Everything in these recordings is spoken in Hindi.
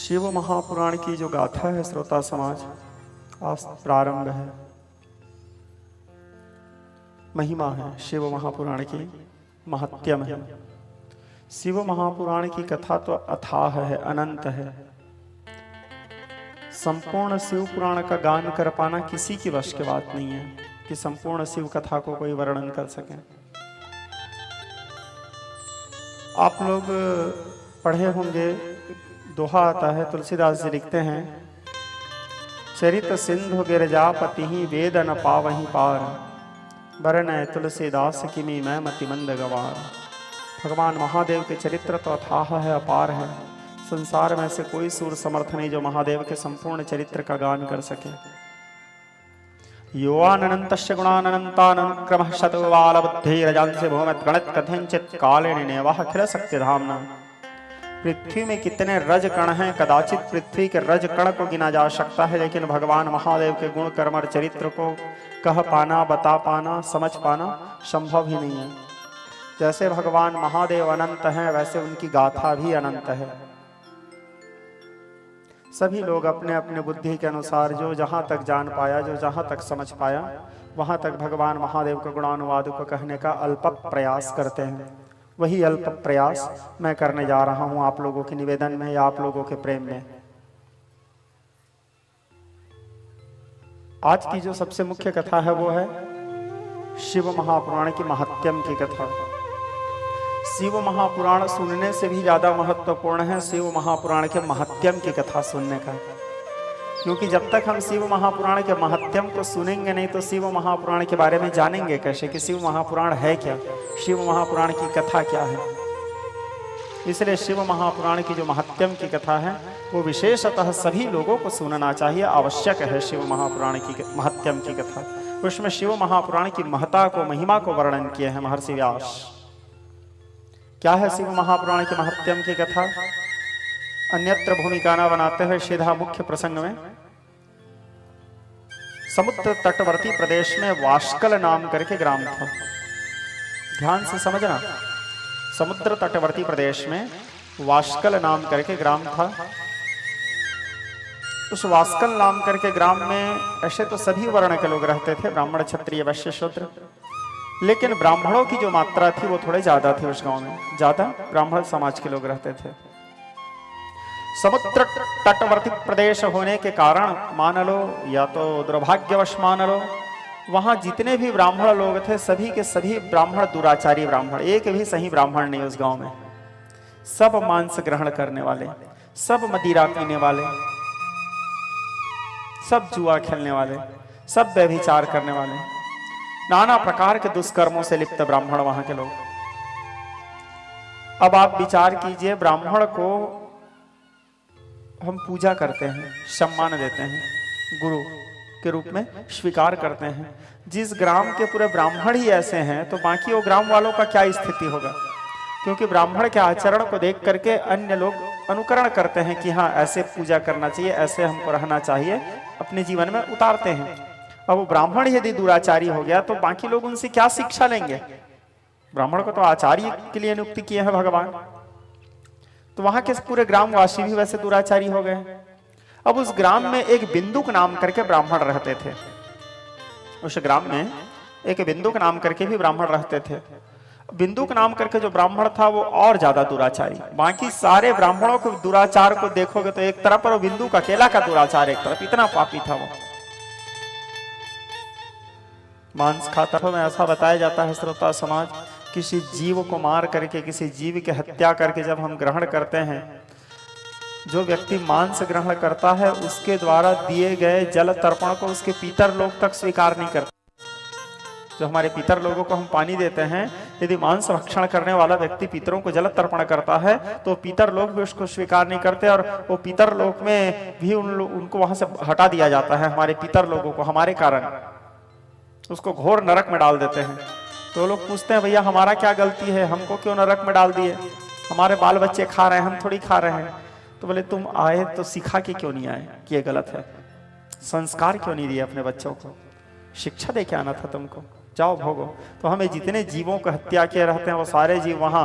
शिव महापुराण की जो गाथा है श्रोता समाज, आज प्रारंभ है, महिमा है शिव महापुराण की, महत्यम है। शिव महापुराण की कथा तो अथाह है, अनंत है। संपूर्ण शिव पुराण का गान कर पाना किसी की वश की बात नहीं है कि संपूर्ण शिव कथा को कोई वर्णन कर सके। आप लोग पढ़े होंगे, दोहा आता है, तुलसीदास जी लिखते हैं, चरित सिंधु गिरजापति ही वेद न पावहीं पार, बरन तुलसीदास किमी मैं मति मंद गवार। भगवान महादेव के चरित्र तो अथाह है, अपार है। संसार में से कोई सूर समर्थ नहीं जो महादेव के संपूर्ण चरित्र का गान कर सके। योवानन्तस्य गुणानन्तानुक्रमः शतवाल बुद्धिरजांसि भूमित गणित कथंचित कालेनेवाह अखिल शक्तिधाम्ना। पृथ्वी में कितने रज कण हैं, कदाचित पृथ्वी के रज कण को गिना जा सकता है, लेकिन भगवान महादेव के गुण कर्म और चरित्र को कह पाना, बता पाना, समझ पाना संभव ही नहीं है। जैसे भगवान महादेव अनंत हैं, वैसे उनकी गाथा भी अनंत है। सभी लोग अपने अपने बुद्धि के अनुसार जो जहाँ तक जान पाया, जो जहाँ तक समझ पाया, वहाँ तक भगवान महादेव के गुणानुवाद को कहने का अल्प प्रयास करते हैं। वही अल्प प्रयास मैं करने जा रहा हूँ आप लोगों के निवेदन में या आप लोगों के प्रेम में। आज की जो सबसे मुख्य कथा है वो है शिव महापुराण की महत्यम की कथा। शिव महापुराण सुनने से भी ज्यादा महत्वपूर्ण है शिव महापुराण के महत्यम की कथा सुनने का, क्योंकि जब तक हम शिव महापुराण के महत्यम को सुनेंगे नहीं तो शिव महापुराण के बारे में जानेंगे कैसे कि शिव महापुराण है क्या, शिव महापुराण की कथा क्या है। इसलिए शिव महापुराण की जो महत्यम की कथा है वो विशेषतः सभी लोगों को सुनना चाहिए, आवश्यक है। शिव महापुराण की महत्यम की कथा, उसमें शिव महापुराण की महता को, महिमा को वर्णन किए हैं महर्षि व्यास। क्या है शिव महापुराण के महत्यम की कथा? अन्यत्र भूमिका न बनाते हुए सीधा मुख्य प्रसंग में, समुद्र तटवर्ती प्रदेश में वाष्कल नाम करके ग्राम था। ध्यान से समझना, समुद्र तटवर्ती प्रदेश में वाष्कल नाम करके ग्राम था। उस वाष्कल नाम करके ग्राम में ऐसे तो सभी वर्ण के लोग रहते थे, ब्राह्मण, क्षत्रिय, वैश्य, शूद्र, लेकिन ब्राह्मणों की जो मात्रा थी वो थोड़े ज्यादा थी। उस गांव में ज्यादा ब्राह्मण समाज के लोग रहते थे। समुद्र तटवर्ती प्रदेश होने के कारण मान लो या तो दुर्भाग्यवश मान लो, वहां जितने भी ब्राह्मण लोग थे सभी के सभी ब्राह्मण दुराचारी ब्राह्मण, एक भी सही ब्राह्मण नहीं उस गांव में। सब मांस ग्रहण करने वाले, सब मदिरा पीने वाले, सब जुआ खेलने वाले, सब व्यभिचार करने वाले, नाना प्रकार के दुष्कर्मों से लिप्त ब्राह्मण वहां के लोग। अब आप विचार कीजिए, ब्राह्मण को हम पूजा करते हैं, सम्मान देते हैं, गुरु के रूप में स्वीकार करते हैं। जिस ग्राम के पूरे ब्राह्मण ही ऐसे हैं तो बाकी वो ग्राम वालों का क्या स्थिति होगा? क्योंकि ब्राह्मण के आचरण को देख करके अन्य लोग अनुकरण करते हैं कि हाँ ऐसे पूजा करना चाहिए, ऐसे हमको रहना चाहिए, अपने जीवन में उतारते हैं। अब वो ब्राह्मण यदि दुराचारी हो गया तो बाकी लोग उनसे क्या शिक्षा लेंगे? ब्राह्मण को तो आचार्य के लिए नियुक्त किए हैं भगवान, तो वहां के पूरे ग्रामवासी भी वैसे दुराचारी हो गए। अब उस ग्राम में एक बिंदुक नाम करके ब्राह्मण रहते थे। उस ग्राम में एक बिंदुक नाम करके भी ब्राह्मण रहते थे। बिंदुक नाम करके जो ब्राह्मण था वो और ज्यादा दुराचारी। बाकी सारे ब्राह्मणों के दुराचार को देखोगे तो एक तरफ, और बिंदुक अकेला का दुराचार एक तरफ, इतना पापी था वो। मांस खाता था। में ऐसा बताया जाता है श्रोता समाज, किसी जीव को मार करके, किसी जीव की हत्या करके जब हम ग्रहण करते हैं, जो व्यक्ति मांस ग्रहण करता है उसके द्वारा दिए गए जल तर्पण को उसके पितर लोग तक स्वीकार नहीं करते। जो हमारे पितर लोगों को हम पानी देते हैं, यदि मांस भक्षण करने वाला व्यक्ति पितरों को जल तर्पण करता है तो पितर लोग भी उसको स्वीकार नहीं करते, और वो पितर लोक में भी उनको वहां से हटा दिया जाता है। हमारे पितर लोगों को हमारे कारण उसको घोर नरक में डाल देते हैं। तो लोग पूछते हैं भैया हमारा क्या गलती है, हमको क्यों नरक में डाल दिए? हमारे बाल बच्चे खा रहे हैं, हम थोड़ी खा रहे हैं। तो बोले तुम आए तो सिखा के क्यों नहीं आए कि ये गलत है? संस्कार क्यों नहीं दिए अपने बच्चों को? शिक्षा दे के आना था तुमको। जाओ भोगो। तो हमें जितने जीवों को हत्या किए रहते हैं वो सारे जीव वहाँ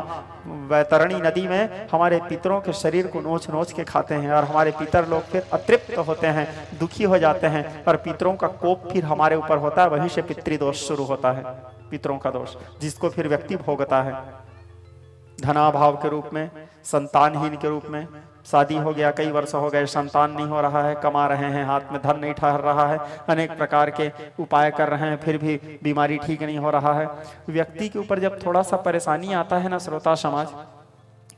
वैतरणी नदी में हमारे पितरों के शरीर को नोच नोच के खाते हैं, और हमारे पितर लोग फिर अतृप्त होते हैं, दुखी हो जाते हैं, और पितरों का कोप फिर हमारे ऊपर होता है। वहीं से पितृदोष शुरू होता है, पितरों का दोष, जिसको फिर व्यक्ति भोगता है धनाभाव के रूप में, संतानहीन के रूप में। शादी हो गया, कई वर्ष हो गए, संतान नहीं हो रहा है, कमा रहे हैं, हाथ में धन नहीं ठहर रहा है, अनेक प्रकार के उपाय कर रहे हैं, फिर भी बीमारी ठीक नहीं हो रहा है। व्यक्ति के ऊपर जब थोड़ा सा परेशानी आता है ना श्रोता समाज,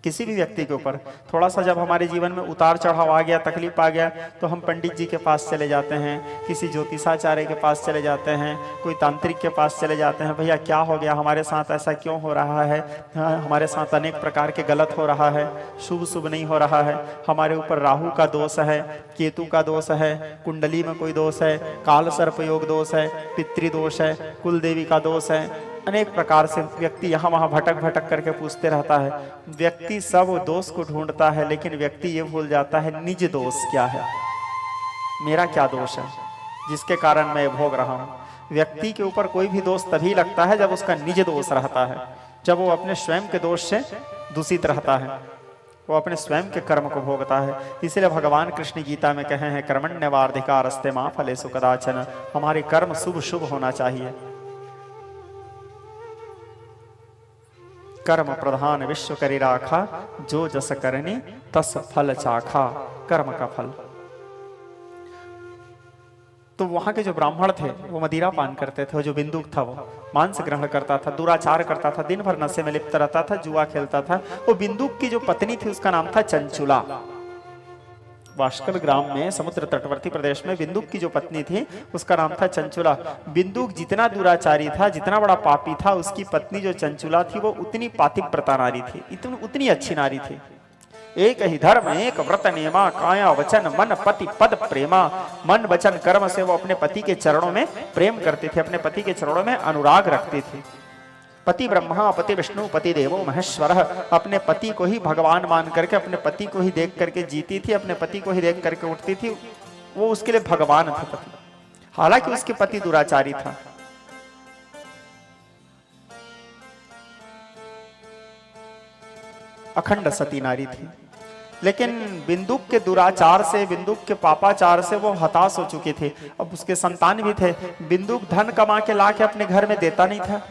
किसी भी व्यक्ति के ऊपर थोड़ा सा जब हमारे जीवन में उतार चढ़ाव आ गया, तकलीफ आ गया, तो हम पंडित जी के पास चले जाते हैं, किसी ज्योतिषाचार्य के पास चले जाते हैं, कोई तांत्रिक के पास चले जाते हैं। भैया क्या हो गया, हमारे साथ ऐसा क्यों हो रहा है, हमारे साथ अनेक प्रकार के गलत हो रहा है, शुभ शुभ नहीं हो रहा है, हमारे ऊपर राहु का दोष है, केतु का दोष है, कुंडली में कोई दोष है, काल सर्प योग दोष है, पितृदोष है, कुल देवी का दोष है। अनेक प्रकार से व्यक्ति यहाँ वहाँ भटक भटक करके पूछते रहता है। व्यक्ति सब दोष को ढूंढता है, लेकिन व्यक्ति ये भूल जाता है निज दोष क्या है, मेरा क्या दोष है जिसके कारण मैं भोग रहा हूँ। व्यक्ति के ऊपर कोई भी दोष तभी लगता है जब उसका निज दोष रहता है, जब वो अपने स्वयं के दोष से दूषित रहता है, वो अपने स्वयं के कर्म को भोगता है। इसलिए भगवान कृष्ण गीता में कहे हैं कर्मण्यवाधिकारस्ते मा फलेषु कदाचन, हमारे कर्म शुभ शुभ होना चाहिए। कर्म प्रधान विश्व करी राखा, जो जस करनी तस फल चाखा, कर्म का फल। तो वहां के जो ब्राह्मण थे वो मदिरा पान करते थे, जो बिंदुक था वो मांस ग्रहण करता था, दुराचार करता था, दिन भर नशे में लिप्त रहता था, जुआ खेलता था। वो बिंदुक की जो पत्नी थी उसका नाम था चंचुला। वाष्कल ग्राम में समुद्र तटवर्ती प्रदेश में बिंदुक की जो पत्नी थी उसका नाम था चंचुला। बिंदुक जितना दुराचारी था, जितना बड़ा पापी था, उसकी पत्नी जो चंचुला थी वो उतनी पातिव्रता नारी थी, उतनी अच्छी नारी थी। एक ही धर्म एक व्रत नियमा, काया वचन मन पति पद प्रेमा। मन वचन कर्म से वो अपने पति के चरणों में प्रेम करती थी, अपने पति के चरणों में अनुराग रखती थी। पति ब्रह्मा पति विष्णु पति देवो महेश्वर, अपने पति को ही भगवान मान करके, अपने पति को ही देख करके जीती थी, अपने पति को ही देख करके उठती थी। वो उसके लिए भगवान थे पति, हालांकि उसके पति दुराचारी था। अखंड सती नारी थी, लेकिन बिंदुक के दुराचार से, बिंदुक के पापाचार से वो हताश हो चुके थे। अब उसके संतान भी थे। बिंदुक धन कमा के ला के अपने घर में देता नहीं था,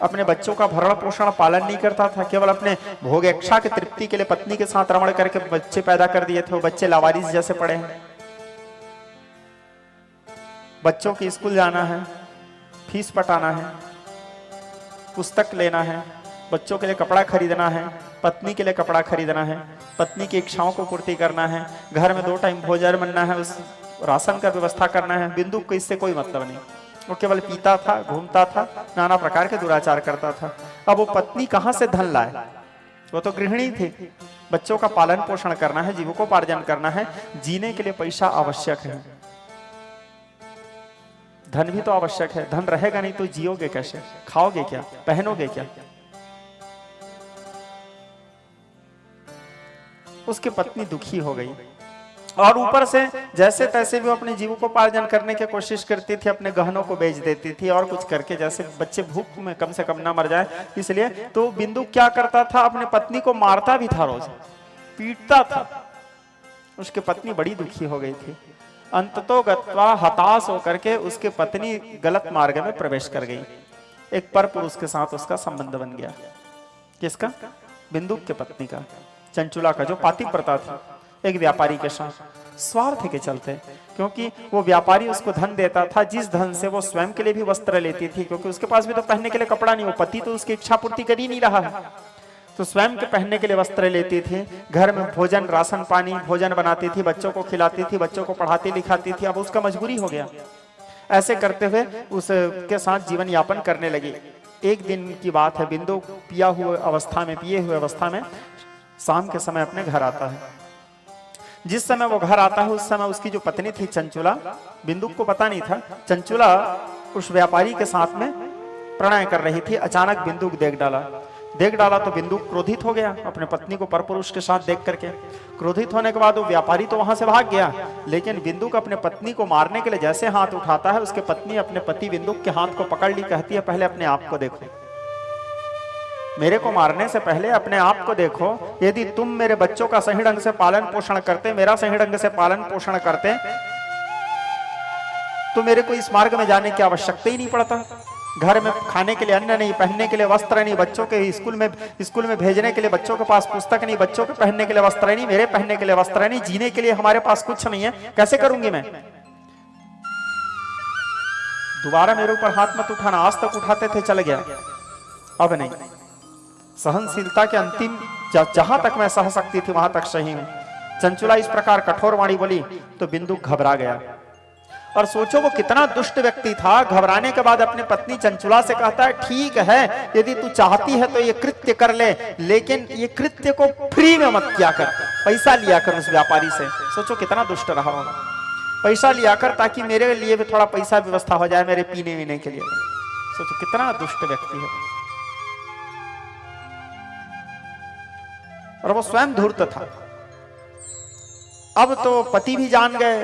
अपने बच्चों का भरण पोषण पालन नहीं करता था, केवल अपने भोग इच्छा के तृप्ति के लिए पत्नी के साथ रमण करके बच्चे पैदा कर दिए थे। वो बच्चे लावारिस जैसे पड़े हैं। बच्चों की स्कूल जाना है, फीस पटाना है, पुस्तक लेना है, बच्चों के लिए कपड़ा खरीदना है, पत्नी के लिए कपड़ा खरीदना है, पत्नी की इच्छाओं को पूर्ति करना है, घर में 2 टाइम भोजन बनना है, उस राशन का व्यवस्था करना है। बिंदुक को इससे कोई मतलब नहीं, वो केवल पीता था, घूमता था, नाना प्रकार के दुराचार करता था। अब वो पत्नी कहां से धन लाए, वो तो गृहिणी थी। बच्चों का पालन पोषण करना है, जीविकोपार्जन करना है, जीने के लिए पैसा आवश्यक है, धन भी तो आवश्यक है। धन रहेगा नहीं तो जियोगे कैसे, खाओगे क्या, पहनोगे क्या। उसकी पत्नी दुखी हो गई, और ऊपर से जैसे तैसे भी वो अपने जीविकोपार्जन करने की कोशिश करती थी, अपने गहनों को बेच देती थी और कुछ करके, जैसे बच्चे भूख में कम से कम ना मर जाए इसलिए। तो बिंदुक क्या करता था, अपने पत्नी को मारता भी था, रोज पीटता था। उसकी पत्नी बड़ी दुखी हो गई थी। अंततो गत्वा हताश होकर के उसकी पत्नी गलत मार्ग में प्रवेश कर गई। एक पर पुरुष के साथ उसका संबंध बन गया। किसका? बिंदुक के पत्नी का, चंचुला का, जो पातिव्रता थी, एक व्यापारी के साथ स्वार्थ के चलते। क्योंकि वो व्यापारी उसको धन देता था, जिस धन से वो स्वयं के लिए भी वस्त्र लेती थी, क्योंकि उसके पास भी तो पहनने के लिए कपड़ा नहीं, वो पति तो उसकी इच्छा पूर्ति कर ही नहीं रहा है, तो स्वयं के पहनने के लिए वस्त्र लेती थी, घर में भोजन राशन पानी भोजन बनाती थी, बच्चों को खिलाती थी, बच्चों को पढ़ाती लिखाती थी। अब उसका मजबूरी हो गया। ऐसे करते हुए उसके साथ जीवन यापन करने लगी। एक दिन की बात है, बिंदु पिए हुए अवस्था में शाम के समय अपने घर आता है। जिस समय वो घर आता है उस समय उसकी जो पत्नी थी चंचुला, बिंदुक को पता नहीं था, चंचुला उस व्यापारी के साथ में प्रणय कर रही थी। अचानक बिंदुक देख डाला। देख डाला तो बिंदु क्रोधित हो गया अपने पत्नी को परपुरुष के साथ देख करके। क्रोधित होने के बाद वो व्यापारी तो वहां से भाग गया, लेकिन बिंदुक अपने पत्नी को मारने के लिए जैसे हाथ उठाता है, उसके पत्नी अपने पति बिंदुक के हाथ को पकड़ ली, कहती है पहले अपने आप को देखो, मेरे को मारने से पहले अपने आप को देखो। यदि तुम मेरे बच्चों का सही ढंग से पालन पोषण करते, मेरा सही ढंग से पालन पोषण करते, तो मेरे को इस मार्ग में जाने की आवश्यकता ही नहीं पड़ता। घर में खाने के लिए अन्न नहीं, पहनने के लिए वस्त्र नहीं, बच्चों के स्कूल में भेजने के लिए बच्चों के पास पुस्तक नहीं, बच्चों के पहनने के लिए वस्त्र नहीं, मेरे पहनने के लिए वस्त्र नहीं, जीने के लिए हमारे पास कुछ नहीं है, कैसे करूंगी मैं? दोबारा मेरे ऊपर हाथ मत उठाना, आज तक उठाते थे, चल गया, अब नहीं। सहनशीलता के अंतिम जहां तक मैं सह सकती थी वहां तक सही हूं। चंचुला इस प्रकार कठोर वाणी बोली तो बिंदु घबरा गया। और सोचो वो कितना दुष्ट व्यक्ति था, घबराने के बाद अपनी पत्नी चंचुला से कहता है ठीक है, यदि तू चाहती है तो ये कृत्य कर ले, लेकिन ये कृत्य को फ्री में मत किया कर, पैसा लिया कर उस व्यापारी से। सोचो कितना दुष्ट रहा होगा, पैसा लिया कर ताकि मेरे लिए भी थोड़ा पैसा व्यवस्था हो जाए मेरे पीने वीने के लिए। सोचो कितना दुष्ट व्यक्ति है। और वो स्वयं धूर्त था। अब तो पति भी जान गए,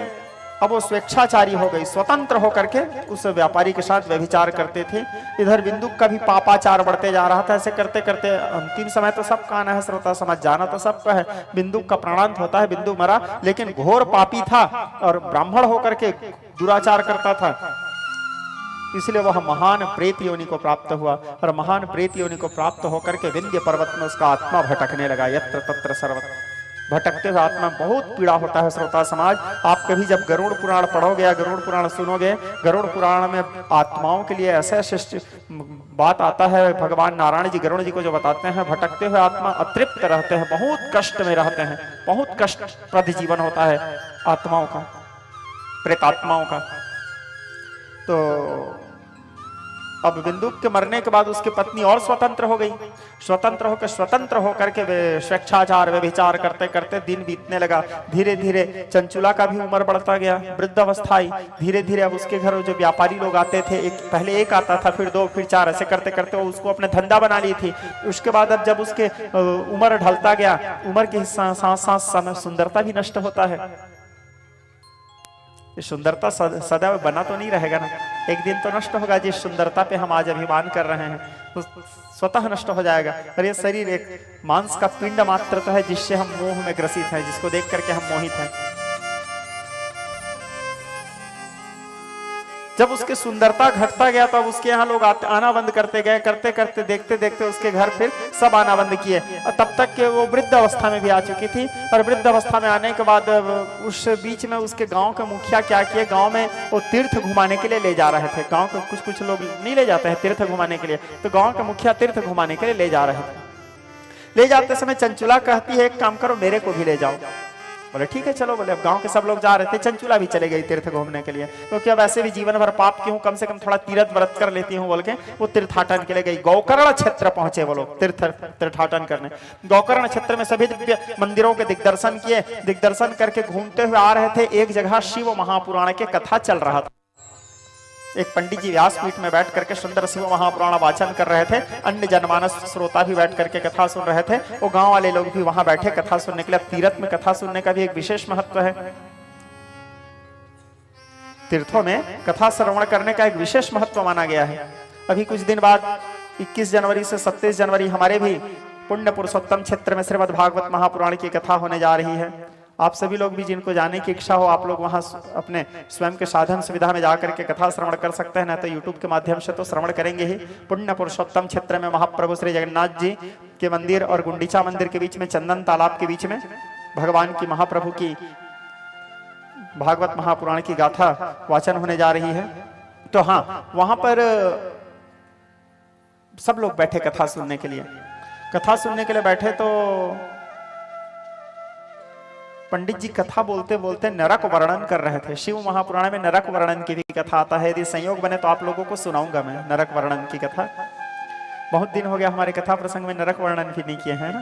अब वो स्वेच्छाचारी हो गई, स्वतंत्र होकर के उस व्यापारी के साथ व्यभिचार करते थे। इधर बिंदु का भी पापाचार बढ़ते जा रहा था। ऐसे करते करते अंतिम समय तो सबका आना है, श्रोता समझ जाना तो सबका है, बिंदु का प्राणांत होता है, बिंदु मरा, लेकिन घोर पापी था और ब्राह्मण होकर के दुराचार करता था, इसलिए वह महान प्रेत योनि को प्राप्त हुआ। और महान प्रेत योनि को प्राप्त होकर के विंध्य पर्वत में उसका आत्मा भटकने लगा, यत्र तत्र सर्वत्र। भटकते हुए आत्मा बहुत पीड़ा होता है। श्रोता समाज, आप कभी जब गरुड़ पुराण पढ़ोगे या गरुड़ पुराण सुनोगे, गरुड़ पुराण में आत्माओं के लिए ऐसे शिष्ट बात आता है, भगवान नारायण जी गरुड़ जी को जो बताते हैं, भटकते हुए आत्मा अतृप्त रहते हैं, बहुत कष्ट में रहते हैं, बहुत कष्टप्रद जीवन होता है आत्माओं का, प्रेतात्माओं का। तो अब बिंदुक के मरने के बाद उसकी पत्नी और स्वतंत्र हो गई। स्वतंत्र होकर के वे स्वेच्छाचार व्यभिचार करते करते दिन बीतने लगा। धीरे धीरे चंचुला का भी उम्र बढ़ता गया, वृद्ध अवस्था आई। धीरे धीरे अब उसके घर जो व्यापारी लोग आते थे, पहले एक आता था, फिर दो, फिर चार, ऐसे करते करते वो उसको अपने धंधा बना ली थी। उसके बाद अब जब उसके उम्र ढलता गया, उम्र के साथ साथ समय सुंदरता भी नष्ट होता है। ये सुंदरता सदैव बना तो नहीं रहेगा ना, एक दिन तो नष्ट होगा। जिस सुंदरता पे हम आज अभिमान कर रहे हैं तो स्वतः नष्ट हो जाएगा। और ये शरीर एक मांस का पिंड मात्र तो है जिससे हम मोह में ग्रसित हैं, जिसको देख करके हम मोहित हैं। जब उसकी सुंदरता घटता गया तब उसके यहाँ लोग आना बंद करते गए, करते करते देखते देखते उसके घर फिर सब आना बंद किए। और तब तक के वो वृद्ध अवस्था में भी आ चुकी थी। और वृद्ध अवस्था में आने के बाद उस बीच में उसके गांव के मुखिया क्या किए, गांव में वो तीर्थ घुमाने के लिए ले जा रहे थे। गांव के कुछ लोग नहीं ले जाते हैं तीर्थ घुमाने के लिए, तो गाँव के मुखिया तीर्थ घुमाने के लिए ले जा रहे थे। ले जाते समय चंचुला कहती है एक काम करो, मेरे को भी ले जाओ। बोले ठीक है चलो। बोले अब गांव के सब लोग जा रहे थे, चंचुला भी चले गई तीर्थ घूमने के लिए, क्योंकि अब ऐसे भी जीवन भर पाप क्यों, कम से कम थोड़ा तीर्थ व्रत कर लेती हूँ बोल के वो तीर्थाटन के लिए गई। गौकर्ण क्षेत्र पहुंचे वो लोग तीर्थाटन करने। गौकर्ण क्षेत्र में सभी दिव्य मंदिरों के दिग्दर्शन किए। दिग्दर्शन करके घूमते हुए आ रहे थे, एक जगह शिव महापुराण के कथा चल रहा था। एक पंडित जी व्यासपीठ में बैठ करके सुंदर शिव महापुराण वाचन कर रहे थे। अन्य जनमानस श्रोता भी बैठ करके कथा सुन रहे थे। वो गांव वाले लोग भी वहां बैठे कथा सुनने के लिए। तीर्थ में कथा सुनने का भी एक विशेष महत्व है। तीर्थों में कथा श्रवण करने का एक विशेष महत्व माना गया है। अभी कुछ दिन बाद 21 जनवरी से 27 जनवरी हमारे भी पुण्य पुरुषोत्तम क्षेत्र में श्रीमद् भागवत महापुराण की कथा होने जा रही है। आप सभी लोग भी जिनको जाने की इच्छा हो, आप लोग वहां अपने स्वयं के साधन सुविधा में जाकर के कथा श्रवण कर सकते हैं, ना तो यूट्यूब के माध्यम से तो श्रवण करेंगे ही। पुण्य पुरुषोत्तम क्षेत्र में महाप्रभु श्री जगन्नाथ जी के मंदिर और गुंडीचा मंदिर के बीच में, चंदन तालाब के बीच में भगवान की महाप्रभु की भागवत महापुराण की गाथा वाचन होने जा रही है। तो हाँ, वहां पर सब लोग बैठे कथा सुनने के लिए। कथा सुनने के लिए बैठे तो पंडित जी कथा बोलते बोलते नरक वर्णन कर रहे थे। शिव महापुराण में नरक वर्णन की भी कथा आता है। यदि संयोग बने तो आप लोगों को सुनाऊंगा मैं नरक वर्णन की कथा। बहुत दिन हो गया हमारे कथा प्रसंग में नरक वर्णन भी नहीं किए हैं ना।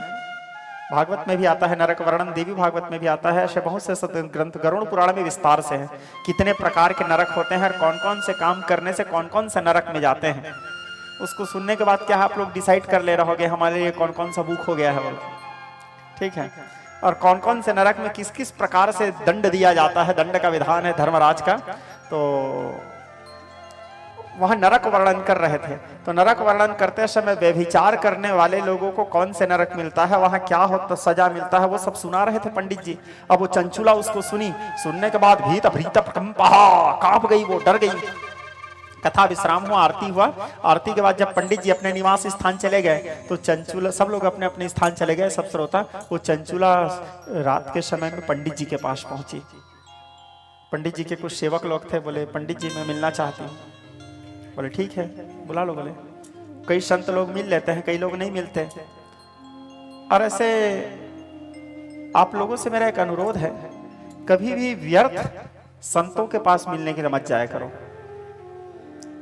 भागवत में भी आता है नरक वर्णन, देवी भागवत में भी आता है। ऐसे बहुत से ग्रंथ गरुड़ पुराण में विस्तार से है कितने प्रकार के नरक होते हैं और कौन कौन से काम करने से कौन कौन से नरक में जाते हैं। उसको सुनने के बाद क्या आप लोग डिसाइड कर ले रहोगे हमारे लिए कौन कौन सा बुक हो गया है वो, ठीक है, और कौन कौन से नरक में किस किस प्रकार से दंड दिया जाता है, दंड का विधान है धर्मराज का। तो वहां नरक वर्णन कर रहे थे, तो नरक वर्णन करते समय व्यभिचार करने वाले लोगों को कौन से नरक मिलता है, वहां क्या होता सजा मिलता है, वो सब सुना रहे थे पंडित जी। अब वो चंचुला उसको सुनी, सुनने के बाद भीत भ्रीत प्रकंपा, कांप गई, वो डर गई। कथा विश्राम हुआ, आरती हुआ, आरती के बाद जब पंडित जी अपने निवास स्थान चले गए तो चंचुला, सब लोग अपने अपने स्थान चले गए, सब श्रोता। वो चंचुला रात के समय में पंडित जी के पास पहुंची। पंडित जी के कुछ सेवक लोग थे, बोले पंडित जी मैं मिलना चाहती हूँ। बोले ठीक है बुला लो। बोले कई संत लोग मिल लेते हैं, कई लोग नहीं मिलते, और ऐसे आप लोगों से मेरा एक अनुरोध है, कभी भी व्यर्थ संतों के पास मिलने के लिए मत जाया करो।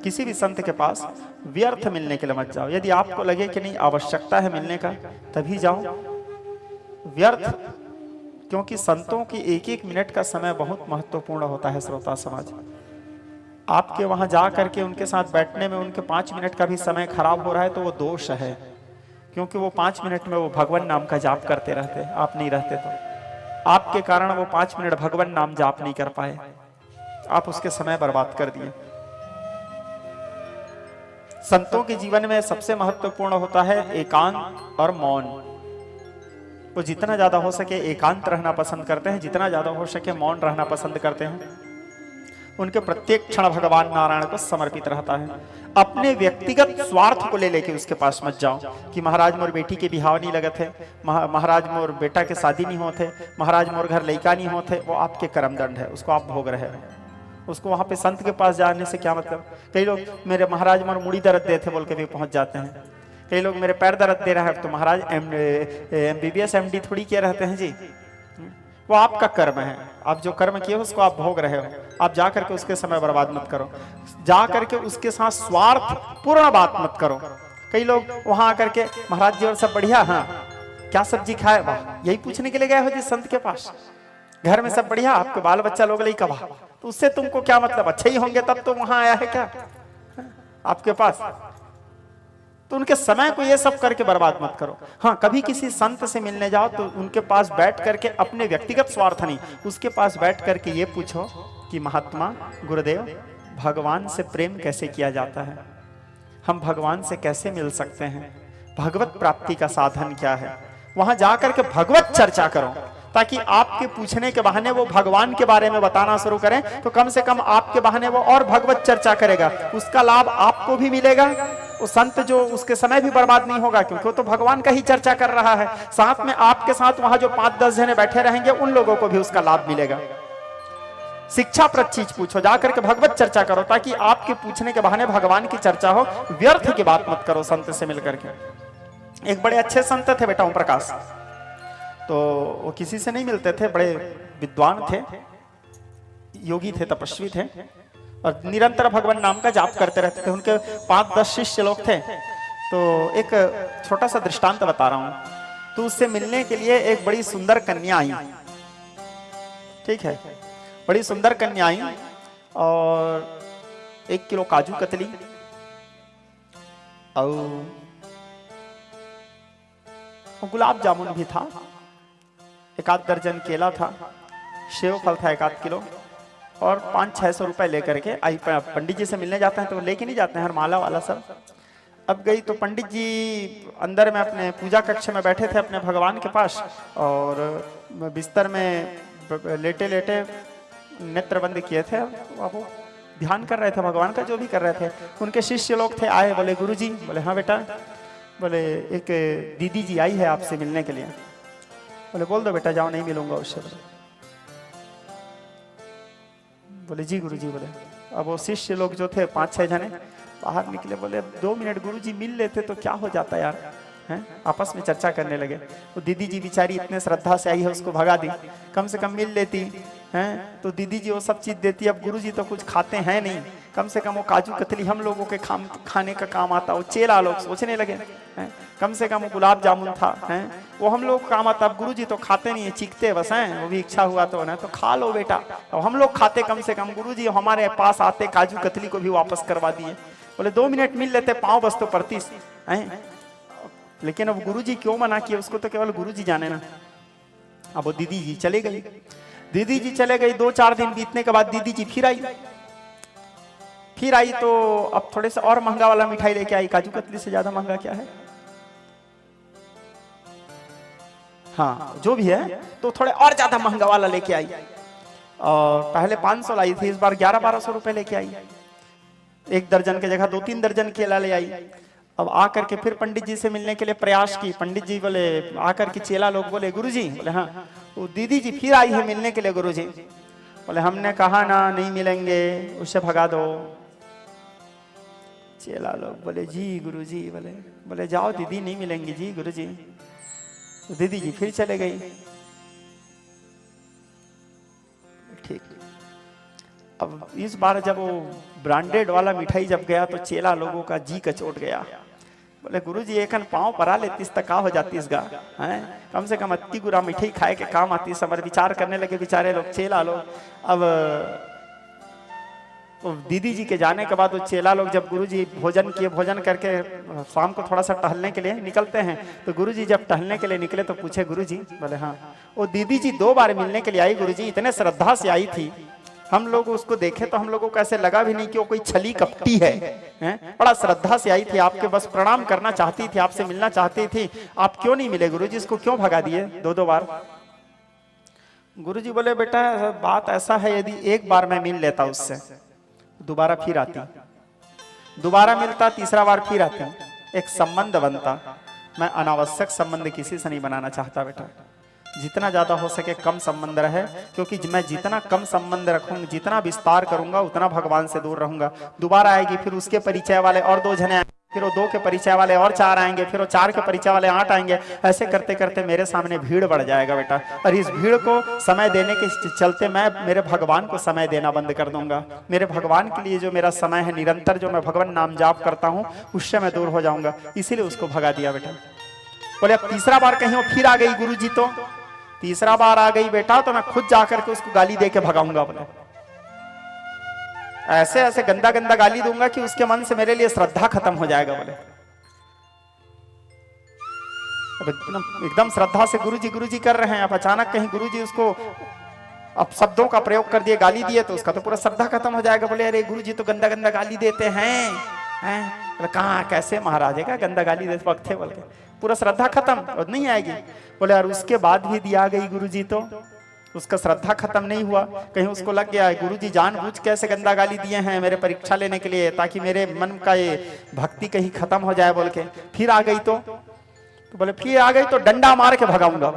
किसी भी संत के पास व्यर्थ मिलने के लिए मत जाओ। यदि आपको लगे कि नहीं आवश्यकता है मिलने का तभी जाओ। व्यर्थ, क्योंकि संतों की एक एक मिनट का समय बहुत महत्वपूर्ण होता है। श्रोता समाज, आपके वहां जा करके उनके साथ बैठने में उनके 5 मिनट का भी समय खराब हो रहा है तो वो दोष है, क्योंकि वो 5 मिनट में वो भगवान नाम का जाप करते रहते, आप नहीं रहते तो आपके कारण वो 5 मिनट भगवान नाम जाप नहीं कर पाए, आप उसके समय बर्बाद कर दिए। संतों के जीवन में सबसे महत्वपूर्ण होता है एकांत और मौन। वो जितना ज्यादा हो सके एकांत रहना पसंद करते हैं, जितना ज्यादा हो सके मौन रहना पसंद करते हैं। उनके प्रत्येक क्षण भगवान नारायण को समर्पित रहता है। अपने व्यक्तिगत स्वार्थ को ले लेके उसके पास मत जाओ कि महाराज मोर बेटी के बिहाव नहीं लगत है, महाराज मोर बेटा के शादी नहीं होते, महाराज मोर घर लड़का नहीं होते। वो आपके कर्मदंड है, उसको आप भोग रहे हो। उसको वहां पे संत के पास जाने से क्या मतलब। कई लोग मेरे महाराज मोर मुड़ी दर्द दे थे बोल के भी पहुंच जाते हैं। कई लोग मेरे पैर दर्द दे रहा है तो महाराज MBBS MD थोड़ी किए रहते हैं जी। वो आपका कर्म है, आप जो कर्म किए उसको आप भोग रहे हो। आप जा करके उसके समय बर्बाद मत करो, जा करके उसके साथ स्वार्थ पूर्ण बात मत करो। कई लोग वहां आकर के महाराज जी और सब बढ़िया, हाँ क्या सब्जी खाए, वाह यही पूछने के लिए गए हो जी संत के पास। घर में सब बढ़िया, आपके बाल बच्चा लोग नहीं कहा, तो उससे तुमको क्या मतलब, अच्छे ही होंगे तब तो वहां आया है क्या आपके पास। तो उनके समय को ये सब करके बर्बाद मत करो। हाँ कभी किसी संत से मिलने जाओ तो उनके पास बैठ करके अपने व्यक्तिगत स्वार्थ नहीं, उसके पास बैठ करके ये पूछो कि महात्मा गुरुदेव भगवान से प्रेम कैसे किया जाता है, हम भगवान से कैसे मिल सकते हैं, भगवत प्राप्ति का साधन क्या है। वहां जाकर के भगवत चर्चा करो, ताकि आपके पूछने के बहाने वो भगवान के बारे में बताना शुरू करें, तो कम से कम आपके बहाने वो और भगवत चर्चा करेगा, उसका लाभ आपको भी मिलेगा। वो संत जो उसके समय भी बर्बाद नहीं होगा, क्योंकि वो तो भगवान का ही चर्चा कर रहा है। साथ में आपके साथ वहां जो 5-10 जने बैठे रहेंगे उन लोगों को भी उसका लाभ मिलेगा। शिक्षाप्रद चीज पूछो, जाकर के भगवत चर्चा करो, ताकि आपके पूछने के बहाने भगवान की चर्चा हो। व्यर्थ की बात मत करो संत से मिलकर के। एक बड़े अच्छे संत थे बेटा ओम प्रकाश, तो वो किसी से नहीं मिलते थे, बड़े विद्वान थे, योगी थे, तपस्वी थे, और निरंतर भगवान नाम का जाप करते रहते थे। उनके 5-10 शिष्य लोग थे। तो एक छोटा सा दृष्टांत बता रहा हूं। तो उससे मिलने के लिए एक बड़ी सुंदर कन्या आई, ठीक है, बड़ी सुंदर कन्या आई, और 1 किलो काजू कतली और गुलाब जामुन भी था, 1-8 दर्जन केला था, सेव फल था 1-8 किलो, और 500-600 रुपए लेकर के आई। पंडित जी से मिलने जाते हैं तो लेके नहीं जाते हैं, हर माला वाला सब। अब गई तो पंडित जी अंदर में अपने पूजा कक्ष में बैठे थे अपने भगवान के पास, और बिस्तर में लेटे लेटे नेत्र बंद किए थे, वो ध्यान कर रहे थे भगवान का, जो भी कर रहे थे। उनके शिष्य लोग थे, आए, बोले गुरुजी। बोले हाँ बेटा। बोले एक दीदी जी आई है आपसे मिलने के लिए। बोले बोल दो बेटा, जाओ, नहीं मिलूंगा उससे। बोले जी गुरुजी। बोले अब वो शिष्य लोग जो थे 5-6 जने बाहर निकले, बोले 2 मिनट गुरुजी मिल लेते तो क्या हो जाता यार, हैं? आपस में चर्चा करने लगे। वो दीदी जी बेचारी इतने श्रद्धा से आई है, उसको भगा दी, कम से कम मिल लेती हैं तो दीदी जी वो सब चीज देती। अब गुरुजी तो कुछ खाते हैं नहीं, कम से कम वो काजू कतली हम लोगों के खाने का काम आता। वो चेला लोग सोचने लगे हैं, कम से कम वो गुलाब जामुन था, हैं वो हम लोग काम आता। अब गुरुजी तो खाते नहीं है, चीखते बस हैं, वो भी इच्छा हुआ तो ना, तो खा लो बेटा। अब हम लोग खाते, कम से कम गुरुजी हमारे पास आते काजू कतली को भी वापस करवा दिए। बोले 2 मिनट मिल लेते, पाँव बस तो पड़ती हैं। लेकिन अब गुरुजी क्यों मना किया उसको तो केवल गुरुजी जाने ना। अब वो दीदी जी चले गई, दीदी जी चले गई। 2-4 दिन बीतने के बाद दीदी जी फिर आई तो अब थोड़े से और महंगा वाला मिठाई लेके आई। काजू कतली से ज्यादा महंगा क्या है, हाँ जो भी है, तो थोड़े और ज्यादा महंगा वाला लेके आई। और पहले 500 लाई थी, इस बार 1100-1200 रुपए लेके आई। 1 दर्जन की जगह 2-3 दर्जन केला ले आई। अब आकर के फिर पंडित जी से मिलने के लिए प्रयास की। पंडित जी बोले, आकर के चेला लोग बोले, गुरुजी, बोले हाँ। वो दीदी जी फिर आई है मिलने के लिए गुरुजी। बोले हमने कहा ना नहीं मिलेंगे, उससे भगा दो। चेला लोग बोले जी गुरुजी, बोले जाओ दीदी नहीं मिलेंगी जी गुरुजी। तो दीदी जी फिर चले गई। ठीक, अब इस बार जब वो ब्रांडेड वाला मिठाई जब गया तो चेला लोगों का जी कचोट गया। बोले गुरुजी एकन पाँव परा लेतीस तो का हो जातीस गा, हैं कम से कम अत्ती गुरा मिठाई खाए के काम आती। समर विचार करने लगे बेचारे लोग, चेला लोग। अब तो दीदी जी के जाने के बाद वो चेला लोग जब गुरुजी भोजन किए, भोजन करके शाम को थोड़ा सा टहलने के लिए निकलते हैं, तो गुरुजी जब टहलने के लिए निकले तो पूछे गुरुजी, बोले हाँ। वो दीदी जी 2 बार मिलने के लिए आई गुरुजी, इतने श्रद्धा से आई थी। हम लोग उसको देखे तो हम लोगों को ऐसे लगा भी नहीं कि वो कोई छली कपटी है, बड़ा श्रद्धा से आई थी, आपके बस प्रणाम करना चाहती थी, आपसे मिलना चाहती थी। आप क्यों नहीं मिले गुरुजी, इसको क्यों भगा दिए 2-2 बार? गुरुजी बोले बेटा बात ऐसा है, यदि 1 बार मैं मिल लेता उससे, दोबारा फिर आती, दोबारा मिलता, तीसरा बार फिर आती, एक संबंध बनता। मैं अनावश्यक संबंध किसी से नहीं बनाना चाहता बेटा। जितना ज्यादा हो सके कम संबंध रहे, क्योंकि मैं जितना कम संबंध रखूंगा, जितना विस्तार करूंगा, उतना भगवान से दूर रहूंगा। दोबारा आएगी, फिर उसके परिचय वाले और 2 जने आएंगे, फिर वो 2 के परिचय वाले और 4 आएंगे, फिर वो 4 के परिचय वाले 8 आएंगे। ऐसे करते करते मेरे सामने भीड़ बढ़ जाएगा बेटा। और इस भीड़ को समय देने के चलते मैं मेरे भगवान को समय देना बंद कर दूंगा। मेरे भगवान के लिए जो मेरा समय है, निरंतर जो मैं भगवान नाम जाप करता हूँ, उससे मैं दूर हो जाऊंगा। इसीलिए उसको भगा दिया बेटा। बोले अब तीसरा बार कहीं वो फिर आ गई गुरुजी, तो तीसरा बार आ गई बेटा तो मैं खुद जाकर के उसको गाली दे के भगाऊंगा। बोले ऐसे ऐसे गंदा गंदा गाली दूंगा कि उसके मन से मेरे लिए श्रद्धा खत्म हो जाएगा। बोले एकदम श्रद्धा से गुरुजी कर रहे हैं, अब अचानक कहीं गुरुजी उसको अब शब्दों का प्रयोग कर दिए, गाली दिए, तो उसका तो पूरा श्रद्धा खत्म हो जाएगा। बोले अरे गुरुजी तो गंदा गंदा गाली देते हैं, कहाँ कैसे महाराज का गंदा गाली देते वक्त थे, बोल के पूरा श्रद्धा खत्म, और नहीं आएगी। बोले और उसके बाद भी दिया गई गुरुजी, तो उसका श्रद्धा खत्म नहीं हुआ। कहीं उसको लग गया गुरुजी जानबूझ कैसे गंदा गाली दिए हैं मेरे परीक्षा लेने के लिए, ताकि मेरे मन का ये भक्ति कहीं खत्म हो जाए बोल के। फिर आ गई तो बोले फिर आ गई तो डंडा मार के भगाऊंगा।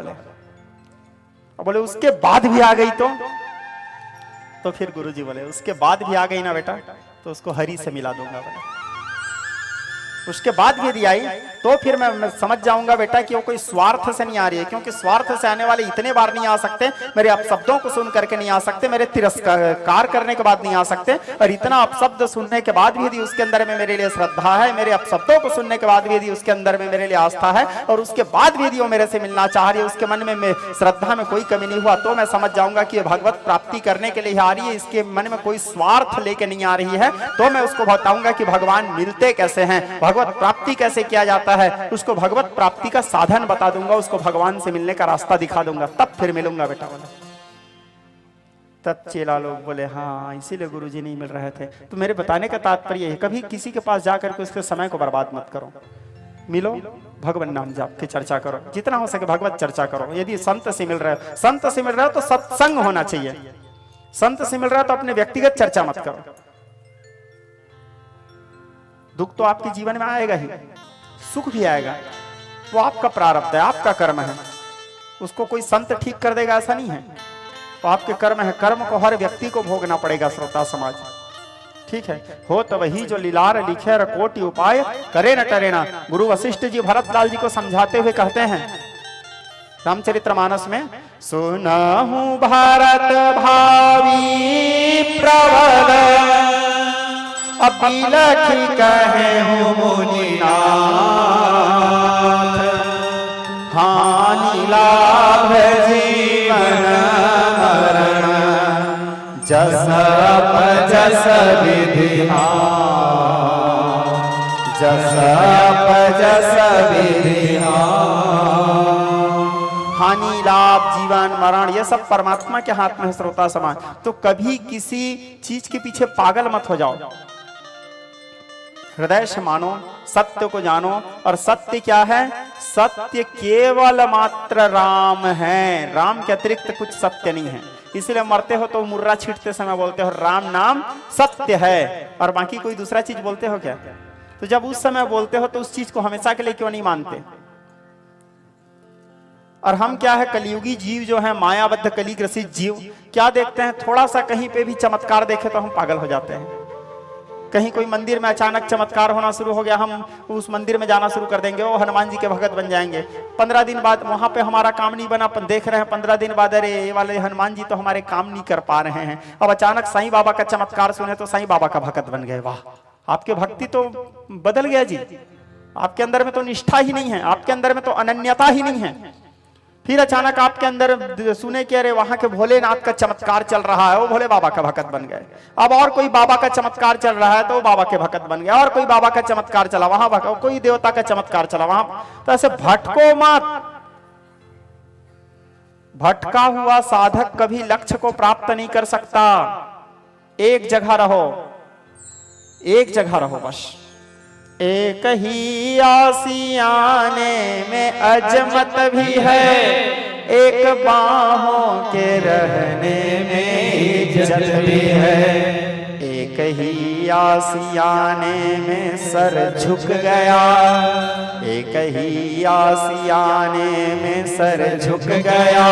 बोले उसके बाद भी आ गई तो फिर गुरुजी बोले उसके बाद भी आ गई ना बेटा तो उसको हरि से मिला दूंगा। बोले उसके बाद भी यदि आई तो फिर मैं समझ जाऊंगा बेटा कि वो कोई स्वार्थ से नहीं आ रही है, क्योंकि स्वार्थ से आने वाले इतने बार नहीं आ सकते, मेरे अपशब्दों को सुन करके नहीं आ सकते, मेरे तिरस्कार करने के बाद नहीं आ सकते। और इतना अपशब्द सुनने के बाद भी यदि उसके अंदर में मेरे लिए श्रद्धा है, मेरे अपशब्दों को सुनने के बाद भी यदि उसके अंदर में मेरे लिए आस्था है, और उसके बाद भी यदि वो मेरे से मिलना चाह रही है, उसके मन में श्रद्धा में कोई कमी नहीं हुआ, तो मैं समझ जाऊंगा कि भगवत प्राप्ति करने के लिए आ रही है, इसके मन में कोई स्वार्थ लेके नहीं आ रही है। तो मैं उसको बताऊंगा कि भगवान मिलते कैसे हैं, भगवत प्राप्ति कैसे किया जाता है, उसको भगवत प्राप्ति का साधन बता दूंगा, उसको भगवान से मिलने का रास्ता दिखा दूंगा, तब फिर मिलूंगा बेटा। बोला तब चेला लोग बोले हाँ इसीलिए गुरुजी नहीं मिल रहे थे। तो मेरे बताने का तात्पर्य है, कभी किसी के पास जाकर के उसके समय को बर्बाद मत करो, मिलो भगवान नाम जाप की चर्चा करो, जितना हो सके भगवत चर्चा करो। यदि संत से मिल रहे हो, संत से मिल रहे हो तो सत्संग होना चाहिए, संत से मिल रहा है तो अपने व्यक्तिगत चर्चा मत करो। दुख तो आपके जीवन में आएगा ही, सुख भी आएगा, वो आपका प्रारब्ध है, आपका कर्म है, उसको कोई संत ठीक कर देगा ऐसा नहीं है, तो आपके कर्म है, कर्म को हर व्यक्ति को भोगना पड़ेगा श्रोता समाज। ठीक है, हो तो वही जो लीलार लिखे र कोटि उपाय करे न टरे ना। गुरु वशिष्ठ जी भरतलाल जी को समझाते हुए कहते हैं रामचरितमानस में, सुनहु भारत भावी प्रबल अबिलखी कहे हो मुनिनाथ, हानि लाभ जीवन मरण जस जस विधि। जस अपजस विधिहान। हानि लाभ जीवन मरण ये सब परमात्मा के हाथ में है श्रोता समाज। तो कभी किसी चीज के पीछे पागल मत हो जाओ, हृदय से मानो, सत्य को जानो। और सत्य क्या है? सत्य केवल मात्र राम है, राम के अतिरिक्त कुछ सत्य नहीं है। इसलिए मरते हो तो मुर्रा छींटते समय बोलते हो राम नाम सत्य है, और बाकी कोई दूसरा चीज बोलते हो क्या? तो जब उस समय बोलते हो तो उस चीज को हमेशा के लिए क्यों नहीं मानते? और हम क्या है, कलियुगी जीव जो है, मायाबद्ध कली ग्रसित जीव, क्या देखते हैं? थोड़ा सा कहीं पे भी चमत्कार देखे तो हम पागल हो जाते हैं। कहीं कोई मंदिर में अचानक चमत्कार होना शुरू हो गया, हम उस मंदिर में जाना शुरू कर देंगे, वो हनुमान जी के भगत बन जाएंगे। 15 दिन बाद वहां पे हमारा काम नहीं बना, देख रहे हैं 15 दिन बाद अरे ये वाले हनुमान जी तो हमारे काम नहीं कर पा रहे हैं। अब अचानक साईं बाबा का चमत्कार सुने तो साईं बाबा का भगत बन गए। वाह, आपकी भक्ति तो बदल गया जी। आपके अंदर में तो निष्ठा ही नहीं है, आपके अंदर में तो अनन्यता ही नहीं है। फिर अचानक आपके अंदर सुने कि अरे वहां के भोलेनाथ का चमत्कार चल रहा है, वो भोले बाबा का भगत बन गए। अब और कोई बाबा का चमत्कार चल रहा है तो वो बाबा के भगत बन गया, और कोई बाबा का चमत्कार चला वहां कोई देवता का चमत्कार चला वहां। तो ऐसे भटको मत। भटका हुआ साधक कभी लक्ष्य को प्राप्त नहीं कर सकता। एक जगह रहो, एक जगह रहो बस। एक ही आसियाने में अजमत भी है, एक बाहों के रहने में इज्जत भी है। एक ही आसियाने में सर झुक गया, एक ही आसियाने में सर झुक गया।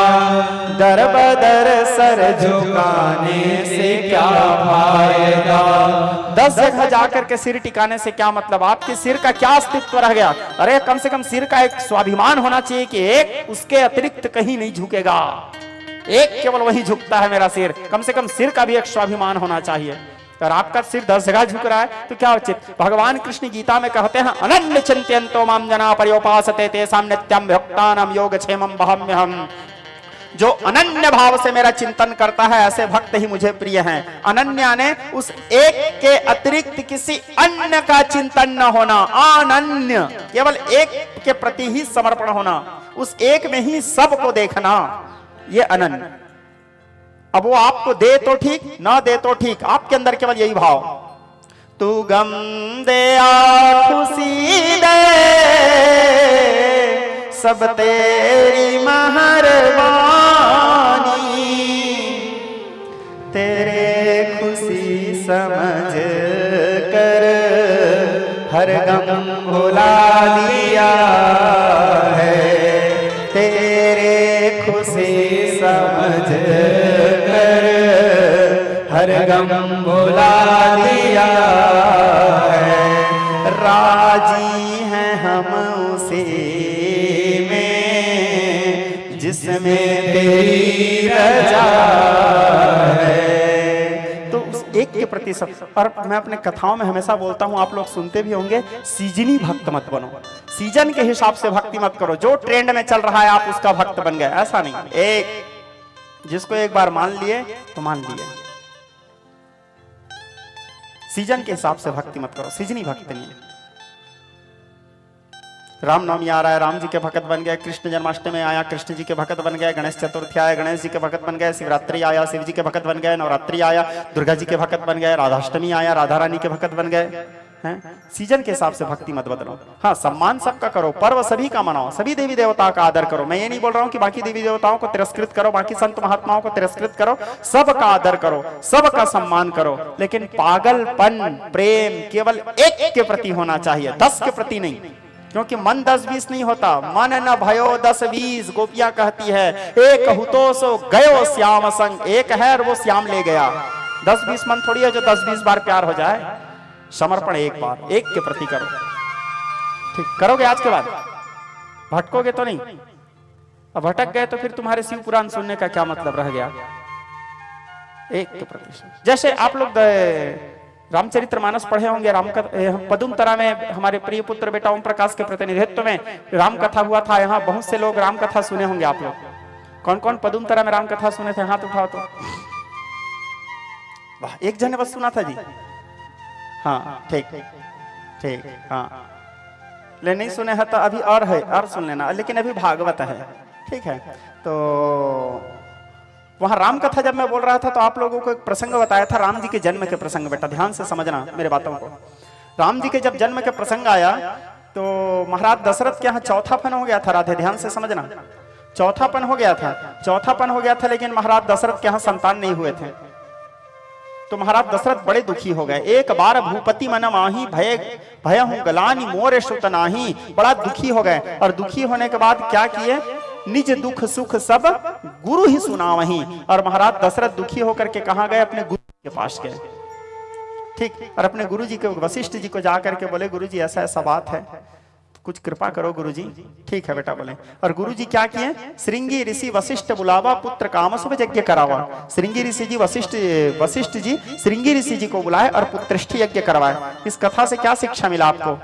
दर बदर सर झुकाने से क्या फायदा? 10 जगह जाकर के सिर टिकाने से क्या मतलब? आपके सिर का क्या अस्तित्व रह गया? अरे कम से कम सिर का एक स्वाभिमान होना चाहिए कि एक उसके अतिरिक्त कहीं नहीं झुकेगा, एक केवल वही झुकता है मेरा सिर। कम से कम सिर का भी एक स्वाभिमान होना चाहिए। और आपका सिर 10 जगह झुक रहा है तो क्या उचित? भगवान कृष्ण गीता में कहते हैं अनन्य चिंतयन्तो माम जना पर्योपासते तेषां नित्यं भक्तानां योगक्षेमं वहाम्यहम्। जो अनन्य भाव से मेरा चिंतन करता है ऐसे भक्त ही मुझे प्रिय हैं। अनन्य ने उस एक के अतिरिक्त किसी अन्य का चिंतन न होना, अनन्य केवल एक के प्रति ही समर्पण होना, उस एक में ही सबको देखना, ये अनन्य। अब वो आपको दे तो ठीक, ना दे तो ठीक, आपके अंदर केवल यही भाव। तू गम दे आ खुशी दे, सब तेरी मेहरबानी, तेरे खुशी समझ कर हर गम भुला दिया है। तेरे खुशी समझ हर गम भुला दिया है। राजी हैं हम उसी में जिसमें तेरी रजा है। तो उस एक के प्रति सब। और मैं अपने कथाओं में हमेशा बोलता हूं, आप लोग सुनते भी होंगे, सीजनी भक्त मत बनो। सीजन के हिसाब से भक्ति मत करो। जो ट्रेंड में चल रहा है आप उसका भक्त बन गए, ऐसा नहीं। एक जिसको एक बार मान लिए तो मान लिए। सीजन के हिसाब से भक्ति मत करो, सीजनी भक्ति नहीं। रामनवमी आ रहा है, राम जी के भक्त बन गए। कृष्ण जन्माष्टमी आया, कृष्ण जी के भक्त बन गए। गणेश चतुर्थी आया, गणेश जी के भक्त बन गए। शिवरात्रि आया, शिव जी के भक्त बन गए। नवरात्रि आया, दुर्गा जी के भक्त बन गए। राधाष्टमी आया, राधा रानी के भक्त बन गए। हैं? सीजन के हिसाब से भक्ति मत बदलो। हाँ, सम्मान सबका करो, पर्व सभी का मनाओ, सभी देवी देवताओं का आदर करो। मैं ये नहीं बोल रहा हूँ कि बाकी देवी देवताओं को तिरस्कृत करो, बाकी संत महात्माओं को तिरस्कृत करो। सबका आदर करो, सबका सम्मान करो, लेकिन पागलपन प्रेम केवल एक के प्रति होना चाहिए, 10 के प्रति नहीं। क्योंकि मन 10-20 नहीं होता, मन न भयो 10-20। गोपियां कहती है एक हुतो सो गयो श्याम संग। एक है और वो श्याम ले गया। 10-20 मन थोड़ी है जो 10-20 बार प्यार हो जाए। समर्पण एक बार, एक के प्रति करो। ठीक करोगे? आज के बाद भटकोगे तो नहीं। अब भटक गए तो फिर तुम्हारे शिव पुराण सुनने का क्या मतलब रह गया? एक के प्रति। जैसे आप लोग रामचरितमानस पढ़े होंगे, पदुमतरा में हमारे प्रिय पुत्र बेटा ओम प्रकाश के प्रतिनिधित्व में राम कथा हुआ था। यहाँ बहुत से लोग राम कथा सुने होंगे आप लोग। कौन कौन पदुमतरा में राम कथा सुने थे? हाथ उठाओ तो। वाह, एक जन ने बस सुना था जी। हाँ ठीक। ठीक, हाँ ले नहीं सुने हैं तो अभी और है, और सुन लेना, लेकिन अभी भागवत है, ठीक है। तो वहां राम कथा जब मैं बोल रहा था तो आप लोगों को एक प्रसंग बताया था, राम जी के जन्म के प्रसंग, बेटा ध्यान से समझना मेरे बातों को। राम जी के जब जन्म के प्रसंग आया तो महाराज दशरथ के यहाँ चौथापन हो गया था, राधे ध्यान से समझना, चौथापन हो गया था, चौथापन हो गया था, लेकिन महाराज दशरथ के यहाँ संतान नहीं हुए थे। तो महाराज दशरथ बड़े दुखी हो गए। एक बार भूपति मन माही भय भय हूं गलानी मोरे सुत नाही, बड़ा दुखी हो गए। और दुखी होने के बाद क्या किए, निज दुख सुख सब गुरु ही सुना वहीं। और महाराज दशरथ दुखी होकर के कहाँ गए, अपने गुरु के पास गए, ठीक। और अपने गुरु जी के वशिष्ठ जी को जाकर के बोले, गुरु जी ऐसा ऐसा बात है, कुछ कृपा करो गुरु जी। ठीक है बेटा बोले। और गुरु जी क्या किए, श्रृंगी ऋषि वशिष्ठ बुलावा पुत्र कामसुभ यज्ञ करावा। श्रृंगी ऋषि जी वशिष्ठ जी श्रृंगी ऋषि जी को बुलाए और पुत्रष्टि यज्ञ करवाए। इस कथा से क्या शिक्षा मिला आपको,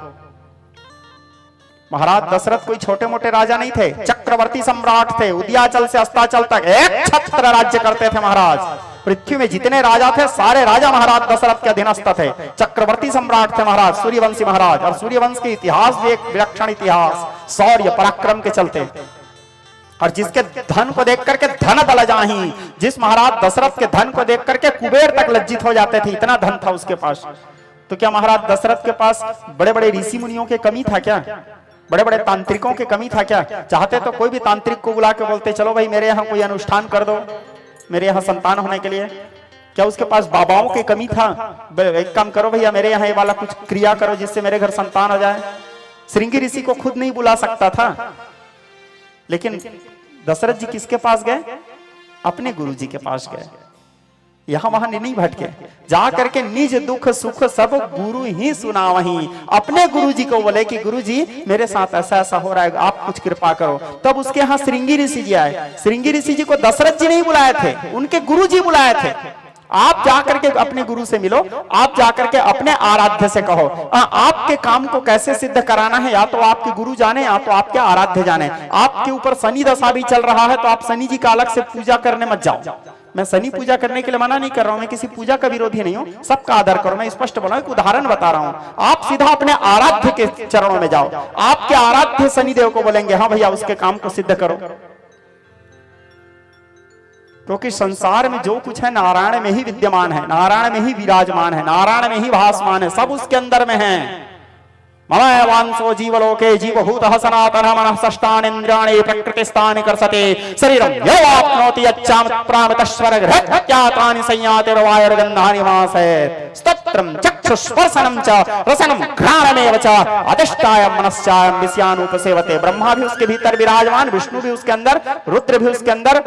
महाराज दशरथ कोई छोटे मोटे राजा नहीं थे, चक्रवर्ती सम्राट थे। उदयाचल से अस्ताचल तक एक छत्र राज्य करते थे महाराज। पृथ्वी में जितने राजा थे सारे राजा महाराज दशरथ के अधीनस्थ थे, चक्रवर्ती सम्राट थे महाराज, सूर्यवंशी महाराज। और सूर्यवंश के इतिहास भी एक विलक्षण इतिहास, शौर्य पराक्रम के चलते। और जिसके धन को देख करके धन दल जाही, जिस महाराज दशरथ के धन को देख करके कुबेर तक लज्जित हो जाते थे, इतना धन था उसके पास। तो क्या महाराज दशरथ के पास बड़े बड़े ऋषि मुनियों के कमी था क्या, बड़े बड़े तांत्रिकों के कमी था क्या? चाहते तो कोई भी तांत्रिक को बुला के बोलते, चलो भाई मेरे यहाँ कोई अनुष्ठान कर दो मेरे यहाँ संतान होने के लिए। क्या उसके पास बाबाओं की कमी था, एक काम करो भैया मेरे यहाँ ये वाला कुछ क्रिया करो जिससे मेरे घर संतान हो जाए? श्रृंगी ऋषि को खुद नहीं बुला सकता था, लेकिन दशरथ जी किसके पास गए, अपने गुरु जी के पास गए। यहां वहां नहीं भटके, जा करके निज दुख सुख सब गुरु ही सुना वहीं। अपने गुरु जी को बोले कि गुरु जी मेरे साथ ऐसा ऐसा हो रहा है, आप कुछ कृपा करो। तब उसके यहाँ श्रृंगी ऋषि जी आए। श्रृंगी ऋषि जी को दशरथ जी नहीं बुलाए थे, उनके गुरु जी बुलाए थे। आप जाकर के अपने गुरु से मिलो, आप जाकर के अपने आराध्य से कहो आपके काम को कैसे सिद्ध कराना है, या तो आपके गुरु जाने या तो आपके आराध्य जाने। आपके ऊपर शनि दशा भी चल रहा है तो आप शनि जी का अलग से पूजा करने मत जाओ। मैं शनि पूजा करने के लिए मना नहीं कर रहा हूं, मैं किसी पूजा का विरोधी नहीं हूं, सबका आदर करो। मैं स्पष्ट बोला, एक उदाहरण बता रहा हूं। आप सीधा अपने आराध्य के चरणों में जाओ, आपके आराध्य शनिदेव को बोलेंगे हाँ भैया उसके काम को सिद्ध करो। क्योंकि संसार में जो कुछ है नारायण में ही विद्यमान है, नारायण में ही विराजमान है, नारायण में ही भासमान है, सब उसके अंदर में है। ममैवांसो जीवलोके जीवभूतः सनातनः मनः षष्ठानीन्द्रियाणि प्रकृतिस्थानि कर्षते शरीरं यवाप्नोति यच्चामत्प्रामितस्वर्गहत्यातानि संयातिर्वायुर्गन्धानि वासयेत् स्तोत्रं चक्षुस्पर्शनं च रसनं घ्राणमेव च अधिष्ठाय मनश्चायं विषयानुपसेवते। ब्रह्मा भी उसके भीतर विराजमान, विष्णु भी उसके अंदर, रुद्र भी उसके अंदर,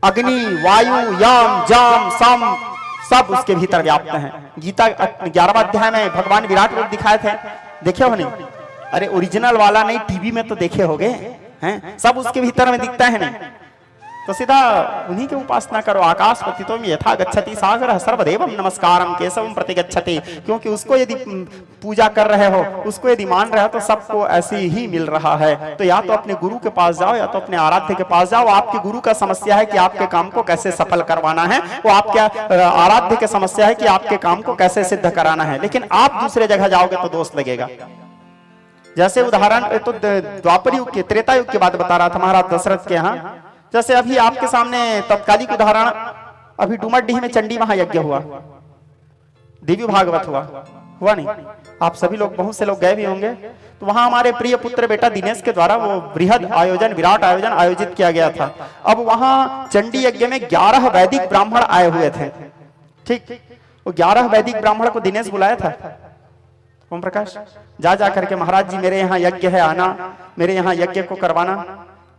अग्नि वायु याम जाम सम सब उसके भीतर व्याप्त हैं। गीता 11वां अध्याय में भगवान विराट रूप दिखाए थे, देखे हो नहीं? अरे ओरिजिनल वाला नहीं, टीवी में तो देखे होगे हैं, सब उसके भीतर में दिखता है नहीं। तो सीधा उन्हीं की उपासना करो। आकाशपति तो यथा गच्छति सागर सर्वदेवम नमस्कारम केशवम प्रति गच्छति। क्योंकि उसको यदि पूजा कर रहे हो, उसको यदि मान रहे हो तो सबको ऐसे ही मिल रहा है। तो या तो अपने गुरु के पास जाओ या तो अपने आराध्य के पास जाओ। आपके गुरु का समस्या है कि आपके काम को कैसे सफल करवाना है, वो आपके आराध्य की समस्या है कि आपके काम को कैसे सिद्ध कराना है। लेकिन आप दूसरे जगह जाओगे तो दोष लगेगा। जैसे उदाहरण तो द्वापर युग के, त्रेता युग की बात बता रहा था महाराज दशरथ के यहाँ। जैसे अभी आपके सामने तत्कालिक उदाहरण, अभी डुमरडीह में चंडी महायज्ञ हुआ, दिव्य भागवत हुआ नहीं? आप सभी लोग, बहुत से लोग गए भी होंगे। तो वहां हमारे प्रिय पुत्र बेटा दिनेश के द्वारा वो बृहद आयोजन, विराट आयोजन आयोजित किया गया था। अब वहां चंडी यज्ञ में 11 वैदिक ब्राह्मण आए हुए थे, ठीक। वो 11 वैदिक ब्राह्मण को दिनेश बुलाया था। ओम प्रकाश जा करके महाराज जी मेरे यहाँ यज्ञ है, आना, मेरे यहाँ यज्ञ को करवाना,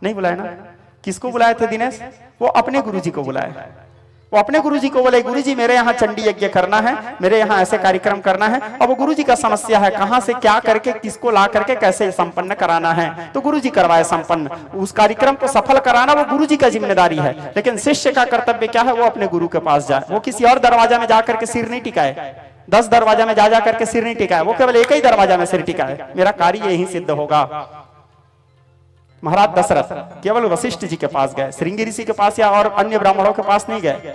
नहीं बुलाया ना? किसको बुलाए थे दिनेश? वो अपने गुरुजी को बुलाए। वो अपने गुरुजी को बोले गुरुजी मेरे यहाँ चंडी यज्ञ करना है, मेरे यहाँ ऐसे कार्यक्रम करना है। अब वो गुरुजी का समस्या है कहां से क्या करके किसको ला करके कैसे संपन्न कराना है। तो गुरुजी करवाए संपन्न, उस कार्यक्रम को सफल कराना वो गुरुजी का जिम्मेदारी है। लेकिन शिष्य का कर्तव्य क्या है? वो अपने गुरु के पास जाए। वो किसी और दरवाजा में जाकर के सिर नहीं टिकाए, 10 दरवाजा में जा करके सिर नहीं टिकाए, वो केवल एक ही दरवाजा में सिर टिकाए, मेरा कार्य यही सिद्ध होगा। महाराज दशरथ केवल वशिष्ठ जी के पास गए, श्रृंगी ऋषि के पास या और अन्य ब्राह्मणों के पास नहीं गए।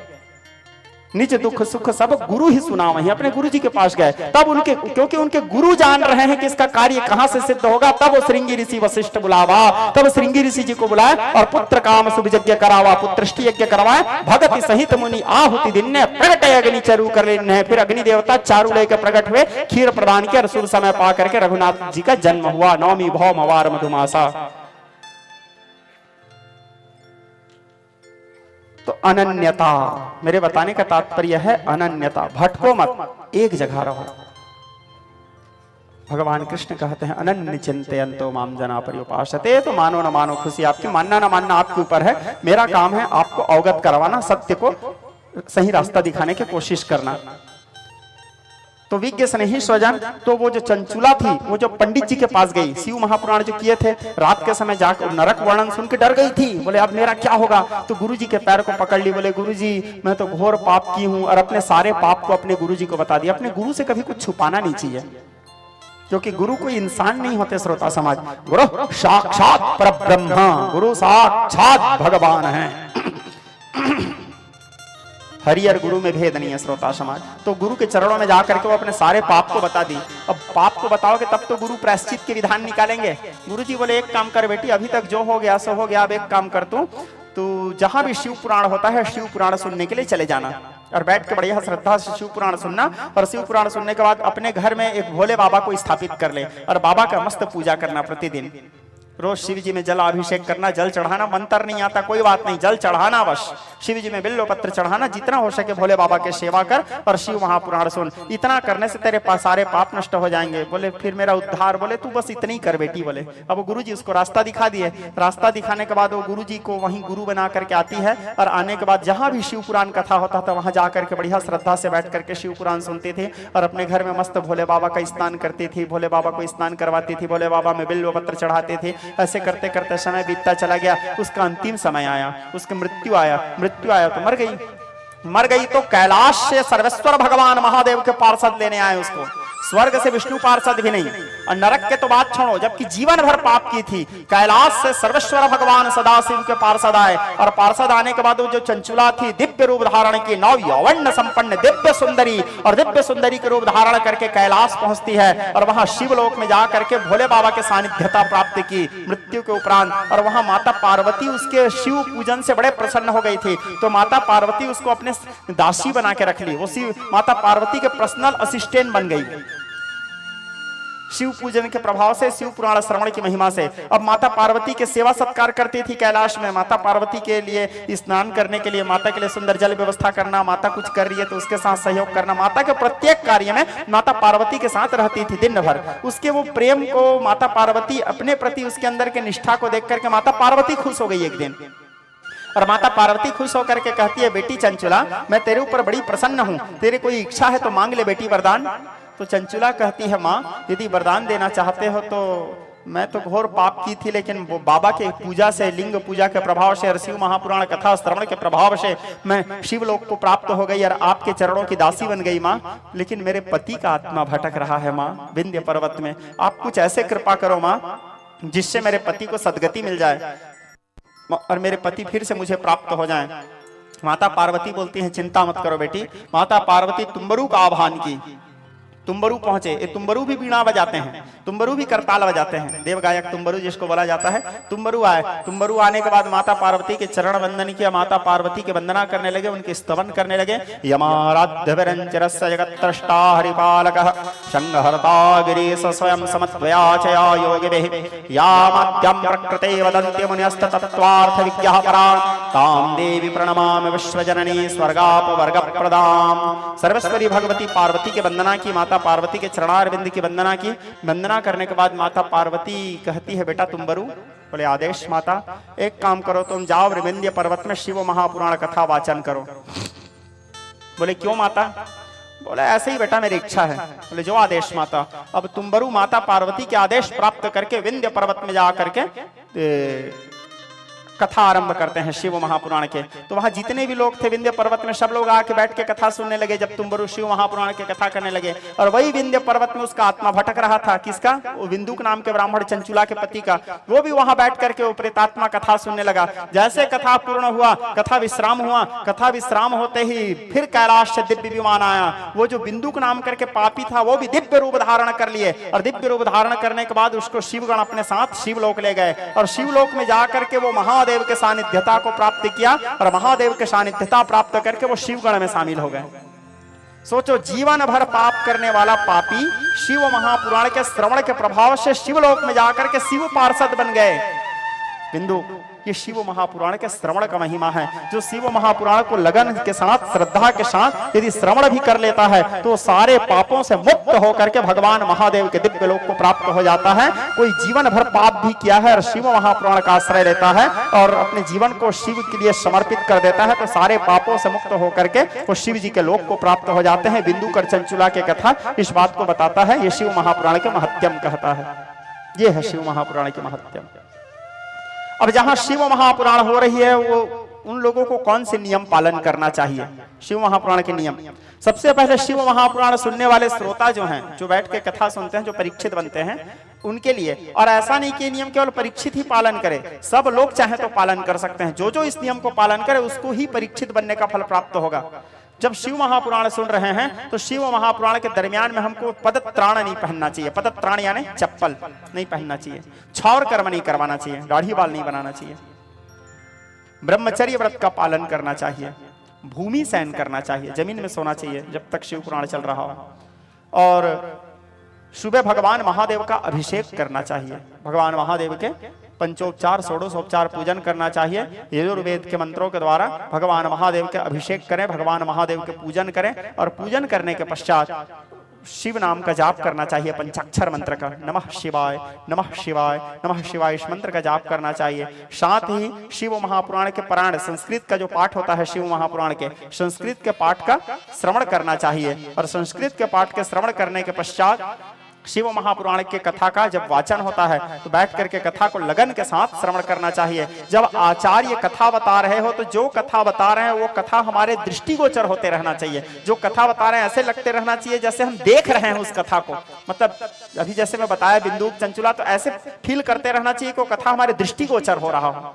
निज दुख सुख सब गुरु ही सुना, वहीं अपने गुरु जी के पास गए। तब उनके, क्योंकि उनके गुरु जान रहे हैं कि इसका कार्य कहां से सिद्ध होगा, तब वो श्रृंगी ऋषि वशिष्ठ बुलावा। तब श्रृंगी ऋषि जी को बुलाया और पुत्र काम शुभ यज्ञ करावा, पुत्रष्टि यज्ञ करवाए। भगति सहित मुनि आहुति दिन ने प्रगट अग्नि चारू कर लेने। फिर अग्नि देवता चारू लेकर प्रकट हुए, खीर प्रदान किया और शुभ समय पा करके रघुनाथ जी का जन्म हुआ। नवमी भौ मवार मधुमासा। तो अनन्यता, मेरे बताने का तात्पर्य है अनन्यता, भटको मत, एक जगह रहो। भगवान कृष्ण कहते हैं अनन्य चिंतयन्तो माम जना पर्युपासते। तो मानो न मानो खुशी आपकी, मानना ना मानना आपके ऊपर है। मेरा काम है आपको अवगत करवाना, सत्य को सही रास्ता दिखाने की कोशिश करना। तो विज्ञ स्नेही स्वजन, तो वो जो चंचुला थी, वो जो पंडित जी के पास गई, शिव महापुराण जो किए थे, रात के समय जाकर नरक वर्णन सुन के डर गई थी। बोले अब मेरा क्या होगा। तो गुरुजी के पैर को पकड़ ली, बोले गुरुजी मैं तो घोर पाप की हूं, और अपने सारे पाप को अपने गुरुजी को बता दिया। अपने गुरु से कभी कुछ छुपाना नहीं चाहिए, क्योंकि गुरु कोई इंसान नहीं होते श्रोता समाज। गुरु साक्षात परब्रह्म, गुरु साक्षात भगवान है। हरि और गुरु में भेद नहीं है श्रोता समाज। तो गुरु के चरणों में जाकर के वो अपने सारे पाप को बता दी। अब पाप को बताओगे तब तो गुरु प्रायश्चित के विधान निकालेंगे। गुरु जी बोले एक काम कर बेटी, अभी तक जो हो गया सो हो गया, अब एक काम कर तू जहां भी शिव पुराण होता है शिव पुराण सुनने के लिए चले जाना, और बैठ के बढ़िया श्रद्धा से शिव पुराण सुनना। और शिव पुराण सुनने के बाद अपने घर में एक भोले बाबा को स्थापित कर ले, और बाबा का मस्त पूजा करना प्रतिदिन। रोज शिव जी में जल अभिषेक करना, जल चढ़ाना। मंत्र नहीं आता कोई बात नहीं, जल चढ़ाना बस। शिव जी में बिल्व पत्र चढ़ाना, जितना हो सके भोले बाबा के सेवा कर और शिव महापुराण सुन। इतना करने से तेरे पास सारे पाप नष्ट हो जाएंगे। बोले फिर मेरा उद्धार, बोले तू बस इतनी कर बेटी। बोले अब गुरु जी उसको रास्ता दिखा दिए। रास्ता दिखाने के बाद वो गुरु जी को वहीं गुरु बना करके आती है, और आने के बाद जहां भी शिव पुराण कथा होता था वहां जाकर के बढ़िया श्रद्धा से बैठ करके शिव पुराण सुनते थे, और अपने घर में मस्त भोले बाबा का स्नान करती थी, भोले बाबा को स्नान करवाती थी, भोले बाबा में बिल्व पत्र चढ़ाते थे। ऐसे करते करते समय बीतता चला गया। उसका अंतिम समय आया, उसकी मृत्यु आया तो मर गई तो कैलाश से सर्वेश्वर भगवान महादेव के पार्षद लेने आए उसको। स्वर्ग से विष्णु पार्षद भी नहीं, और नरक के तो बात छोड़ो, जबकि जीवन भर पाप की थी। कैलाश से सर्वेश्वर भगवान सदाशिव के पार्षद आए, और पार्षद आने के बाद वो जो चंचुला थी दिव्य रूप धारण की, नौ यौवन संपन्न दिव्य सुंदरी, और दिव्य सुंदरी के रूप धारण करके कैलाश पहुंचती है, और वहां शिवलोक में जाकर के भोले बाबा के सानिध्यता प्राप्त की मृत्यु के उपरांत। और वहां माता पार्वती उसके शिव पूजन से बड़े प्रसन्न हो गई थी, तो माता पार्वती उसको अपने दासी बना के रख ली। वो माता पार्वती के पर्सनल असिस्टेंट बन गई शिव पूजन के प्रभाव से, शिव पुराण श्रवण की महिमा से। अब माता पार्वती के सेवा सत्कार करती थी कैलाश में। माता पार्वती के लिए स्नान करने के लिए, माता के लिए सुंदर जल व्यवस्था करना, माता कुछ कर रही है तो उसके साथ सहयोग करना, माता के प्रत्येक कार्य में माता पार्वती के साथ रहती थी दिन भर। उसके वो प्रेम को, माता पार्वती अपने प्रति उसके अंदर के निष्ठा को देख करके माता पार्वती खुश हो गई एक दिन। और माता पार्वती खुश होकर के कहती है बेटी चंचुला, मैं तेरे ऊपर बड़ी प्रसन्न हूं, तेरे कोई इच्छा है तो मांग ले बेटी वरदान। तो चंचुला कहती है माँ यदि वरदान देना चाहते हो तो मैं तो घोर पाप की थी, लेकिन वो बाबा के पूजा से, लिंग पूजा के प्रभाव से और शिव महापुराण कथा श्रवण के प्रभाव से मैं शिवलोक को प्राप्त हो गई और आपके चरणों की दासी बन गई माँ। लेकिन मेरे पति का आत्मा भटक रहा है माँ विंध्य पर्वत में, आप कुछ ऐसे कृपा करो माँ जिससे मेरे पति को सदगति मिल जाए और मेरे पति फिर से मुझे प्राप्त हो जाए। माता पार्वती बोलती है चिंता मत करो बेटी। माता पार्वती तुम्बरू का आह्वान की, तुम्बरू पहुंचे। ये तुम्बरू भी बीणा बजाते हैं, तुम्बरू भी करताल बजाते हैं, देव गायक तुम्बरू जिसको बोला जाता है। तुम्बरू आए, तुम्बरू आने के बाद माता पार्वती के चरण वंदन किया, माता पार्वती के वंदना करने लगे, उनके स्तवन करने लगे। यमाराध्य विरंचरस्य जगत्त्रष्टा हरिपालकः संहर्ता गिरीश स्वयं समत्वयाचया योगिभिः यामाद्यं प्रकृते वदन्ति मुनिस्तत्त्वार्थ विज्ञः परां तां देवी प्रणमामि विश्वजननी स्वर्गापवर्गप्रदां। सर्वेश्वरी भगवती पार्वती के वंदना की, माता पार्वती के चरणारविंद की वंदना की। वंदना करने के बाद माता पार्वती कहती है बेटा तुम्बरू, बोले आदेश माता, एक काम करो तुम जाओ विंध्य पर्वत में शिव महापुराण कथा वाचन करो। बोले क्यों माता? बोले ऐसे ही बेटा मेरी इच्छा है। बोले जो आदेश माता। अब तुम्बरू माता पार्वती के आदेश प्राप्त करके विंध्य पर्वत में जा करके कथा आरंभ करते हैं शिव महापुराण के। तो वहां जितने भी लोग थे विंध्य पर्वत में, सब लोग आके बैठ के कथा सुनने लगे। जब तुम्बरु शिव महापुराण की कथा करने लगे, और वही विंध्य पर्वत में उसका आत्मा भटक रहा था। किसका? वो विंदुक नाम के ब्राह्मण चंचुला के पति का। वो भी वहां बैठ करके वो प्रेतात्मा कथा सुनने लगा। जैसे कथा पूर्ण हुआ, कथा विश्राम हुआ, कथा विश्राम होते ही फिर कैलाश से दिव्य विमान आया। वो जो विंदुक नाम करके पापी था, वो भी दिव्य रूप धारण कर लिए, और दिव्य रूप धारण करने के बाद उसको शिवगण अपने साथ शिवलोक ले गए, और शिवलोक में जाकर के वो महादेव के सानिध्यता को प्राप्त किया, और महादेव के सानिध्यता प्राप्त करके वो शिवगण में शामिल हो गए। सोचो, जीवन भर पाप करने वाला पापी शिव महापुराण के श्रवण के प्रभाव से शिवलोक में जाकर के शिव पार्षद बन गए। बिंदु, ये शिव महापुराण के श्रवण का महिमा है। जो शिव महापुराण को लगन के साथ, श्रद्धा के साथ यदि श्रवण भी कर लेता है, तो सारे पापों से मुक्त होकर के भगवान महादेव के दिव्य लोक को प्राप्त हो जाता है। कोई जीवन भर पाप भी किया है और शिव महापुराण का आश्रय लेता है और अपने जीवन को शिव के लिए समर्पित कर देता है, तो सारे पापों से मुक्त होकर के वो शिव जी के लोक को प्राप्त हो जाते हैं। बिंदुकर चंचुला की कथा इस बात को बताता है। ये शिव महापुराण के महत्यम कहता है। ये है शिव महापुराण के महत्यम। अब जहां शिव महापुराण हो रही है, वो उन लोगों को कौन से नियम पालन करना चाहिए? शिव महापुराण के नियम। सबसे पहले शिव महापुराण सुनने वाले श्रोता जो हैं, जो बैठ के कथा सुनते हैं, जो परीक्षित बनते हैं, उनके लिए। और ऐसा नहीं कि नियम केवल परीक्षित ही पालन करे, सब लोग चाहे तो पालन कर सकते हैं। जो जो इस नियम को पालन करे उसको ही परीक्षित बनने का फल प्राप्त होगा। जब शिव महापुराण सुन रहे हैं तो शिव महापुराण के दरमियान में हमको पदत्राण नहीं पहनना चाहिए। पदत्राण यानी चप्पल नहीं पहनना चाहिए। छौर कर्म नहीं करवाना चाहिए। दाढ़ी बाल नहीं बनाना चाहिए। ब्रह्मचर्य व्रत का पालन करना चाहिए। भूमि शयन करना चाहिए, जमीन में सोना चाहिए जब तक शिव पुराण चल रहा हो। और सुबह भगवान महादेव का अभिषेक करना चाहिए। भगवान महादेव के पंचोपचार षोडशोपचार पूजन करना चाहिए। यजुर्वेद के मंत्रों के द्वारा भगवान महादेव के अभिषेक करें, भगवान महादेव के पूजन करें, और पूजन करने के पश्चात शिव नाम का जाप करना चाहिए। पंचाक्षर मंत्र का नमः शिवाय नमः शिवाय नमः शिवाय, इस मंत्र का जाप करना चाहिए। साथ ही शिव महापुराण के पारायण, संस्कृत का जो पाठ होता है शिव महापुराण के, संस्कृत के पाठ का श्रवण करना चाहिए। और संस्कृत के पाठ के श्रवण करने के पश्चात शिव महापुराण के कथा का जब वाचन होता है तो बैठ करके कथा को लगन के साथ श्रवण करना चाहिए। जब आचार्य कथा बता रहे हो तो जो कथा बता रहे हैं वो कथा हमारे दृष्टिगोचर होते रहना चाहिए। जो कथा बता रहे हैं ऐसे लगते रहना चाहिए जैसे हम देख रहे हैं उस कथा को। मतलब अभी जैसे मैं बताया बिंदुक चंचुला, तो ऐसे फील करते रहना चाहिए कि कथा हमारे दृष्टिगोचर हो रहा हो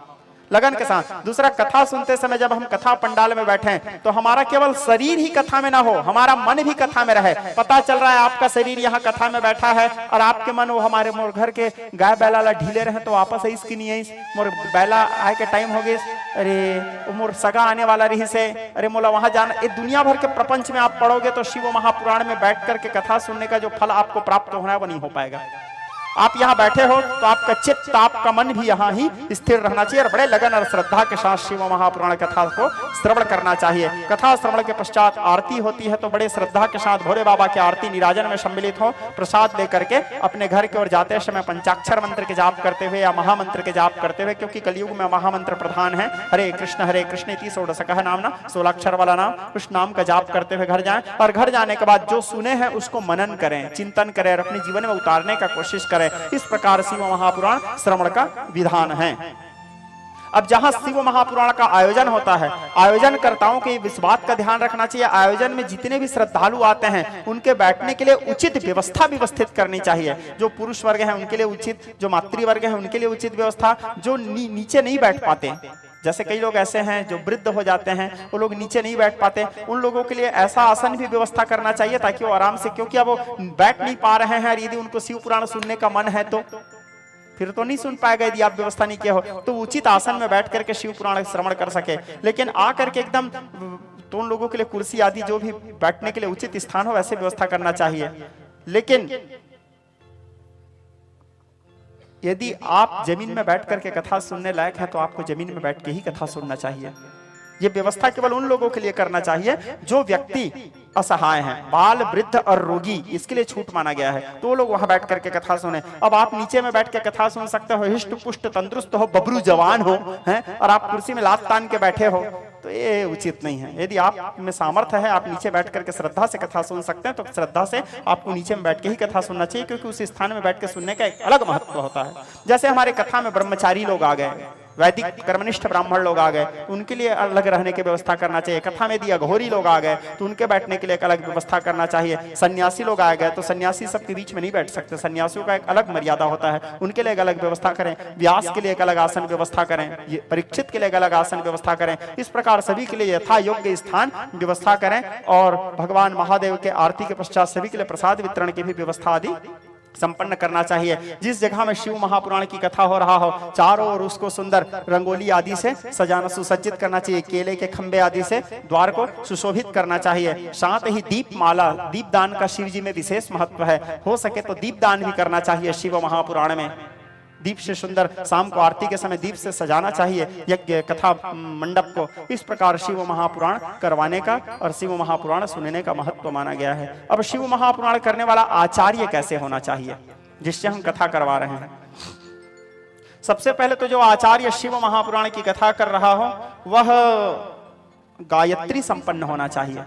लगन के साथ। दूसरा, कथा सुनते समय जब हम कथा पंडाल में बैठे तो हमारा केवल शरीर ही कथा में ना हो, हमारा मन भी कथा में रहे। पता चल रहा है आपका शरीर यहाँ कथा में बैठा है और आपके मन वो हमारे मोर घर के गाय बैला ला ढीले रहे तो वापस है इसकी नहीं है, मोर बैला आए के टाइम हो गए, अरे वो मोर सगा आने वाला रही से, अरे मोला वहां जाना। ये दुनिया भर के प्रपंच में आप पढ़ोगे तो शिव महापुराण में बैठ करके कथा सुनने का जो फल आपको प्राप्त होना है वो नहीं हो पाएगा। आप यहाँ बैठे हो तो आपका चित्त, आपका मन भी यहाँ ही स्थिर रहना चाहिए और बड़े लगन और श्रद्धा के साथ शिव महापुराण कथा को श्रवण करना चाहिए। कथा श्रवण के पश्चात आरती होती है तो बड़े श्रद्धा के साथ भोले बाबा की आरती निराजन में सम्मिलित हो, प्रसाद लेकर के अपने घर की ओर जाते समय पंचाक्षर मंत्र के जाप करते हुए या महामंत्र के जाप करते हुए, क्योंकि कलयुग में महामंत्र प्रधान है, हरे कृष्ण इति षोडशकः नामना, 16 अक्षर वाला नाम, उस नाम का जाप करते हुए घर जाएं। और घर जाने के बाद जो सुने हैं उसको मनन करें, चिंतन करें और अपने जीवन में उतारने का कोशिश करें। इस प्रकार शिव महापुराण श्रवण का विधान है। अब जहां शिव महापुराण का आयोजन होता है, आयोजनकर्ताओं के इस बात का ध्यान रखना चाहिए, आयोजन में जितने भी श्रद्धालु आते हैं उनके बैठने के लिए उचित व्यवस्था व्यवस्थित करनी चाहिए। जो पुरुष वर्ग है उनके लिए उचित, जो मातृवर्ग है उनके लिए उचित व्यवस्था, जो नीचे नहीं बैठ पाते, जैसे कई लोग ऐसे हैं जो वृद्ध हो जाते हैं, वो लोग नीचे नहीं बैठ पाते, उन लोगों के लिए ऐसा आसन भी व्यवस्था करना चाहिए ताकि वो आराम से, क्योंकि अब वो बैठ नहीं पा रहे हैं और यदि उनको शिव पुराण सुनने का मन है तो फिर तो नहीं सुन पाएगा यदि आप व्यवस्था नहीं किए हो। तो उचित आसन में बैठ करके शिव पुराण श्रवण कर सके। लेकिन आकर के एकदम तो उन लोगों के लिए कुर्सी आदि जो भी बैठने के लिए उचित स्थान हो वैसे व्यवस्था करना चाहिए। लेकिन यदि आप जमीन में बैठ करके कथा सुनने लायक है तो आपको जमीन में बैठ के ही कथा सुनना चाहिए। ये व्यवस्था केवल उन लोगों के लिए करना चाहिए जो व्यक्ति असहाय हैं, बाल, वृद्ध और रोगी, इसके लिए छूट माना गया है, तो वो लोग वहां बैठ करके कथा सुने। अब आप नीचे में बैठ के कथा सुन सकते हो, हिष्ट पुष्ट तंदुरुस्त हो, बबरू जवान हो, हैं, और आप कुर्सी में लात तान के बैठे हो, तो ये उचित नहीं है। यदि आप में सामर्थ्य है, आप नीचे बैठ करके श्रद्धा से कथा सुन सकते हैं, तो श्रद्धा से आपको नीचे में बैठ के ही कथा सुनना चाहिए, क्योंकि उस स्थान में बैठ के सुनने का एक अलग महत्व होता है। जैसे हमारे कथा में ब्रह्मचारी लोग आ गए, वैदिक कर्मनिष्ठ ब्राह्मण लोग आ गए, उनके लिए अलग रहने की व्यवस्था करना चाहिए। कथा में दिया अघोरी लोग आ गए तो उनके बैठने के लिए एक अलग व्यवस्था करना चाहिए। सन्यासी लोग आ गए तो सन्यासी सबके बीच में नहीं बैठ सकते, सन्यासियों का एक अलग मर्यादा होता है, उनके लिए एक अलग व्यवस्था करें। व्यास के लिए एक अलग आसन व्यवस्था करें, परीक्षित के लिए एक अलग आसन व्यवस्था करें। इस प्रकार सभी के लिए यथा योग्य स्थान व्यवस्था करें और भगवान महादेव के आरती के पश्चात सभी के लिए प्रसाद वितरण की भी व्यवस्था आदि संपन्न करना चाहिए। जिस जगह में शिव महापुराण की कथा हो रहा हो चारों ओर उसको सुंदर रंगोली आदि से सजाना सुसज्जित करना चाहिए, केले के खंबे आदि से द्वार को सुशोभित करना चाहिए। साथ ही दीपमाला, दीपदान का शिव जी में विशेष महत्व है, हो सके तो दीपदान भी करना चाहिए शिव महापुराण में। दीप से सुंदर शाम को आरती के समय दीप से सजाना चाहिए यज्ञ कथा मंडप को। इस प्रकार शिव महापुराण करवाने का और शिव महापुराण सुनने का महत्व माना गया है। अब शिव महापुराण करने वाला आचार्य कैसे होना चाहिए जिससे हम कथा करवा रहे हैं? सबसे पहले तो जो आचार्य शिव महापुराण की कथा कर रहा हो वह गायत्री संपन्न होना चाहिए,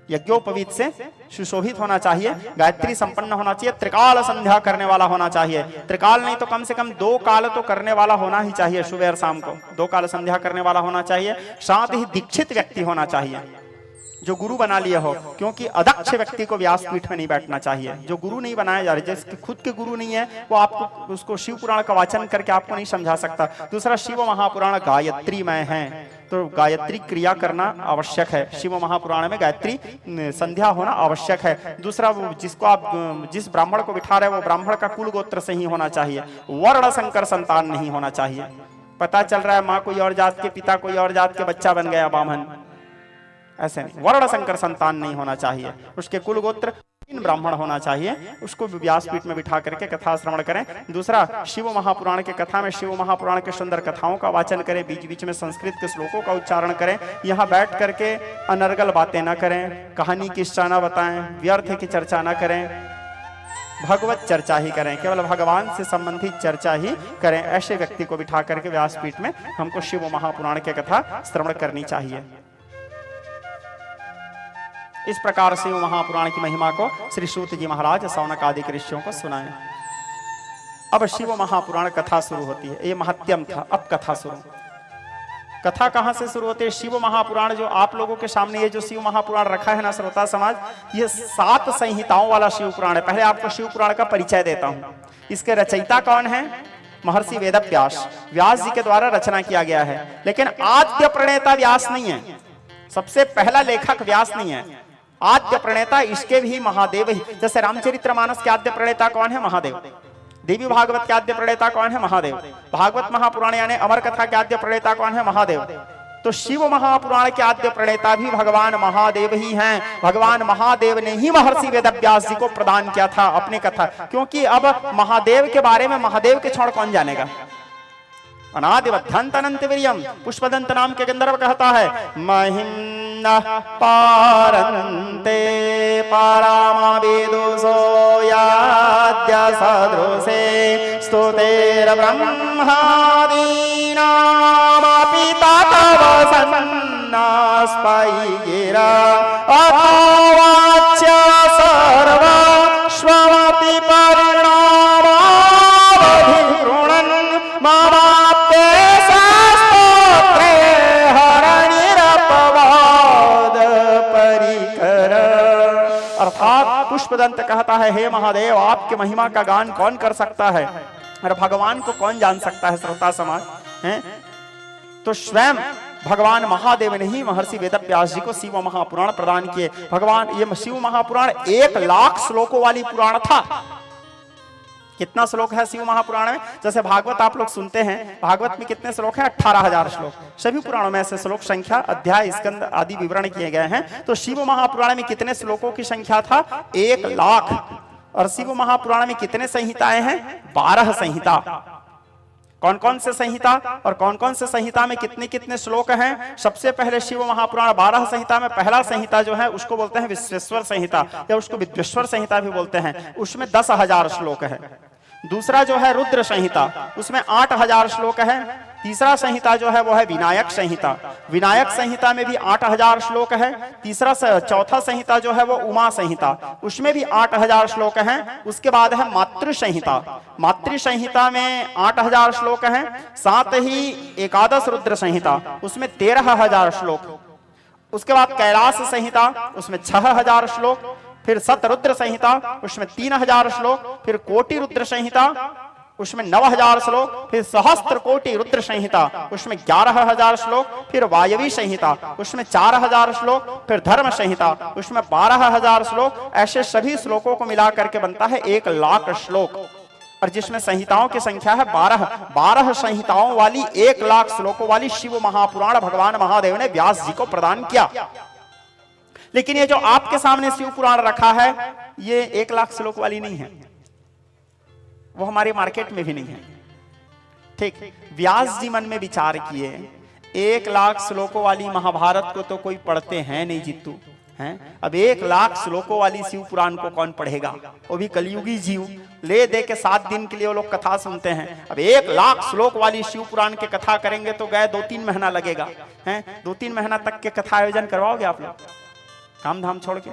यज्ञोपवीत से सुशोभित होना चाहिए, गायत्री संपन्न होना चाहिए, त्रिकाल संध्या करने वाला होना चाहिए। त्रिकाल नहीं तो कम से कम 2 काल तो करने वाला होना ही चाहिए, सुबह और शाम को 2 काल संध्या करने वाला होना चाहिए। साथ ही दीक्षित व्यक्ति होना चाहिए जो गुरु बना लिया हो, क्योंकि अदक्ष व्यक्ति को व्यासपीठ में नहीं बैठना चाहिए। जो गुरु नहीं बनाया जा रहा, जिसके खुद के गुरु नहीं है वो आपको उसको शिव पुराण का वाचन करके आपको नहीं समझा सकता। दूसरा, शिव महापुराण गायत्रीमय है तो गायत्री क्रिया करना आवश्यक है। शिव महापुराण में गायत्री संध्या होना आवश्यक है। दूसरा, वो जिसको आप जिस ब्राह्मण को बिठा रहे हैं वो ब्राह्मण का कुल गोत्र से ही होना चाहिए, वर्ण संकर संतान नहीं होना चाहिए। पता चल रहा है माँ कोई और जात के, पिता कोई और जात के, बच्चा बन गया बामन, ऐसे नहीं। वर्ण संकर संतान नहीं होना चाहिए, उसके कुल गोत्र ब्राह्मण होना चाहिए। उसको व्यासपीठ में बिठा करके कथा श्रवण करें। दूसरा, शिव महापुराण के कथा में शिव महापुराण के सुंदर कथाओं का वाचन करें, बीच बीच में संस्कृत के श्लोकों का उच्चारण करें। यहाँ बैठ करके अनर्गल बातें ना करें, कहानी किस्सा ना बताएं, व्यर्थ की चर्चा ना करें, भगवत चर्चा ही करें, केवल भगवान से संबंधित चर्चा ही करें। ऐसे व्यक्ति को बिठा करके व्यासपीठ में हमको शिव महापुराण की कथा श्रवण करनी चाहिए। इस प्रकार से वो महापुराण की महिमा को श्री सूत जी महाराज सौनक आदि ऋषियों को सुनाए। अब शिव महापुराण कथा शुरू होती है। ये महत्यम था, अब कथा शुरू। कथा कहां से शुरू होती है? शिव महापुराण जो आप लोगों के सामने ये जो शिव महापुराण रखा है ना श्रोता समाज, ये 7 संहिताओं वाला शिव पुराण है। पहले आपको शिव पुराण का परिचय देता हूं। इसके रचयिता कौन है? महर्षि वेदव्यास। व्यास जी के द्वारा रचना किया गया है, लेकिन आद्य प्रणेता व्यास नहीं है। सबसे पहला लेखक व्यास नहीं है, आद्य प्रणेता इसके भी महादेव ही। जैसे रामचरितमानस के आद्य प्रणेता कौन है? महादेव। देवी भागवत के आद्य प्रणेता कौन है? महादेव। भागवत महापुराण यानी अमर कथा के आद्य प्रणेता कौन है? महादेव। तो शिव महापुराण के आद्य प्रणेता भी भगवान महादेव ही हैं। भगवान महादेव ने ही महर्षि वेदव्यास जी को प्रदान किया था अपनी कथा, क्योंकि अब महादेव के बारे में महादेव के छोड़ कौन जानेगा? अनादिवध्यंत अनंत वीर्यम पुष्पदंत नाम के गंधर्व कहता है, महिम्न पारन्ते पारामा वेदोसो याद्य सदृशे स्तुतेर ब्रह्मादीनामपि ततव सन्नास्पै गिरा अथवाच्य सर्वस्वमपि परिणामावधि गृह्णन् मामाप्ते शास्त्रोत्रे हरणिरपवाद परिकर। अर्थात पुष्पदंत कहता है, हे महादेव, आपके महिमा का गान कौन कर सकता है और भगवान को कौन जान सकता है? श्रोता समाज हैं तो स्वयं भगवान महादेव ने ही महर्षि वेदव्यास जी को शिव महापुराण प्रदान किए। भगवान ये शिव महापुराण 1,00,000 श्लोकों वाली पुराण था। कितना श्लोक है शिव महापुराण में? जैसे भागवत आप लोग सुनते हैं, भागवत में कितने श्लोक हैं? 18,000 श्लोक। सभी पुराणों में ऐसे श्लोक संख्या, अध्याय, स्कंद आदि विवरण किए गए हैं। तो शिव महापुराण में कितने श्लोकों की संख्या था? 1,00,000। और शिव महापुराण में कितने संहिताएं हैं? 12 संहिता। कौन कौन से संहिता और कौन कौन से संहिता में कितने कितने श्लोक हैं? सबसे पहले शिव महापुराण 12 संहिता में पहला संहिता जो है उसको बोलते हैं विश्वेश्वर संहिता, या उसको विद्वेश्वर संहिता भी बोलते हैं। उसमें 10,000 श्लोक है। दूसरा जो है रुद्र संहिता, उसमें 8000 श्लोक है। तीसरा संहिता जो है वो है विनायक संहिता, विनायक संहिता में भी 8000 श्लोक है। चौथा संहिता जो है वो उमा संहिता, उसमें भी 8000 श्लोक हैं। उसके बाद है मातृ संहिता, मातृ संहिता में 8000 श्लोक हैं। साथ ही एकादश रुद्र संहिता, उसमें 13000 श्लोक। उसके बाद कैलाश संहिता, उसमें 6000 श्लोक। फिर सतरुद्र संहिता, उसमें 3000 श्लोक। फिर कोटि रुद्र संहिता, उसमें 9000 श्लोक। फिर सहस्त्र कोटि रुद्र संहिता, उसमें 11000 श्लोक। फिर वायवी संहिता, उसमें 4000 श्लोक। फिर धर्म संहिता, उसमें 12000 श्लोक। ऐसे सभी श्लोकों को मिलाकर के बनता है 1,00,000 श्लोक, और जिसमें संहिताओं की संख्या है 12 संहिताओं वाली 1,00,000 श्लोकों वाली शिव महापुराण भगवान महादेव ने व्यास जी को प्रदान किया। लेकिन ये जो आपके सामने शिव पुराण रखा है, ये 1,00,000 श्लोक वाली नहीं है, वो हमारे मार्केट में भी नहीं है। ठीक, व्यास जी मन में विचार किए, 1,00,000 श्लोकों वाली महाभारत को तो कोई पढ़ते हैं नहीं जित्तू हैं। अब 1,00,000 श्लोकों वाली शिव पुराण को कौन पढ़ेगा, वो भी कलयुगी जीव। ले दे के 7 दिन के लिए वो लोग कथा सुनते हैं। अब 1,00,000 श्लोक वाली शिव पुराण की कथा करेंगे तो गए 2-3 महीना लगेगा हैं। 2-3 महीना तक के कथा आयोजन करवाओगे आप लोग, काम धाम छोड़ के?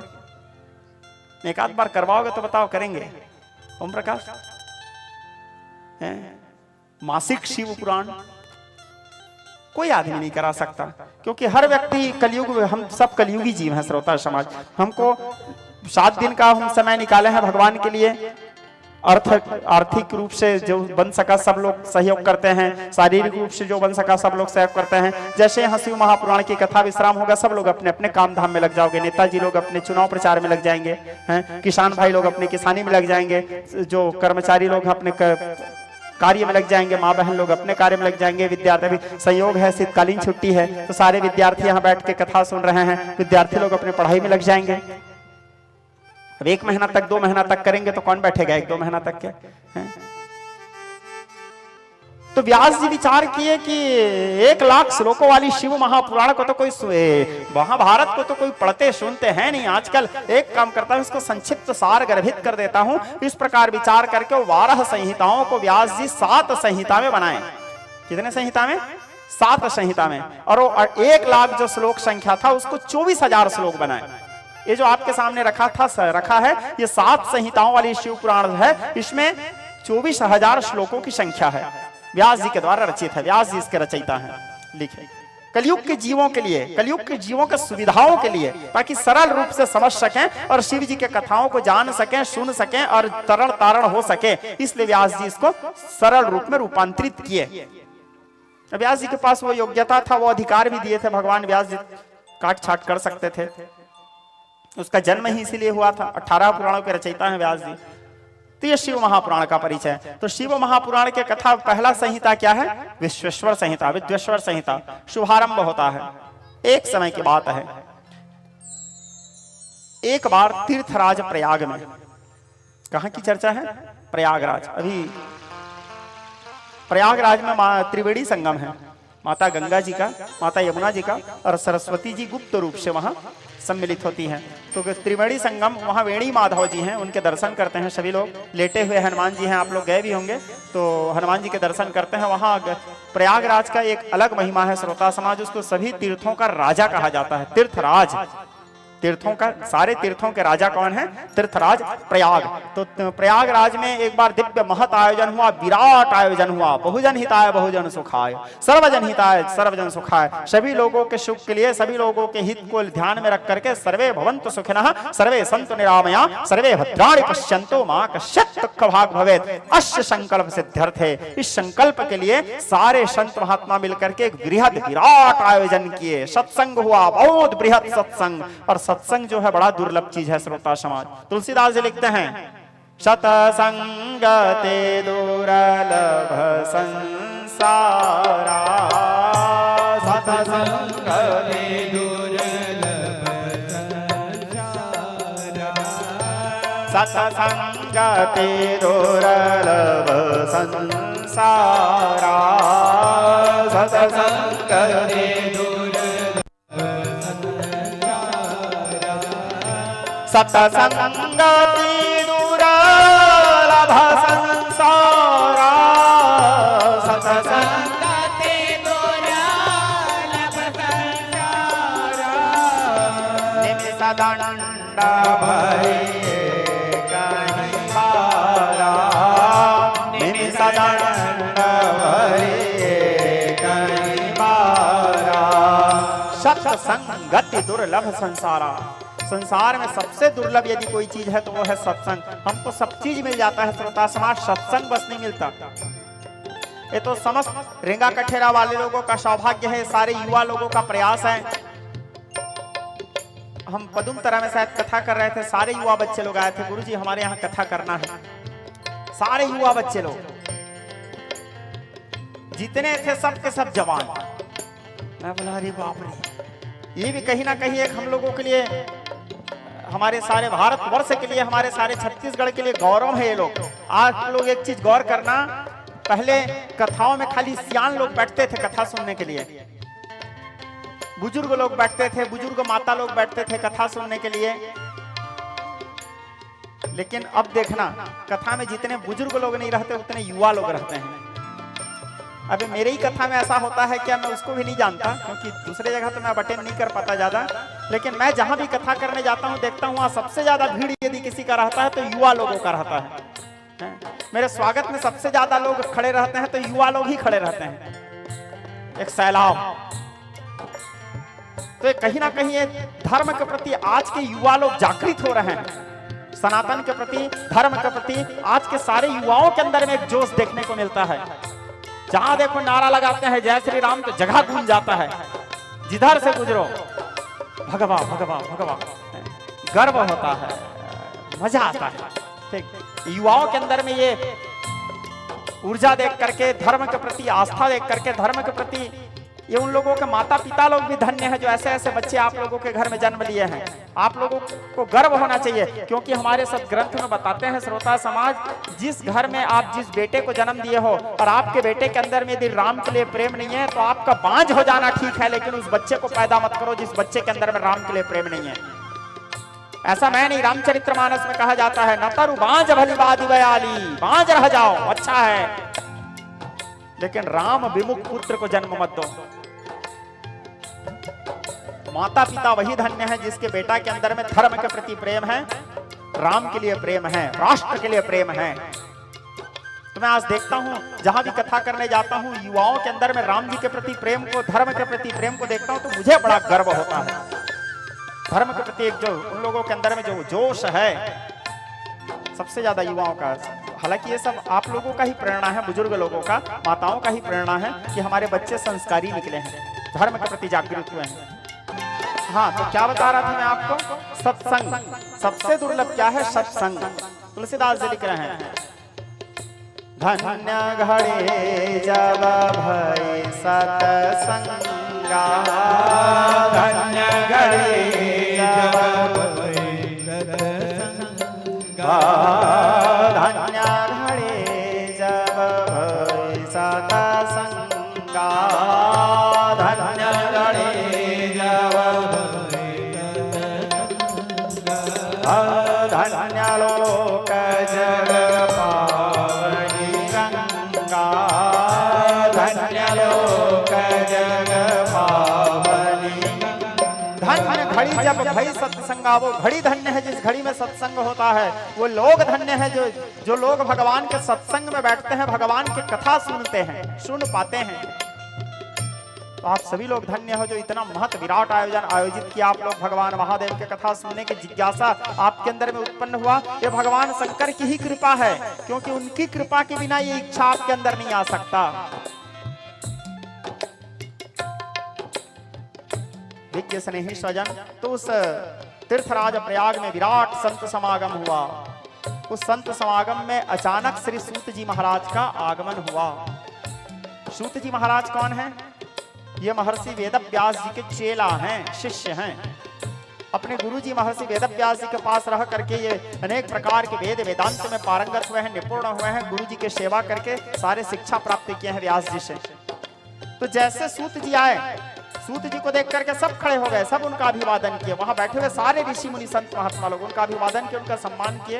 एक आध बार करवाओगे तो बताओ, करेंगे? ओम प्रकाश, मासिक शिव पुराण कोई आदमी नहीं करा सकता, क्योंकि हर व्यक्ति कलयुग, हम सब कलयुगी जीव हैं श्रोता समाज। हमको 7 दिन का हम समय निकाले हैं भगवान के लिए। आर्थिक रूप से जो बन सका सब लोग सहयोग करते हैं, शारीरिक रूप से जो बन सका सब लोग सहयोग करते हैं। जैसे यहाँ शिव महापुराण की कथा विश्राम होगा, सब लोग अपने अपने काम धाम में लग जाओगे। नेताजी लोग अपने चुनाव प्रचार में लग जाएंगे हैं, किसान भाई लोग अपनी किसानी में लग जाएंगे, जो कर्मचारी लोग अपने कार्य में लग जाएंगे, माँ बहन लोग अपने कार्य में लग जाएंगे। विद्यार्थी भी संयोग है, शीतकालीन छुट्टी है तो सारे विद्यार्थी यहाँ बैठ के कथा सुन रहे हैं, विद्यार्थी लोग अपने पढ़ाई में लग जाएंगे। अब 1 महीना तक 2 महीना तक करेंगे तो कौन बैठेगा 1-2 महीना तक के हैं? तो व्यास जी विचार किए कि 1,00,000 श्लोकों वाली शिव महापुराण को तो कोई, महाभारत को तो कोई पढ़ते सुनते हैं नहीं आजकल। एक काम करता हूं, इसको संक्षिप्त सार गर्भित कर देता हूं। इस प्रकार विचार करके 12 संहिताओं को व्यास जी 7 संहिता में बनाए। कितने संहिता में? 7 संहिता में। और वो 1,00,000 जो श्लोक संख्या था उसको 24,000 श्लोक बनाए। ये जो आपके सामने रखा है, ये 7 संहिताओं वाली शिव पुराण है। इसमें 24,000 श्लोकों की संख्या है, व्यास जी के द्वारा रचित है। व्यास जी इसके रचयिता हैं, लिखे कलयुग के जीवों के लिए, कलयुग के जीवों के सुविधाओं के लिए, ताकि सरल रूप से समझ सकें और शिव जी के कथाओं को जान सकें, सुन सकें और तरण तारण हो सके। इसलिए व्यास जी इसको सरल रूप में रूपांतरित किए। व्यास जी के पास वो योग्यता था, वो अधिकार भी दिए थे भगवान। व्यास जी काट छाट कर सकते थे। उसका जन्म ही इसीलिए हुआ था। 18 पुराणों के रचयिता हैं व्यास जी। तो ये शिव महापुराण का परिचय। तो शिव महापुराण के कथा पहला संहिता क्या है? विश्वेश्वर संहिता। विश्वेश्वर संहिता शुभारंभ होता है। एक समय की बात है, एक बार तीर्थराज प्रयाग में, कहां की चर्चा है? प्रयागराज। अभी प्रयागराज में त्रिवेणी संगम है, माता गंगा जी का, माता यमुना जी का और सरस्वती जी गुप्त रूप से वहां सम्मिलित होती हैं। तो त्रिवेणी संगम, वहाँ वेणी माधव जी हैं, उनके दर्शन करते हैं सभी लोग। लेटे हुए हनुमान जी हैं, आप लोग गए भी होंगे तो हनुमान जी के दर्शन करते हैं। वहाँ प्रयागराज का एक अलग महिमा है श्रोता समाज, उसको सभी तीर्थों का राजा कहा जाता है। तीर्थराज, तीर्थों का, सारे तीर्थों के राजा कौन है? तीर्थराज प्रयाग। तो प्रयागराज में एक बार दिव्य महत आयोजन हुआ, विराट आयोजन हुआ। बहुजन हिताय बहुजन सुखाय, सर्वजन हिताय सर्वजन सुखाय। सभी लोगों के सुख के लिए, सभी लोगों के हित को ध्यान में रख करके सर्वे भवन्तु सुखिनः सर्वे सन्तु निरामया सर्वे भद्राणि पश्यन्तु मा कश्चित् दुःख भाग् भवेत्। अस्य संकल्प सिद्ध्यर्थे, इस संकल्प के लिए सारे संत महात्मा मिलकर के एक बृहद विराट आयोजन किए। सत्संग हुआ, बहुत बृहद सत्संग। और सत्संग जो है बड़ा दुर्लभ चीज है श्रोता समाज। तुलसीदास जी लिखते हैं, सत्संगते दुर्लभ संसारा, सत्संगते दुर्लभ संसारा, सत्संगते दुर्लभ संसारा, सत्संगते सत्संगति दुर्लभ संसारा, सदंड भये कहीं बारा, निमिष दंड भये कहीं बारा। सत्संगति दुर्लभ संसारा, संसार में सबसे दुर्लभ यदि कोई चीज है तो वो है सत्संग। हमको सब चीज मिल जाता है श्रोता समाज, सत्संग बस नहीं मिलता। ये तो समस्त रेंगा कठेरा वाले लोगों का सौभाग्य है, सारे युवा लोगों का प्रयास है। हम पदुम तरह में शायद कथा कर रहे थे, सारे युवा बच्चे लोग आए थे, गुरुजी हमारे यहाँ कथा करना है। सारे युवा बच्चे लोग जितने थे सब के सब जवान। मैं बोला अरे बाप रे, ये भी कहीं ना कहीं एक हम लोगों के लिए, हमारे सारे भारतवर्ष के लिए, हमारे सारे छत्तीसगढ़ के लिए गौरव है ये लोग। आज लोग एक चीज गौर करना, पहले कथाओं में खाली सियान लोग बैठते थे कथा सुनने के लिए, बुजुर्ग लोग बैठते थे, बुजुर्ग माता लोग बैठते थे कथा सुनने के लिए। लेकिन अब देखना, कथा में जितने बुजुर्ग लोग नहीं रहते उतने युवा लोग रहते हैं। अभी मेरे ही कथा में ऐसा होता है क्या, मैं उसको भी नहीं जानता, क्योंकि दूसरे जगह तो मैं अटेंड नहीं कर पाता ज्यादा। लेकिन मैं जहां भी कथा करने जाता हूं देखता हूं वहां सबसे ज्यादा भीड़ यदि किसी का रहता है तो युवा लोगों का रहता है। मेरे स्वागत में सबसे ज्यादा लोग खड़े रहते हैं तो युवा लोग ही खड़े रहते हैं, एक सैलाब। तो कहीं ना कहीं ये धर्म के प्रति आज के युवा लोग जागृत हो रहे हैं। सनातन के प्रति, धर्म के प्रति आज के सारे युवाओं के अंदर में एक जोश देखने को मिलता है। जहां देखो नारा लगाते हैं जय श्री राम तो जगह गूंज जाता है, जिधर से गुजरो भगवा भगवा भगवा, गर्व होता है, मजा आता है। ठीक, युवाओं के अंदर में ये ऊर्जा देख करके, धर्म के प्रति आस्था देख करके, धर्म के प्रति, ये उन लोगों के माता पिता लोग भी धन्य हैं जो ऐसे ऐसे बच्चे आप लोगों के घर में जन्म लिए हैं। आप लोगों को गर्व होना चाहिए, क्योंकि हमारे सदग्रंथ में बताते हैं श्रोता समाज, जिस घर में आप जिस बेटे को जन्म दिए हो और आपके बेटे के अंदर में यदि राम के लिए प्रेम नहीं है तो आपका बांझ हो जाना ठीक है, लेकिन उस बच्चे को पैदा मत करो जिस बच्चे के अंदर में राम के लिए प्रेम नहीं है। ऐसा मैं नहीं, रामचरितमानस में कहा जाता है, न तरु बांझ भली बादी बयाली, बांझ रह जाओ अच्छा है, लेकिन राम विमुख पुत्र को जन्म मत दो। माता पिता वही धन्य है जिसके बेटा के अंदर में धर्म के प्रति प्रेम है, राम के लिए प्रेम है, राष्ट्र के लिए प्रेम है। तो मैं आज देखता हूं जहां भी कथा करने जाता हूं, युवाओं के अंदर में राम जी के प्रति प्रेम को, धर्म के प्रति प्रेम को देखता हूं तो मुझे बड़ा गर्व होता है। धर्म के प्रति एक जो उन लोगों के अंदर में जो जोश है सबसे ज्यादा युवाओं का। हालांकि ये सब आप लोगों का ही प्रेरणा है, बुजुर्ग लोगों का, माताओं का ही प्रेरणा है कि हमारे बच्चे संस्कारी निकले हैं, धर्म के प्रति जागृत हुए हैं। हाँ, तो क्या बता रहा था मैं आपको, सत्संग सबसे दुर्लभ क्या है, सत्संग। तुलसीदास जी लिख रहे हैं, धन्य घड़े जब भय सत्संगा, धन्य घड़े जब भय सत्संगा, धन्य घड़े जब भय सत्संगा, धन्य घड़े जब धन्य लोक जग पावनी गंगा, धन्य लोक जग पावनी। धन्य घड़ी जब भई सत्संगा, वो घड़ी धन्य है जिस घड़ी में सत्संग होता है। वो लोग धन्य है जो लोग भगवान के सत्संग में बैठते हैं, भगवान की कथा सुनते हैं, सुन पाते हैं। तो आप सभी लोग धन्य हो जो इतना महत विराट आयोजन आयोजित किया आप लोग। भगवान महादेव की कथा सुनने की जिज्ञासा आपके अंदर में उत्पन्न हुआ, ये भगवान शंकर की ही कृपा है, क्योंकि उनकी कृपा के बिना ये इच्छा आपके अंदर नहीं आ सकता। विज्ञ स्नेही स्वजन, तो उस तीर्थराज प्रयाग में विराट संत समागम हुआ। उस संत समागम में अचानक श्री सूत जी महाराज का आगमन हुआ। सूत जी महाराज कौन है? ये महर्षि वेदव्यास जी के चेला हैं, शिष्य हैं। अपने गुरु जी महर्षि वेदव्यास जी के पास रह करके ये अनेक प्रकार के वेद वेदांत में पारंगत हुए हैं, निपुण हुए हैं। गुरु जी के सेवा करके सारे शिक्षा प्राप्त किए हैं व्यास जी से। तो जैसे सूत जी आए, सूत जी को देख करके सब खड़े हो गए, सब उनका अभिवादन किए। वहां बैठे हुए सारे ऋषि मुनि संत महात्मा लोग उनका अभिवादन किए, उनका सम्मान किए।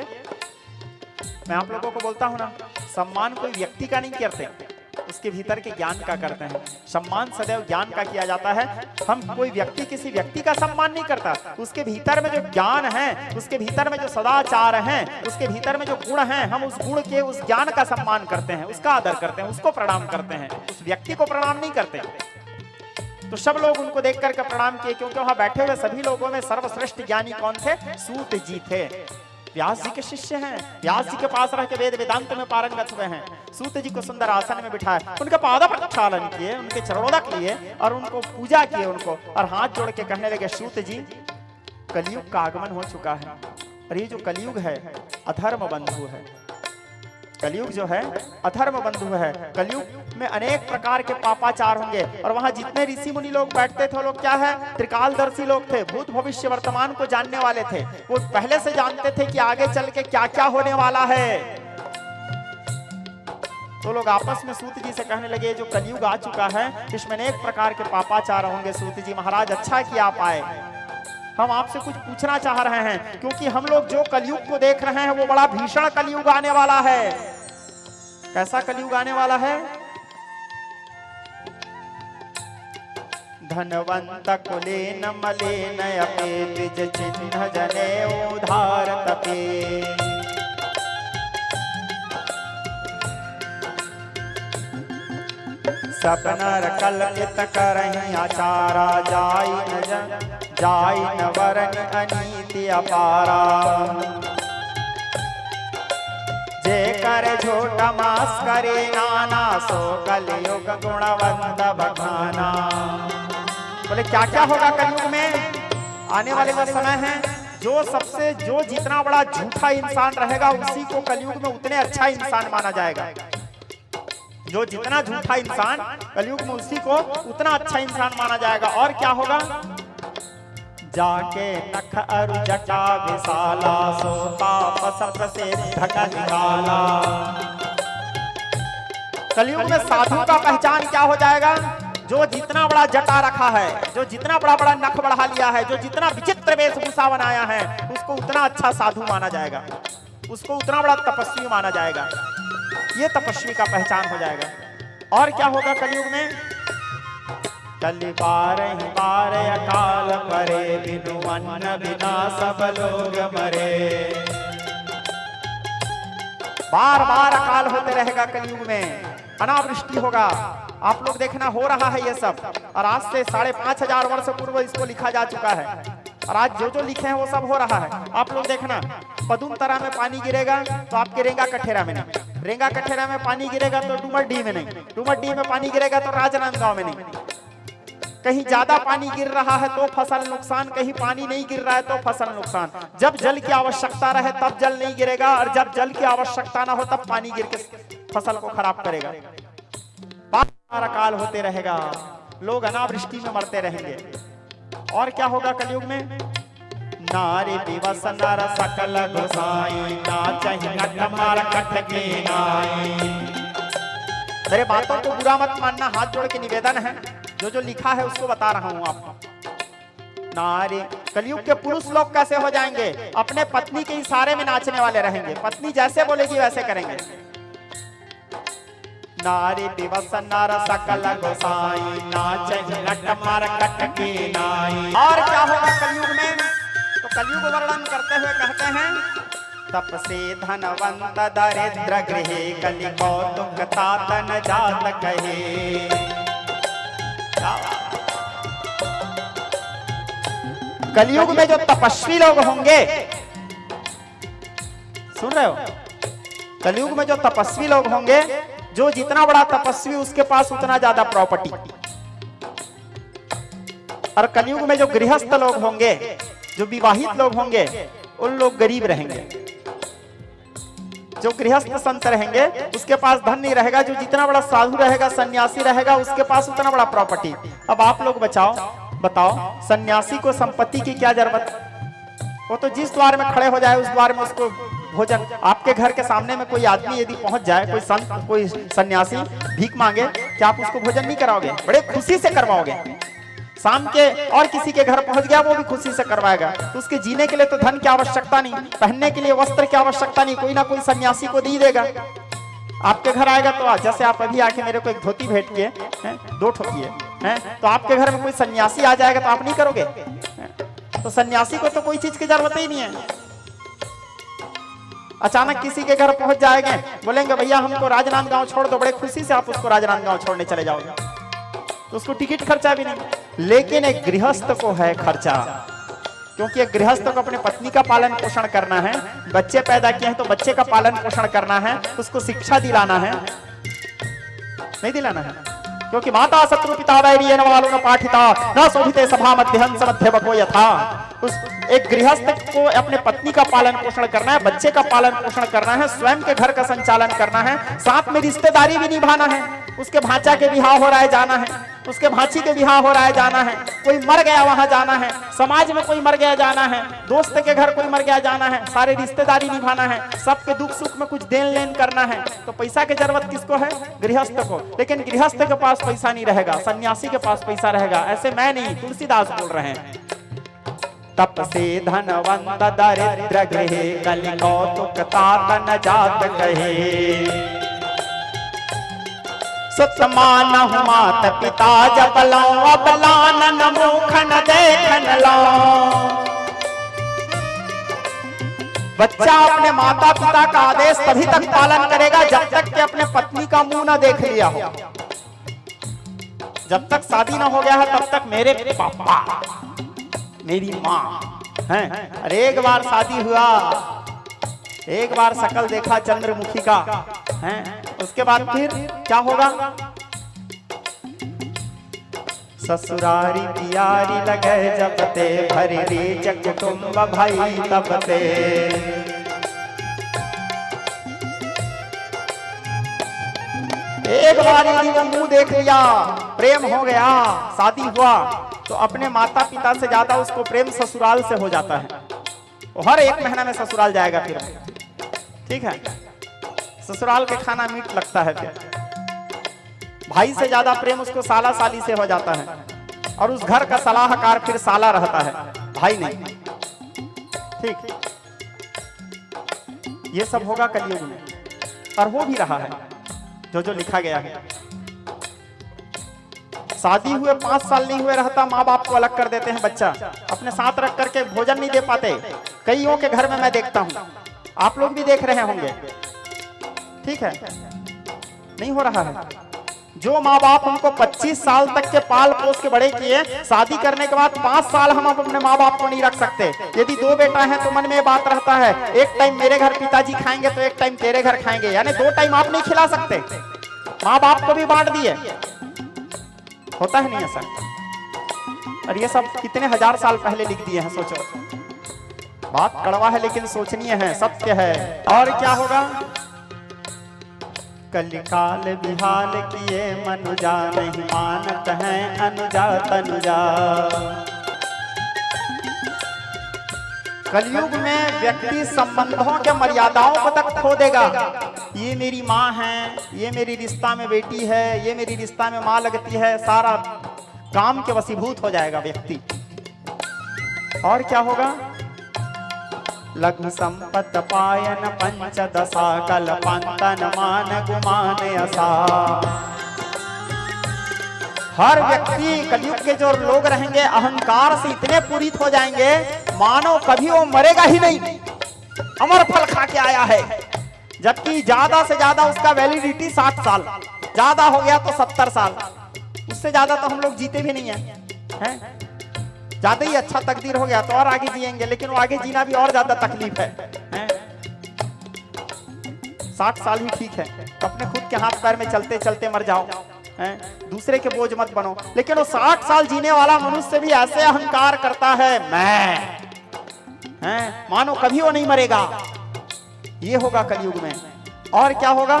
मैं आप लोगों को बोलता हूं ना, सम्मान कोई व्यक्ति का नहीं करते, उसके भीतर के ज्ञान का करते हैं। सम्मान सदैव ज्ञान का किया जाता है। हम कोई व्यक्ति किसी व्यक्ति का सम्मान नहीं करता, उसके भीतर में जो ज्ञान है, उसके भीतर में जो सदाचार हैं, उसके भीतर में जो गुण हैं, हम उस गुण के, उस ज्ञान का सम्मान करते हैं, उसका आदर करते हैं, उसको प्रणाम करते हैं, उस व्यक्ति को प्रणाम नहीं करते। तो सब लोग उनको देख करके प्रणाम किए, क्योंकि वहां बैठे हुए सभी लोगों में सर्वश्रेष्ठ ज्ञानी कौन थे? सूत जी थे। व्यास जी के शिष्य हैं, व्यास जी के पास रह के वेद वेदांत में पारंगत हुए हैं। सूत जी को सुंदर आसन में बिठाया, उनका पाद प्रक्षालन किए, उनके चरणोदक लिए और उनको पूजा किए उनको, और हाथ जोड़ के कहने लगे, सूत जी कलयुग का आगमन हो चुका है, और ये जो कलयुग है अधर्म बंधु है। कलयुग जो है अधर्म बंधु है। कलयुग में अनेक प्रकार के पापाचार होंगे, और वहां जितने ऋषि मुनि लोग बैठते थे वो लोग क्या है? त्रिकालदर्शी लोग थे, भूत भविष्य वर्तमान को जानने वाले थे। वो पहले से जानते थे कि आगे चल के क्या क्या होने वाला है। तो लोग आपस में सूत जी से कहने लगे, जो कलयुग आ चुका है इसमें अनेक प्रकार के पापाचार होंगे। सूत जी महाराज अच्छा किया आप आए, हम आपसे कुछ पूछना चाह रहे हैं, क्योंकि हम लोग जो कलयुग को देख रहे हैं वो बड़ा भीषण कलयुग आने वाला है। कैसा कलयुग आने वाला है? धनवंत कुलेन मलेन अपे द्विज चिन्ह जने उधार तपे। सपनर कल्पित करहि आचारा, जाई न वरन अनीति अपारा। जे कर झूठा मास करे नाना, सो कलयुग गुणवंत बखाना। बोले क्या क्या होगा कलयुग में? आने वाले जो समय है, जो जितना बड़ा झूठा इंसान रहेगा उसी को कलयुग में उतने अच्छा इंसान माना जाएगा। जो जितना झूठा इंसान कलयुग में, उसी को उतना अच्छा इंसान माना जाएगा। और क्या होगा? जाके नख अरु जटा विशाला, सोता पसप से ढका निकाला। कलयुग में साधु का पहचान क्या हो जाएगा? जो जितना बड़ा जटा रखा है, जो जितना बड़ा बड़ा नख बढ़ा लिया है, जो जितना विचित्र वेशभूषा बनाया है, उसको उतना अच्छा साधु माना जाएगा, उसको उतना बड़ा तपस्वी माना जाएगा। ये तपस्वी का पहचान हो जाएगा। और क्या होगा कलयुग में? कलि बार ही बार अकाल परे, बिनु अन्न बिना सब लोग मरे। बार बार अकाल होते रहेगा कलयुग में, अनावृष्टि होगा। आप लोग देखना हो रहा है ये सब, और आज से 5,500 वर्ष पूर्व इसको लिखा जा चुका है, और आज जो जो लिखे हैं वो सब हो रहा है। आप लोग देखना, पदुमतरा में पानी गिरेगा तो आपके रेंगा कठेरा में नहीं, रेंगा कठेरा में पानी गिरेगा तो डुमरडीह में नहीं, डुमरडीह में पानी गिरेगा तो राजनांदगांव में नहीं। कहीं ज्यादा पानी गिर रहा है तो फसल नुकसान, कहीं पानी नहीं गिर रहा है तो फसल नुकसान। जब जल की आवश्यकता रहे तब जल नहीं गिरेगा, और जब जल की आवश्यकता ना हो तब पानी गिर के फसल को खराब करेगा। बार अकाल होते रहेगा, लोग अनावृष्टि में मरते रहेंगे। और क्या होगा कलयुग में? नारी दिवस नर सकल गोसाई, नाचहि नट मार कट के नाई। मेरे बातों को बुरा मत मानना, हाथ जोड़ के निवेदन है, जो लिखा है उसको बता रहा हूं आपको। नारी, कलयुग के पुरुष लोग कैसे हो जाएंगे? अपने पत्नी के इशारे में नाचने वाले रहेंगे, पत्नी जैसे बोलेगी वैसे करेंगे। नारी दिवस नर सकल गोसाई, नाचहि नट मार कट के नाई। और क्या होगा कलयुग में? तो कलयुग वर्णन करते हुए कहते हैं, तप से धनवंत दरिद्र गृहे, कलि कौतुक तातन जात कहे। कलयुग में जो तपस्वी लोग होंगे, सुन रहे हो? कलयुग में जो तपस्वी लोग होंगे, जो जितना बड़ा तपस्वी उसके पास उतना ज्यादा प्रॉपर्टी। और कलयुग में जो गृहस्थ लोग होंगे, जो विवाहित लोग होंगे, उन लोग गरीब रहेंगे। जो गृहस्थ संत रहेंगे उसके पास धन नहीं रहेगा, जो जितना बड़ा साधु रहेगा, सन्यासी रहेगा, उसके पास उतना बड़ा प्रॉपर्टी। अब आप लोग बताओ सन्यासी को संपत्ति की क्या जरूरत? वो तो जिस द्वार में खड़े हो जाए उस द्वार में उसको भोजन। आपके घर के सामने में कोई आदमी यदि पहुंच जाए, कोई संत, कोई सन्यासी भीख मांगे, क्या आप उसको भोजन नहीं कराओगे? बड़े खुशी से करवाओगे। शाम के और किसी के घर पहुंच गया, वो भी खुशी से करवाएगा। तो उसके जीने के लिए तो धन की आवश्यकता नहीं, पहनने के लिए वस्त्र की आवश्यकता नहीं, कोई ना कोई सन्यासी को दे देगा। आपके घर आएगा तो जैसे आप अभी आके मेरे को एक धोती भेंट किए हैं, 2 ठोकिए हैं, तो आपके घर में कोई सन्यासी आ जाएगा तो आप नहीं करोगे? तो सन्यासी को तो कोई चीज की जरूरत ही नहीं है। अचानक किसी के घर पहुंच जाएंगे, बोलेंगे भैया हमको राजनांदगांव छोड़ दो, बड़े खुशी से आप उसको राजनांदगांव छोड़ने चले जाओगे, तो उसको टिकट खर्चा भी नहीं। लेकिन एक गृहस्थ को है खर्चा, क्योंकि एक गृहस्थ को अपने पत्नी का पालन पोषण करना है, बच्चे पैदा किए हैं तो बच्चे का पालन पोषण करना है, उसको शिक्षा दिलाना है, नहीं दिलाना है? क्योंकि माता शत्रु पिता वैरी न वालो न पाठिता न शोभिते सभा मध्य हंस मध्य बको यथा। उस एक गृहस्थ को अपने पत्नी का पालन पोषण करना है, बच्चे का पालन पोषण करना है, स्वयं के घर का संचालन करना है, साथ में रिश्तेदारी भी निभाना है। उसके भांचा के बिहाव हो रहा है जाना है, उसके भांची के बिहाव हो रहा है जाना है, कोई मर गया वहां जाना है, समाज में कोई मर गया जाना है, दोस्त के घर कोई मर गया जाना है, सारे रिश्तेदारी निभाना है, सबके दुख सुख में कुछ देन लेन करना है। तो पैसा की जरूरत किसको है? गृहस्थ को। लेकिन गृहस्थ के पास पैसा नहीं रहेगा, सन्यासी के पास पैसा रहेगा। ऐसे मैं नहीं, तुलसीदास बोल रहे हैं। तप से धनवंत दरिद्र गृहे कलि कौतुक तात जात कहे। सतमान मात पिता जब लाऊं अब लानन मुखन देखन लाऊं। बच्चा अपने माता पिता का आदेश तभी तक पालन करेगा जब तक कि अपने पत्नी का मुंह ना देख लिया हो। जब तक शादी ना हो गया है तब तक मेरे पापा मेरी माँ हैं। अरे एक बार शादी हुआ, एक बार शकल देखा चंद्रमुखी का हैं, उसके बाद फिर क्या होगा? ससुरारी पियारी लगे जब ते भरी रीच कुटुंब भाई तब ते। एक बार यदि वो मुंह देख लिया, प्रेम हो गया, शादी हुआ, तो अपने माता पिता से ज्यादा उसको प्रेम ससुराल से हो जाता है। वो हर 1 महीना में ससुराल जाएगा फिर, ठीक है? ससुराल के खाना मीठ लगता है। फिर भाई से ज्यादा प्रेम उसको साला साली से हो जाता है, और उस घर का सलाहकार फिर साला रहता है, भाई नहीं। ठीक, ये सब होगा कलयुग में, और हो भी रहा है जो जो लिखा गया है। शादी हुए 5 साल नहीं हुए रहता, माँ बाप को अलग कर देते हैं, बच्चा अपने साथ रख करके भोजन नहीं दे पाते। कईयों के घर में मैं देखता हूं, आप लोग भी देख रहे होंगे, ठीक है? नहीं हो रहा है। जो माँ बाप हमको 25 साल तक के पाल पोस के बड़े किए, शादी करने के बाद 5 साल हम अपने माँ बाप को नहीं रख सकते। यदि 2 बेटा है तो मन में बात रहता है, एक टाइम मेरे घर पिताजी खाएंगे तो एक टाइम तेरे घर खाएंगे, यानी 2 टाइम आप नहीं खिला सकते। माँ बाप को भी बांट दिए, होता है नहीं ऐसा? और ये सब कितने हजार साल पहले लिख दिए हैं, सोचो। बात कड़वा है लेकिन सोचनीय है, सत्य है। और क्या होगा? कलिकाल बिहाल किए मनुजा नहीं मानत हैं अनुजा तनुजा। कलयुग में व्यक्ति संबंधों के मर्यादाओं को तक खो देगा। ये मेरी माँ है, ये मेरी रिश्ता में बेटी है, ये मेरी रिश्ता में माँ लगती है, सारा काम के वशीभूत हो जाएगा व्यक्ति। और क्या होगा? लघु संपत पायन पंचदशा कल्पंतन मान गुमान असा। हर व्यक्ति, कलयुग के जो लोग रहेंगे, अहंकार से इतने पूरित हो जाएंगे मानो कभी वो मरेगा ही नहीं, अमर फल खा के आया है। जबकि ज्यादा से ज्यादा उसका वैलिडिटी 60 साल, ज्यादा हो गया तो 70 साल, उससे ज्यादा तो हम लोग जीते भी नहीं है? ज्यादा ही अच्छा तकदीर हो गया तो और आगे जिएंगे, लेकिन वो आगे जीना भी और ज्यादा तकलीफ है? 60 साल ही ठीक है, तो अपने खुद के हाथ पैर में चलते चलते मर जाओ, दूसरे के बोझ मत बनो। लेकिन वो 60 साल जीने वाला मनुष्य भी ऐसे अहंकार करता है, मैं मानो कभी वो नहीं मरेगा। ये होगा कलयुग में। और क्या होगा?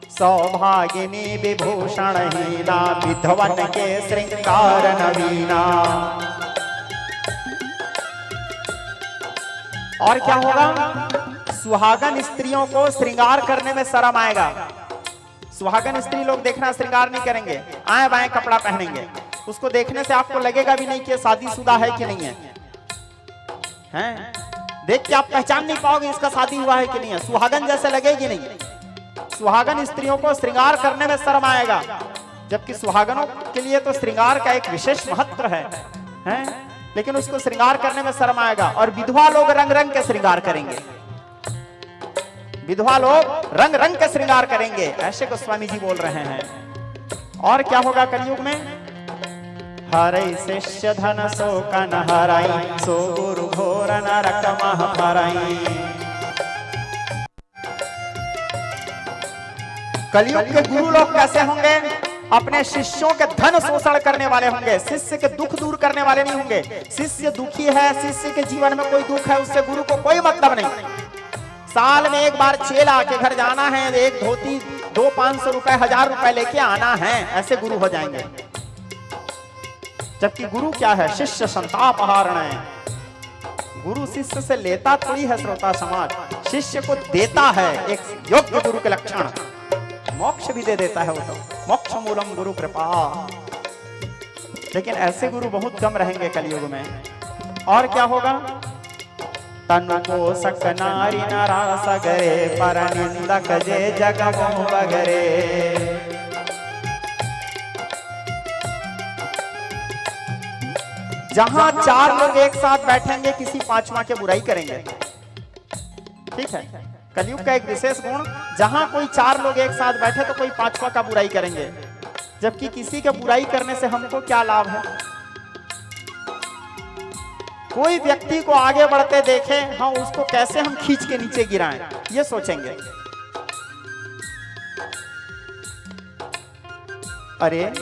सौभागिनी विभूषण हीना विधवन के श्रृंगार नवीना। और क्या होगा? सुहागन स्त्रियों को श्रृंगार करने में शर्म आएगा। सुहागन स्त्री लोग देखना श्रृंगार नहीं करेंगे, आए बाएं कपड़ा पहनेंगे। उसको देखने से आपको लगेगा भी नहीं कि शादीशुदा है कि नहीं है, हैं? देख के आप पहचान नहीं पाओगे इसका शादी हुआ है कि नहीं है। सुहागन जैसे लगेगी नहीं, सुहागन स्त्रियों को श्रृंगार करने में शर्म आएगा, जबकि सुहागनों के लिए तो श्रृंगार का एक विशेष महत्व है? लेकिन उसको श्रृंगार करने में शर्म आएगा। और विधवा लोग रंग रंग के श्रृंगार करेंगे, विधवा लोग रंग रंग के श्रृंगार करेंगे, ऐसे गोस्वामी जी बोल रहे हैं। और क्या होगा कलयुग में? हरै शिष्य धन सो कन हराई, सो गुरु घोर नरक मह भराई। कलयुग के गुरु लोग कैसे होंगे? अपने शिष्यों के धन शोषण करने वाले होंगे, शिष्य के दुख दूर करने वाले नहीं होंगे। शिष्य दुखी है, शिष्य के जीवन में कोई दुख है, उससे गुरु को कोई मतलब नहीं। साल में एक बार चेला के घर जाना है, एक धोती 200-500 रुपए 1000 रुपए लेके आना है, ऐसे गुरु हो जाएंगे। जबकि गुरु क्या है? शिष्य संताप हरण है। गुरु शिष्य से लेता थोड़ी है श्रोता समाज, शिष्य को देता है। एक योग्य गुरु के लक्षण, मोक्ष भी दे देता है वो तो, मोक्ष मूलम गुरु कृपा। लेकिन ऐसे गुरु बहुत कम रहेंगे कलयुग में। और क्या होगा? तनु को सक नारी नरा सगरे, पर निंदक जे जग मोह बगरे। जहां 4 लोग एक साथ बैठेंगे, किसी पांचवा के बुराई करेंगे। ठीक है, कलयुग का एक विशेष गुण, जहां कोई 4 लोग एक साथ बैठे तो कोई पांचवा का बुराई करेंगे। जबकि किसी के बुराई करने से हमको क्या लाभ है? कोई व्यक्ति को आगे बढ़ते देखे, हाँ उसको कैसे हम खींच के नीचे गिराएं, ये सोचेंगे। अरे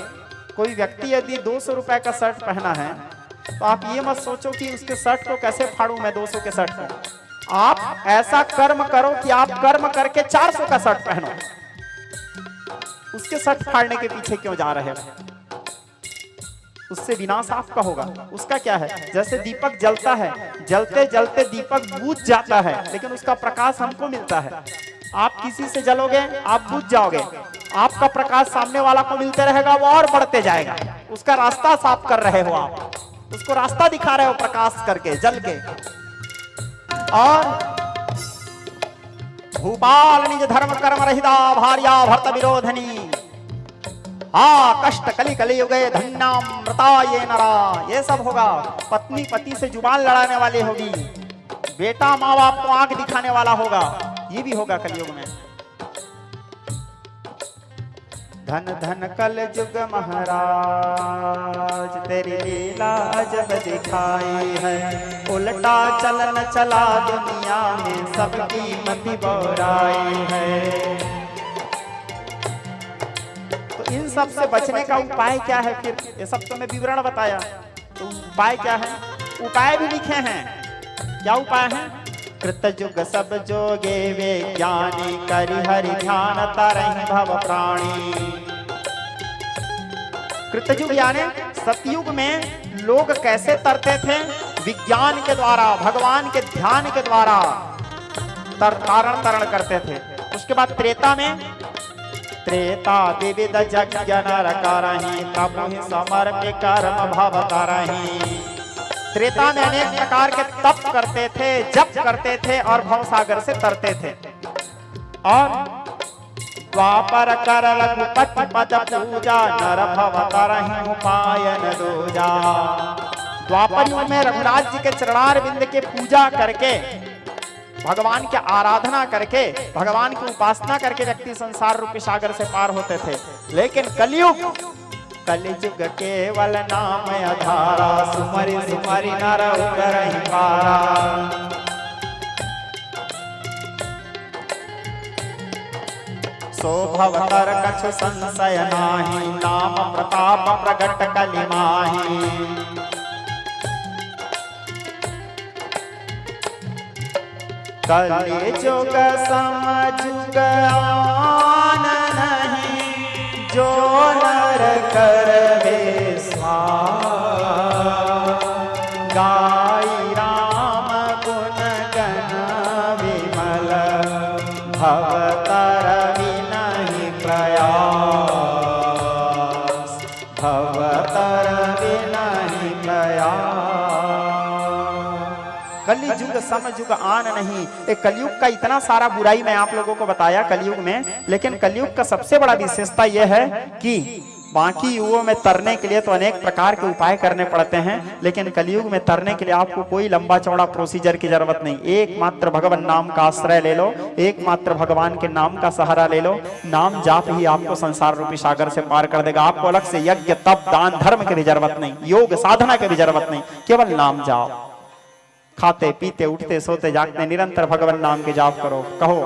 कोई व्यक्ति यदि 200 रुपए का शर्ट पहना है, तो आप ये मत सोचो कि उसके शर्ट को कैसे फाड़ूं मैं 200 के शर्ट को। आप ऐसा कर्म करो कि आप कर्म करके 400 का शर्ट पहनो। उसके शर्ट फाड़ने के पीछे क्यों जा रहे हो? उससे विनाश आपका होगा। उसका क्या है? जैसे दीपक जलता है, जलते जलते दीपक बुझ जाता है, लेकिन उसका प्रकाश हमको मिलता है। आप किसी से जलोगे, आप बुझ जाओगे, आपका प्रकाश सामने वाला को मिलते रहेगा, वो और बढ़ते जाएगा। उसका रास्ता साफ कर रहे हो, आप उसको रास्ता दिखा रहे हो प्रकाश करके, जल के। और भूपाल निज धर्म कर्म रहिता, भार्या भर्त विरोधनी। हाँ कष्ट कली कली युगे धन्यामृता ये नरा। ये सब होगा। पत्नी पति से जुबान लड़ाने वाली होगी, बेटा माँ बाप को आंख दिखाने वाला होगा, ये भी होगा कलयुग में। धन धन कल युग महाराज, तेरी लीला जब दिखाई है। उल्टा चलन चला दुनिया में, सबकी मति बोराई है। इन सब से बचने का उपाय क्या है? फिर ये सब तो मैं विवरण बताया, तो उपाय क्या है? उपाय भी लिखे हैं। क्या उपाय है? कृतयुग सब जोगे वे ज्ञानी, करि हरि ध्यान तरहि भव प्राणी। कृतयुग यानी सतयुग में लोग कैसे तरते थे? विज्ञान के द्वारा, भगवान के ध्यान के द्वारा तारण तरण करते थे। उसके बाद त्रेता में, त्रेता विविध यज्ञ नर करहि, प्रभु ही समर्प्य कर्म भव करहि। त्रेता में अनेक प्रकार के तप करते थे, जप करते थे और भवसागर से तरते थे। और द्वापर कर रघुपति पद पूजा, नर भव करहि उपायन दूजा। द्वापर युग में रघुनाथ जी के चरणार बिंद के पूजा करके, भगवान की आराधना करके, भगवान की उपासना करके व्यक्ति संसार रूपी सागर से पार होते थे। लेकिन कलयुग, कलयुग केवल नाम आधारा, सुमरि सुमरि नर उबरहि पारा। सो भवतर कछु संशय नाही, नाम प्रताप प्रगट कलि माही। कलि जुग समझुग आन नहीं, जो नर करवे स्वाहा। गाई राम गुण गण विमल, भवतर विनहि प्रयास, भवतर विनहि प्रयास। कलि युग सम युग आन नहीं। एक कलयुग का इतना सारा बुराई मैं आप लोगों को बताया कलयुग में, लेकिन कलयुग का सबसे बड़ा विशेषता यह है कि बाकी युगों में तरने के लिए तो अनेक प्रकार के उपाय करने पड़ते हैं, लेकिन कलयुग में तरने के लिए आपको कोई लंबा चौड़ा प्रोसीजर की जरूरत नहीं। एकमात्र भगवान नाम का आश्रय ले लो, एकमात्र भगवान के नाम का सहारा ले लो। नाम जाप ही आपको संसार रूपी सागर से पार कर देगा। आपको अलग से यज्ञ तप दान धर्म की भी जरूरत नहीं, योग साधना की भी जरूरत नहीं, केवल नाम जाप। खाते पीते उठते सोते जागते निरंतर भगवान नाम के जाप करो। कहो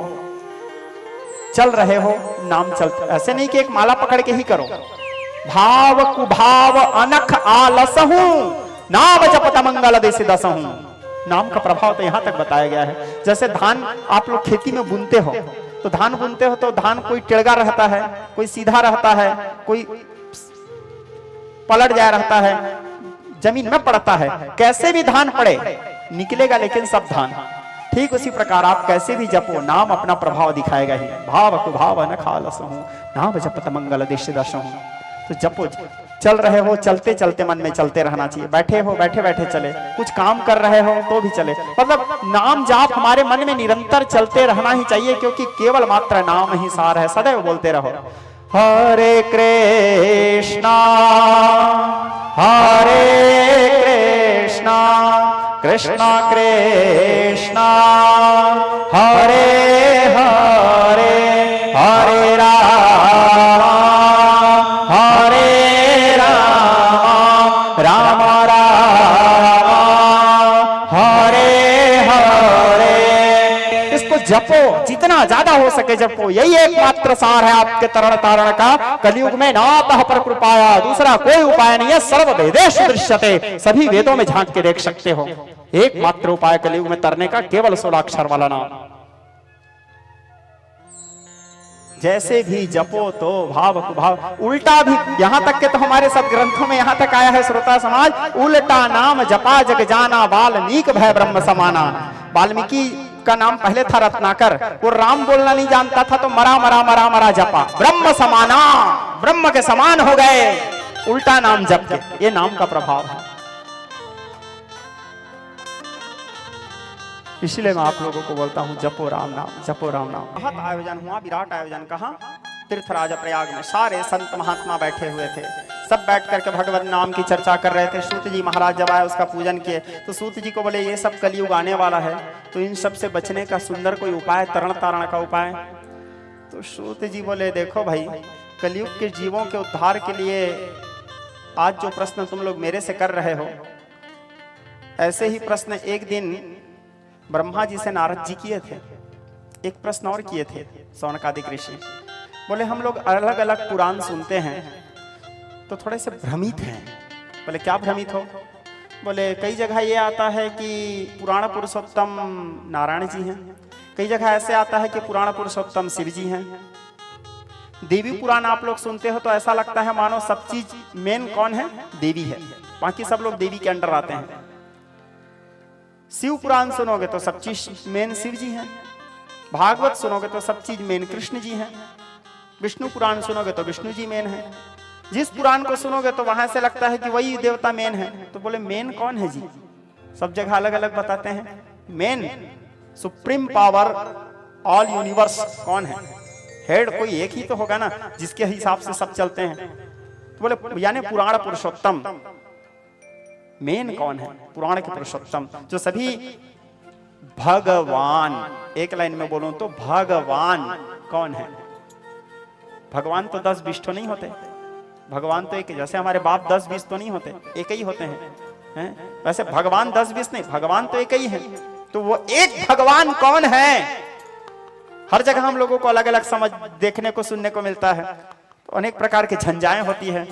चल रहे हो नाम चलते, ऐसे नहीं कि एक माला पकड़ के ही करो। भाव कुभाव अनख आलसहु नाम जपत मंगल देसी दसहु। नाम का प्रभाव तो यहां तक बताया गया है। जैसे धान आप लोग खेती में बुनते हो, तो धान बुनते हो तो धान कोई टेढ़ा रहता है, कोई सीधा रहता है, कोई पलट जाया रहता है, जमीन में पड़ता है। कैसे भी धान पड़े निकलेगा, लेकिन सब धान। ठीक उसी प्रकार आप कैसे भी जपो, नाम अपना प्रभाव दिखाएगा ही। भाव कुभाव अनख आलसहु नाम जपत मंगल देसी दसहु। तो जपो, चल रहे हो चलते चलते मन में चलते रहना चाहिए। बैठे हो बैठे बैठे चले, कुछ काम कर रहे हो तो भी चले। मतलब नाम जाप हमारे मन में निरंतर चलते रहना ही चाहिए, क्योंकि केवल मात्र नाम ही सार है। सदैव बोलते रहो हरे कृष्णा कृष्णा कृष्णा हरे हरे हरे राम राम राम हरे हरे। इसको जपो, जितना ज्यादा हो सके जपो। यही एकमात्र सार है आपके तरण तारण का। कलयुग में नातः पर कृपाया, दूसरा कोई उपाय नहीं है। सर्व वेदेषु दृश्यते, सभी वेदों में झांक के देख सकते हो। एकमात्र उपाय कलयुग में तरने का केवल 16 अक्षर वाला नाम। जैसे भी जपो तो भाव कुभाव, उल्टा भी। यहां तक के तो हमारे सब ग्रंथों में यहां तक आया है श्रोता समाज, उल्टा नाम जपा जग जाना वाल्मीक भय ब्रह्म समाना। वाल्मीकि का नाम पहले था रत्नाकर, वो राम बोलना नहीं जानता था, तो मरा मरा मरा मरा जपा, ब्रह्म समाना, ब्रह्म के समान हो गए उल्टा नाम जप के। ये नाम का प्रभाव है। इसलिए मैं आप लोगों को बोलता हूं जपो राम नाम, जपो राम नाम। बहुत आयोजन हुआ, विराट आयोजन। कहाँ? तीर्थराज प्रयाग में सारे संत महात्मा बैठे हुए थे। सब बैठ करके भगवान नाम की चर्चा कर रहे थे। सूत जी महाराज जब आए उसका पूजन किए, तो सूत जी को बोले ये सब कलयुग आने वाला है, तो इन सब से बचने का सुंदर कोई उपाय, तरण तारण का उपाय। तो सूत जी बोले देखो भाई, कलयुग के जीवों के उद्धार के लिए आज जो प्रश्न तुम लोग मेरे से कर रहे हो, ऐसे ही प्रश्न एक दिन ब्रह्मा जी से नारद जी किए थे। एक प्रश्न और किए थे सौनकादिक ऋषि। बोले हम लोग अलग अलग पुराण सुनते हैं तो थोड़े से भ्रमित हैं। बोले क्या भ्रमित हो? बोले कई जगह ये आता है कि पुराण पुरुषोत्तम नारायण जी हैं, कई जगह ऐसे आता है कि पुराण पुरुषोत्तम शिव जी हैं। देवी पुराण आप लोग सुनते हो तो ऐसा लगता है मानो सब चीज मेन कौन है? देवी है, बाकी सब लोग देवी के अंडर आते हैं। शिव पुराण सुनोगे तो सब चीज मेन शिव जी हैं। भागवत सुनोगे तो सब चीज मेन कृष्ण जी हैं। विष्णु पुराण सुनोगे तो विष्णु जी मेन है। जिस पुराण को सुनोगे तो वहां से लगता है कि वही देवता मेन है। तो बोले मेन कौन है जी? सब जगह अलग अलग बताते हैं। Main supreme power all universe कौन है? हेड कोई एक ही तो होगा ना, जिसके हिसाब से सब चलते हैं। तो बोले यानी पुराण पुरुषोत्तम मेन कौन है? पुराण के पुरुषोत्तम जो सभी भगवान, एक लाइन में बोलूं तो भगवान कौन है? भगवान तो 10-20 तो नहीं होते। भगवान तो एक, जैसे हमारे बाप 10-20 तो नहीं होते, एक ही होते हैं। वैसे भगवान 10-20 नहीं, भगवान तो एक ही है। तो वो एक भगवान कौन है? हर जगह हम लोगों को अलग अलग समझ देखने को सुनने को मिलता है, तो अनेक प्रकार की झंझाएं होती है।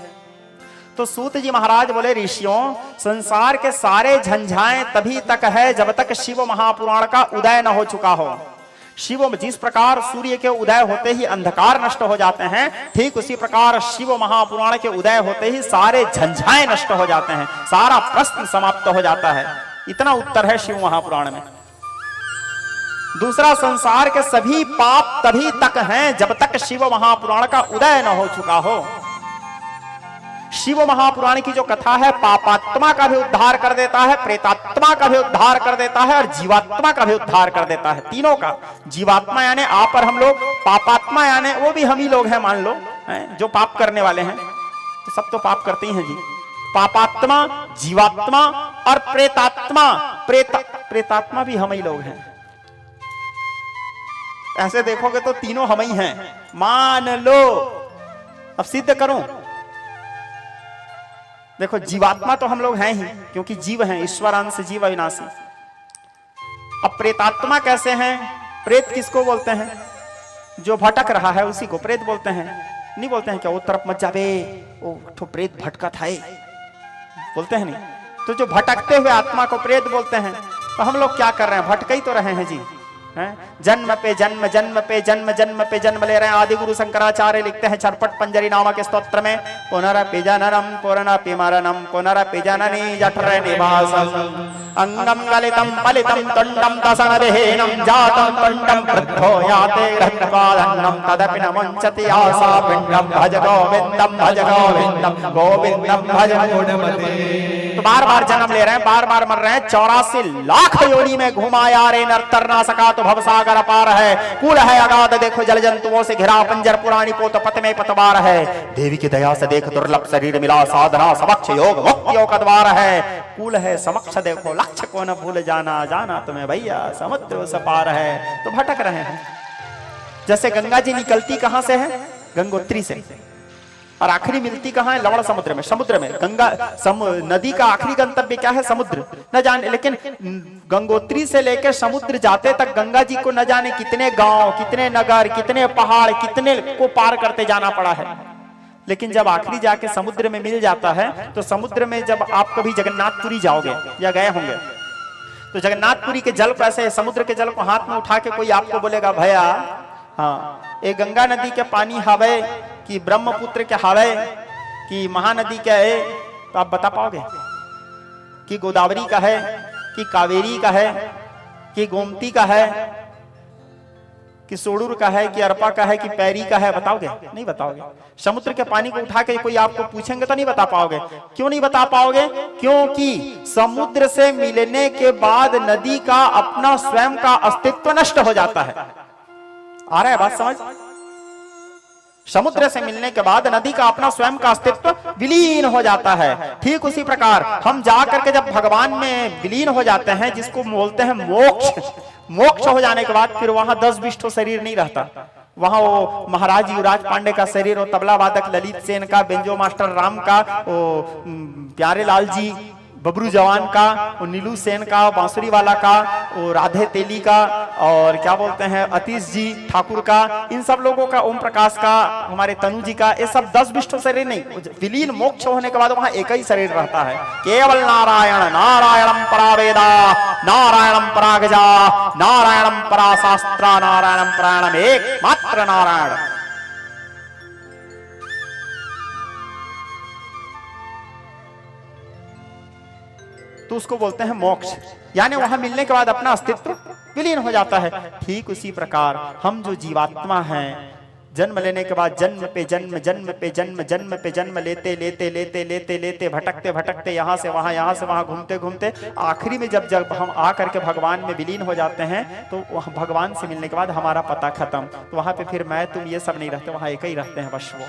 तो सूत जी महाराज बोले ऋषियों, संसार के सारे झंझाएं तभी तक है जब तक शिव महापुराण का उदय न हो चुका हो। शिव जिस प्रकार सूर्य के उदय होते ही अंधकार नष्ट हो जाते हैं, ठीक उसी प्रकार शिव महापुराण के उदय होते ही सारे झंझाएं नष्ट हो जाते हैं, सारा प्रश्न समाप्त हो जाता है। इतना उत्तर है शिव महापुराण में। दूसरा, संसार के सभी पाप तभी तक हैं जब तक शिव महापुराण का उदय न हो चुका हो। शिव महापुराण की जो कथा है पापात्मा का भी उद्धार कर देता है, प्रेतात्मा का भी उद्धार कर देता है और जीवात्मा का भी उद्धार कर देता है, तीनों का। जीवात्मा यानी आप और हम लोग, पापात्मा यानी वो भी हम ही लोग हैं, मान लो जो पाप करने वाले हैं, तो सब तो पाप करते ही हैं जी। पापात्मा, जीवात्मा और प्रेतात्मा, प्रेतात्मा भी हम ही लोग हैं। ऐसे देखोगे तो तीनों हम ही हैं, मान लो। अब सिद्ध करूं, देखो जीवात्मा तो हम लोग हैं ही, क्योंकि जीव हैं, ईश्वर अंश जीव अविनाशी। अब प्रेतात्मा कैसे हैं? प्रेत किसको बोलते हैं? जो भटक रहा है उसी को प्रेत बोलते हैं। नहीं बोलते हैं क्या वो तरफ मत जाबे, वो तो प्रेत भटका था, बोलते हैं नहीं? तो जो भटकते हुए आत्मा को प्रेत बोलते हैं। तो हम लोग क्या कर रहे हैं? भटक ही तो रहे हैं जी। जन्म पे जन्म, जन्म पे जन्म, जन्म पे जन्म ले रहे हैं। आदि गुरु शंकराचार्य लिखते हैं छरपट पंजरी नामक स्तोत्र में, पुनरपि जननम पुनरपि मरणम पुनरपि जननी जठरे निवासम अंगम गलितम पलितम तुंडम दशनदेहनम जातम तुंडम वृद्धो याते रत्वादन्नम तदपि न मुंचति आसा पिंडम भज गोविंदम भज गोविंदम गोविंदम भज मूढ़मते। तो बार बार जन्म ले रहे हैं, बार बार मर रहे हैं। 84 लाख योनि में घुमाया रे नर तर ना सका तो भवसागर अपार है। कूल है अगाध देखो जल जंतुओं से घिरा, पंजर पुरानी पोत पत में पतवार है। देवी की दया से देख दुर्लभ शरीर मिला, साधना समक्ष योग मुक्तियों का द्वार है। कूल है समक्ष देखो लक्ष्य को न भूल जाना, जाना तुम्हें भैया समुद्र से पार है। तो भटक रहे हैं। जैसे गंगा जी निकलती कहां से है? गंगोत्री से, और आखिरी मिलती कहां है? लवण समुद्र में। समुद्र में गंगा नदी का आखिरी गंतव्य क्या है? समुद्र। न जाने, लेकिन गंगोत्री से लेकर समुद्र जाते तक गंगा जी को न जाने कितने गांव, कितने नगर, कितने पहाड़, कितने को पार करते जाना पड़ा है। लेकिन जब आखिरी जाके समुद्र में मिल जाता है, तो समुद्र में जब आप कभी जगन्नाथपुरी जाओगे या गए होंगे, तो जगन्नाथपुरी के जल को ऐसे, समुद्र के जल को हाथ में उठा के कोई आपको बोलेगा भैया हाँ ये गंगा नदी के पानी हवे कि ब्रह्मपुत्र के हवे कि महानदी क्या है? तो आप बता पाओगे कि गोदावरी का है कि कावेरी का है कि गोमती का है कि सोडूर का है कि अरपा का है कि पैरी का है? बताओगे? नहीं बताओगे। समुद्र के पानी को उठा के कोई आपको पूछेंगे तो नहीं बता पाओगे। क्यों नहीं बता पाओगे? क्योंकि समुद्र से मिलने के बाद नदी का अपना स्वयं का अस्तित्व नष्ट हो जाता है। आ रहा है बात समझ? समुद्र से मिलने के बाद नदी का अपना स्वयं का अस्तित्व विलीन हो जाता है। ठीक उसी प्रकार हम जाकर के जब भगवान में विलीन हो जाते हैं, जिसको बोलते हैं मोक्ष, मोक्ष हो जाने के बाद फिर वहां 10-20 शरीर नहीं रहता। वहां वो महाराज युवराज पांडे का शरीर, वो तबला वादक ललित सेन का, बेंजो मास्टर राम का, वो प्यारे लाल जी बबरू जवान का, वो नीलू सेन का, बांसुरी वाला का, वो राधे तेली का, और क्या बोलते हैं अतीश जी ठाकुर का, इन सब लोगों का, ओम प्रकाश का, हमारे तनु जी का, ये सब 10-20 शरीर नहीं। विलीन मोक्ष होने के बाद वहां एक ही शरीर रहता है, केवल नारायण। नारायणम परा वेदा, नारायणम परा गजा, नारायणम परा शास्त्रा, नारायणम प्राणम, एक मात्र नारायण। तो उसको बोलते हैं मोक्ष, यानी वहां मिलने के बाद अपना अस्तित्व विलीन हो जाता है। ठीक उसी प्रकार हम जो जीवात्मा हैं, जन्म लेने के बाद जन्म पे जन्म, जन्म पे जन्म, जन्म पे जन्म लेते लेते लेते लेते लेते भटकते भटकते यहाँ से वहां घूमते घूमते आखिरी में जब हम आ करके भगवान में विलीन हो जाते हैं, तो वहां भगवान से मिलने के बाद हमारा पता खत्म। तो वहां पे फिर मैं तुम ये सब नहीं रहते, वहां एक ही रहते हैं बस। वो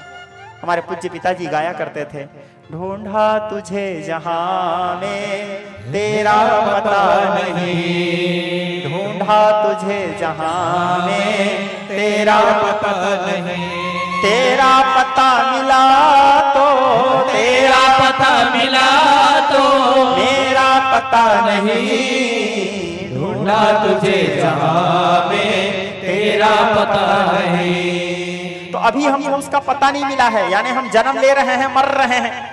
हमारे पूज्य पिताजी गाया करते थे, ढूंढा तुझे जहां में तेरा पता नहीं, ढूंढा तुझे जहां में तेरा पता नहीं, तेरा पता मिला तो, तेरा पता मिला तो मेरा पता नहीं, ढूंढा तुझे जहां में तेरा पता नहीं। तो अभी हमको उसका पता नहीं मिला है, यानी हम जन्म ले रहे हैं, मर रहे हैं,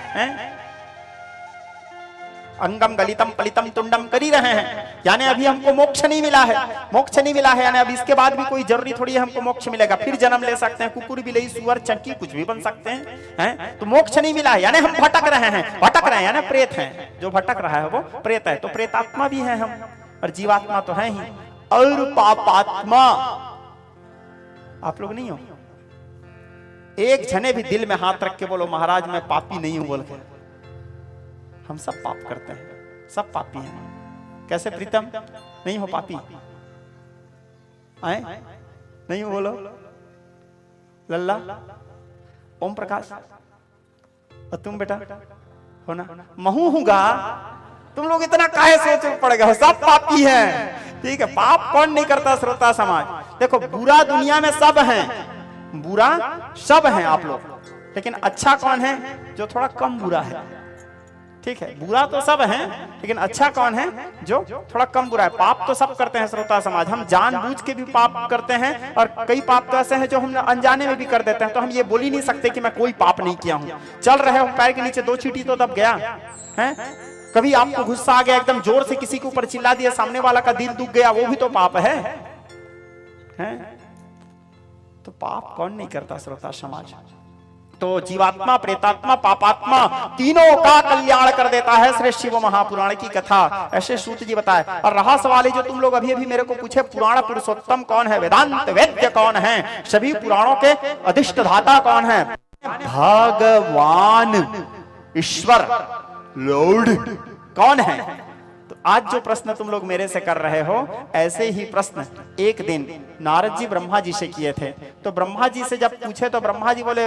अंगम गलितम पलितम तुंडम कर ही रहे हैं, यानी अभी हमको मोक्ष नहीं मिला है। मोक्ष नहीं मिला है यानी अब इसके बाद भी कोई जरूरी थोड़ी है हमको मोक्ष मिलेगा। फिर जन्म ले सकते हैं, कुकुर बिल्ली सुअर चंकी कुछ भी बन सकते हैं, तो मोक्ष नहीं मिला है, यानी हम भटक रहे हैं। भटक रहे हैं यानी प्रेत हैं, जो भटक रहा है वो प्रेत है। तो प्रेतात्मा भी है हम, और जीवात्मा तो है ही, और पापात्मा आप लोग नहीं हो। एक जने भी दिल में हाथ रख के बोलो महाराज मैं पापी नहीं हूं बोल के। हम सब पाप करते हैं, सब पापी हैं। कैसे प्रीतम नहीं हो पापी? आए नहीं हो बोलो। लल्ला, ओम प्रकाश, और तुम बेटा हो ना? महू हूँगा। तुम लोग इतना काहे सोच पड़ गए हो? सब पापी हैं। ठीक है, पाप कौन नहीं करता श्रोता समाज? देखो बुरा दुनिया में सब हैं, बुरा सब हैं आप लोग, लेकिन अच्छा कौन है? जो थोड़ा कम बुरा है। ठीक है, बुरा तो सब हैं, लेकिन अच्छा कौन है? जो थोड़ा कम बुरा है। पाप तो सब करते हैं श्रोता समाज, हम जानबूझ के भी पाप करते हैं, और कई पाप तो ऐसे हैं जो हम अनजाने में भी कर देते हैं। तो हम ये बोल ही नहीं सकते कि मैं कोई पाप नहीं किया हूं। चल रहे हो, पैर के नीचे 2 चींटी तो दब गया है। कभी आपको गुस्सा आ गया, एकदम जोर से किसी के ऊपर चिल्ला दिया, सामने वाला का दिल दुख गया, वो भी तो पाप है? तो पाप कौन नहीं करता श्रोता समाज? तो जीवात्मा, प्रेतात्मा, पापात्मा तीनों का कल्याण कर देता है श्री शिव महापुराण की कथा। ऐसे सूत जी बताए। और रहा सवाल जो तुम लोग अभी अभी मेरे को पूछे, पुराण पुरुषोत्तम कौन है? वेदांत वेद्य कौन है? सभी पुराणों के अधिष्ठाता कौन है? भगवान ईश्वर लॉर्ड कौन है? तो आज जो प्रश्न तुम लोग मेरे से कर रहे हो, ऐसे ही प्रश्न एक दिन नारद जी ब्रह्मा जी से किए थे। तो ब्रह्मा जी से जब पूछे तो ब्रह्मा जी बोले,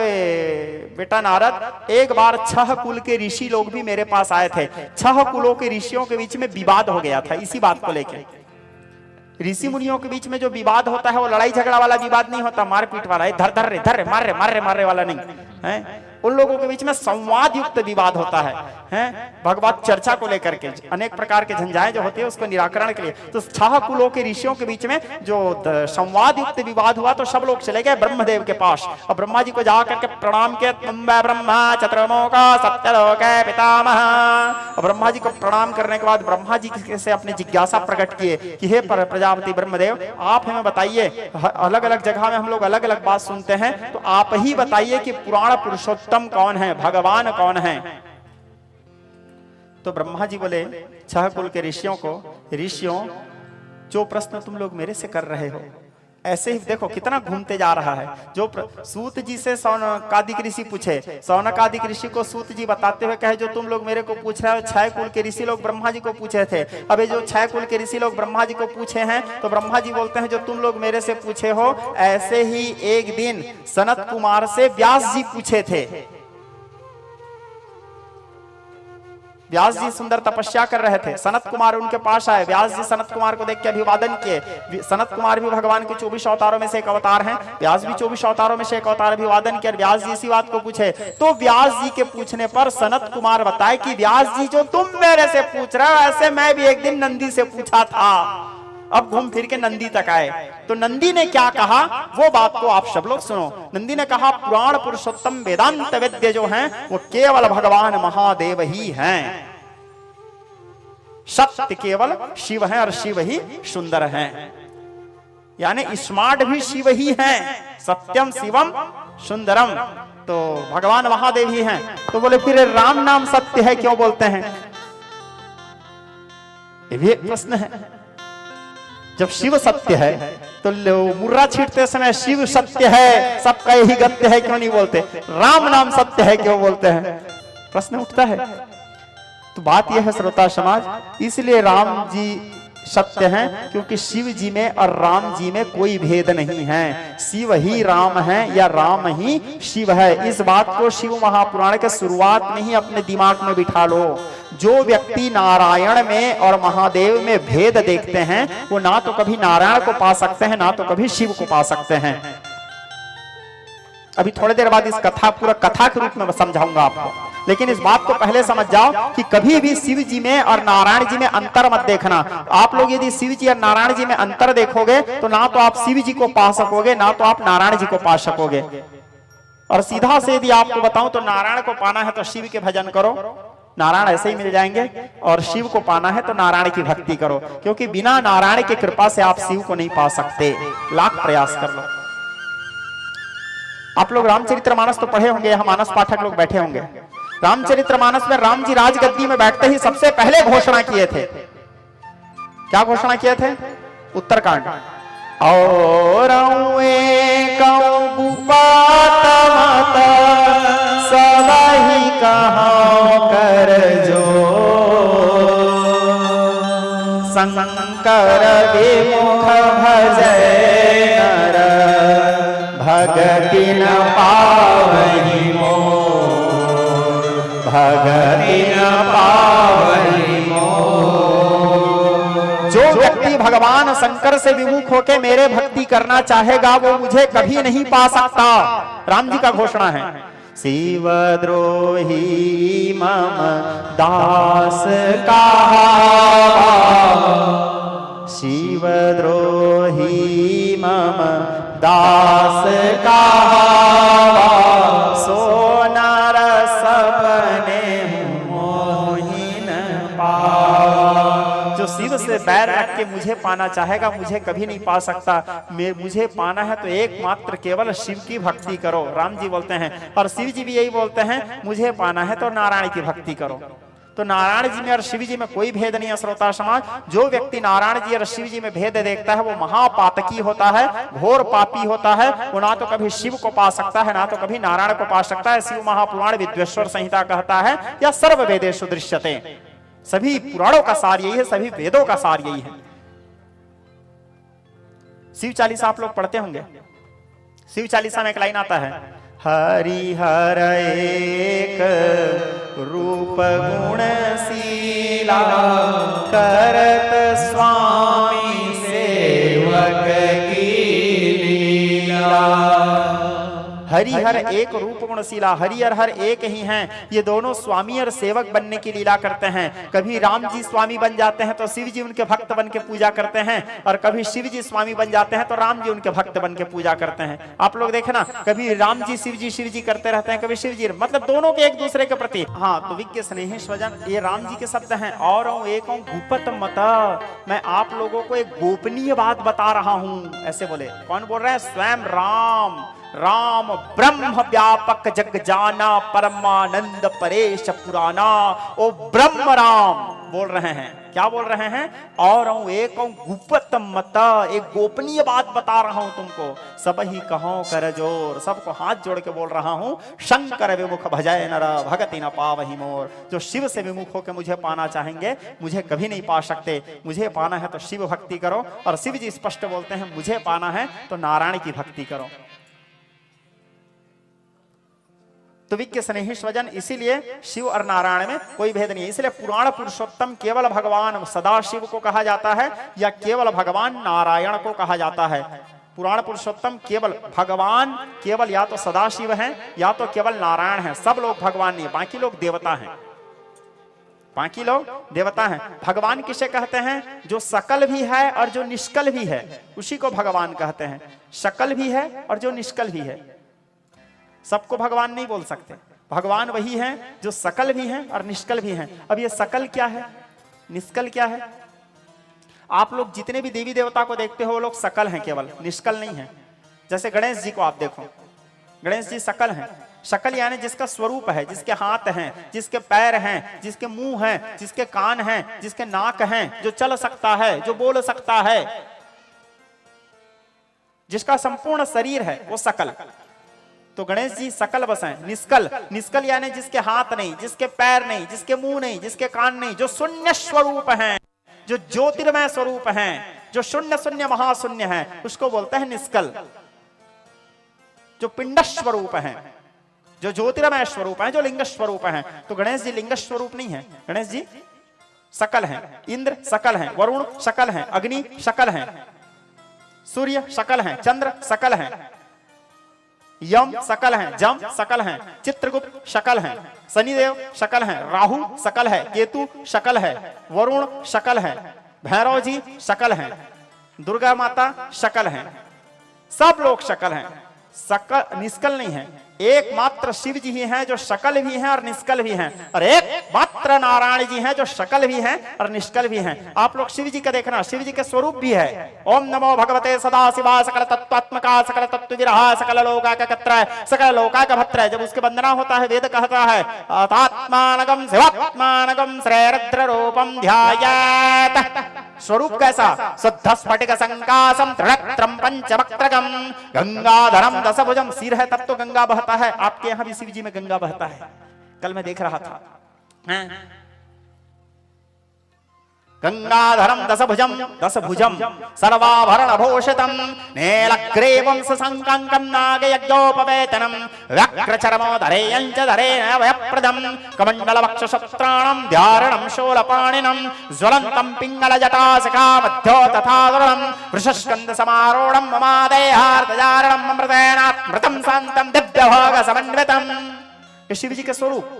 बेटा नारद, एक बार 6 कुल के ऋषि लोग भी मेरे पास आए थे। 6 कुलों के ऋषियों के बीच में विवाद हो गया था इसी बात को लेकर। ऋषि मुनियों के बीच में जो विवाद होता है वो लड़ाई झगड़ा वाला विवाद नहीं होता, मारपीट वाला, इधर धर धर मारे वाला नहीं है। उन लोगों के बीच में संवाद युक्त विवाद होता है भगवत चर्चा को लेकर के, अनेक प्रकार के झंझाएं जो होती है उसको निराकरण के लिए। तो 6 कुलों के ऋषियों के बीच में जो संवाद युक्त विवाद हुआ, तो सब लोग चले गए ब्रह्मदेव के पास और ब्रह्मा जी को जा करके प्रणाम किया। ब्रह्मा चतुर्मुख सत्यलोक पितामह। और ब्रह्मा जी को प्रणाम करने के बाद ब्रह्मा जी से अपनी जिज्ञासा प्रकट किए कि हे प्रजापति ब्रह्मदेव, आप हमें बताइए, अलग अलग जगह में हम लोग अलग अलग बात सुनते हैं, तो आप ही बताइए कि पुराण पुरुषोत्तम कौन है, भगवान कौन है? तो ब्रह्मा जी बोले 6 कुल के ऋषियों जो प्रश्न तुम लोग मेरे से कर रहे हो, ऐसे ही देखो कितना घूमते जा रहा है। जो सूत जी से सौनकादिक ऋषि पूछे, सौनकादिक ऋषि को सूत जी बताते हुए कहे, जो तुम लोग मेरे को पूछ रहे हो 6 कुल के ऋषि लोग ब्रह्मा जी को पूछे थे। अब जो 6 कुल के ऋषि लोग ब्रह्मा जी को पूछे हैं, तो ब्रह्मा जी बोलते हैं जो तुम लोग मेरे से पूछे हो, ऐसे ही एक दिन सनत कुमार से व्यास जी पूछे थे। व्यास जी सुंदर तपस्या कर रहे थे, सनत कुमार उनके पास आए। व्यास जी सनत कुमार को देख के अभिवादन किए। सनत कुमार भी भगवान के 24 अवतारों में से एक अवतार हैं, व्यास भी 24 अवतारों में से एक अवतार। अभिवादन किया, व्यास जी इसी बात को पूछे। तो व्यास जी के पूछने पर सनत कुमार बताए कि व्यास जी जो तुम मेरे से पूछ रहे हो, ऐसे मैं भी एक दिन नंदी से पूछा था। अब घूम फिर के नंदी तक आए। तो नंदी ने क्या कहा वो बात को आप सब लोग सुनो। नंदी ने कहा पुराण पुरुषोत्तम वेदांत वेद्य जो हैं वो केवल भगवान महादेव ही हैं। सत्य केवल शिव है और शिव ही सुंदर हैं, यानी स्मार्ट भी शिव ही हैं। सत्यम शिवम सुंदरम, तो भगवान महादेव ही हैं। तो बोले फिर राम नाम सत्य है क्यों बोलते हैं? ये भी एक प्रश्न है। जब शिव सत्य है तो मुर्रा छीटते समय शिव सत्य है, सबका यही गत्य है क्यों नहीं बोलते? राम नाम सत्य है क्यों बोलते हैं? प्रश्न उठता है। तो बात यह है श्रोता समाज, इसलिए राम जी सत्य हैं क्योंकि शिव जी में और राम जी में कोई भेद नहीं है। शिव ही राम है या राम ही शिव है। इस बात को शिव महापुराण के शुरुआत में ही अपने दिमाग में बिठा लो। जो व्यक्ति नारायण में और महादेव में भेद देखते हैं, वो ना तो कभी नारायण को पा सकते हैं, ना तो कभी शिव को पा सकते हैं। अभी थोड़ी देर बाद इस कथा पूरा कथा के रूप में समझाऊंगा आपको, लेकिन इस बात को पहले समझ जाओ कि कभी भी शिव जी में और नारायण जी में अंतर मत देखना। आप लोग यदि शिव जी और नारायण जी में अंतर देखोगे तो ना तो आप शिव जी को पा सकोगे, ना तो आप नारायण जी को पा सकोगे। और सीधा से यदि आपको बताऊं तो नारायण को पाना है तो शिव के भजन करो, नारायण ऐसे ही मिल जाएंगे। और शिव को पाना है तो नारायण की भक्ति करो, क्योंकि बिना नारायण की कृपा से आप शिव को नहीं पा सकते, लाख प्रयास कर लो। आप लोग रामचरितमानस तो पढ़े होंगे, हम मानस पाठक लोग बैठे होंगे। रामचरितमानस में राम जी राजगद्दी में बैठते ही सबसे पहले घोषणा किए थे। क्या घोषणा किए थे? उत्तरकांड। और शंकर विमुख भजय नर, भगति न पावहि मोर, भगति न पावहि मोर। जो व्यक्ति भगवान शंकर से विमुख होके मेरे भक्ति करना चाहेगा वो मुझे कभी नहीं पा सकता। राम जी का घोषणा है, शिवद्रोही मम दास कहा, शिवद्रोही मम दास कहा, सो नर सपने मोहिन पावा। जो शिव से बैर रख के मुझे पाना चाहेगा मुझे कभी नहीं पा सकता। मुझे पाना है तो एकमात्र केवल शिव की भक्ति करो, राम जी बोलते हैं। और शिव जी भी यही बोलते हैं, मुझे पाना है तो नारायण की भक्ति करो। तो नारायण जी में और शिव जी में कोई भेद नहीं है श्रोता समाज। जो व्यक्ति नारायण जी और शिव जी में भेद देखता है वो महापातकी होता है, घोर पापी होता है। वो ना तो कभी शिव को पा सकता है ना तो कभी नारायण को पा सकता है। शिव महापुराण विद्वेश्वर संहिता कहता है या सर्व वेदेषु दृश्यते, सभी पुराणों का सार यही है, सभी वेदों का सार यही है। शिव चालीसा आप लोग पढ़ते होंगे। शिव चालीसा में एक लाइन आता है, हरिहर एक रूप गुणशीला, करत स्वामी सेवक की लीला। हरिहर एक रूप गुणशीला, हरि और हर एक ही हैं। ये दोनों स्वामी और सेवक बनने की लीला करते हैं। कभी राम जी स्वामी बन जाते हैं तो शिव जी उनके भक्त बन के पूजा करते हैं, और कभी शिव जी स्वामी बन जाते हैं तो राम जी उनके भक्त बन के पूजा करते हैं। आप लोग देखे ना, कभी राम जी शिव जी करते रहते हैं, कभी शिव जी, मतलब दोनों के एक दूसरे के प्रति। हाँ, तो विज्ञ स्नेहि स्वजन ये राम जी के शब्द हैं। और एक गुपत मत, मैं आप लोगों को एक गोपनीय बात बता रहा हूं, ऐसे बोले। कौन बोल रहे हैं? स्वयं राम। राम ब्रह्म व्यापक जग जाना, परमानंद परेश पुराना। ओ ब्रह्म राम बोल रहे हैं। क्या बोल रहे हैं? और एक गुप्त मत, एक गोपनीय बात बता रहा हूं तुमको। सब ही कहो कर जोर, सबको हाथ जोड़ के बोल रहा हूं, शंकर विमुख भजय नर, भगति न पावहि मोर। जो शिव से विमुख होकर मुझे पाना चाहेंगे मुझे कभी नहीं पा सकते। मुझे पाना है तो शिव भक्ति करो। और शिव जी स्पष्ट बोलते हैं, मुझे पाना है तो नारायण की भक्ति करो। तो विज्ञ स्नेहि स्वजन, इसीलिए शिव और नारायण में कोई भेद नहीं है। इसलिए पुराण पुरुषोत्तम केवल भगवान सदाशिव को कहा जाता है या केवल भगवान नारायण को कहा जाता है। पुराण पुरुषोत्तम केवल भगवान, केवल या तो सदाशिव हैं या तो केवल नारायण हैं। सब लोग भगवान नहीं, बाकी लोग देवता हैं। बाकी लोग देवता हैं। भगवान किसे कहते हैं? जो सकल भी है और जो निष्कल भी है, उसी को भगवान कहते हैं। सकल भी है और जो निष्कल भी है। सबको भगवान नहीं बोल सकते। भगवान वही हैं जो सकल भी हैं और निष्कल भी हैं। अब ये सकल क्या है, निष्कल क्या है? आप लोग जितने भी देवी देवता को देखते हो वो लोग सकल हैं, केवल निष्कल नहीं है। जैसे गणेश जी को आप देखो, गणेश जी सकल हैं। शकल यानी जिसका स्वरूप है, जिसके हाथ हैं, जिसके पैर हैं, जिसके मुंह हैं, जिसके कान हैं, जिसके नाक हैं, जो चल सकता है, जो बोल सकता है, जिसका संपूर्ण शरीर है, वो सकल। तो गणेश जी सकल बस हैं। निष्कल, निष्कल यानी जिसके हाथ नहीं, जिसके पैर नहीं, जिसके मुंह नहीं, जिसके कान नहीं, जो शून्य स्वरूप हैं, जो ज्योतिर्मय स्वरूप हैं, जो शून्य शून्य महाशून्य है, उसको बोलते हैं निष्कल। जो पिंड स्वरूप है, जो ज्योतिर्मय स्वरूप है, जो लिंग स्वरूप है। तो गणेश जी लिंग स्वरूप नहीं है, गणेश जी सकल हैं। इंद्र सकल हैं, वरुण सकल हैं, अग्नि सकल हैं, सूर्य सकल हैं, चंद्र सकल हैं, यम सकल हैं, जम सकल हैं, चित्रगुप्त सकल हैं, शनिदेव सकल हैं, राहु सकल है, केतु सकल है, वरुण सकल है, भैरव जी सकल हैं, दुर्गा माता सकल हैं, सब लोग सकल हैं। सकल निष्कल नहीं है। एकमात्र शिव जी ही हैं जो सकल भी हैं और निष्कल भी हैं, और एक मात्र नारायण जी हैं जो सकल भी हैं और निष्कल भी हैं। आप लोग शिव जी का देखना, शिव जी के स्वरूप भी है। ओम नमो भगवते सदा शिवा सकल तत्वात्मका सकल तत्व विरहा सकल लोका का कत्र सकल लोका का भत्र। जब उसके वंदना होता है वेद कहता है आत्मानगम शिवात्मानगम श्रेयरुद्र रूपम ध्यायेत। स्वरूप कैसा? शुद्ध स्फटिक संकासम त्रिनेत्रम पंचवक्त्रगम गंगाधरम दशभुजम। सिर है तब तो गंगा बहता है। आपके यहां भी शिव जी में गंगा बहता है। कल मैं देख रहा था, गंगाधरम दशभुजम सर्वाभरण भूषितम नीलग्रीवं सशंकं नागयज्ञोपवेतनम व्याघ्रचरमोदरेयं च धरेण वयप्रदम कमण्डलवक्षशस्त्राणं ध्यारणं शूलपाणिनं ज्वलन्तं पिङ्गलजटाशिखा मध्यो तथारुणं वृषस्कन्धसमारूढं ममादेहार्तजारणं अमृतेनामृतं शान्तं दिव्यभोगसमन्वितम्। ये शिव जी के स्वरूप।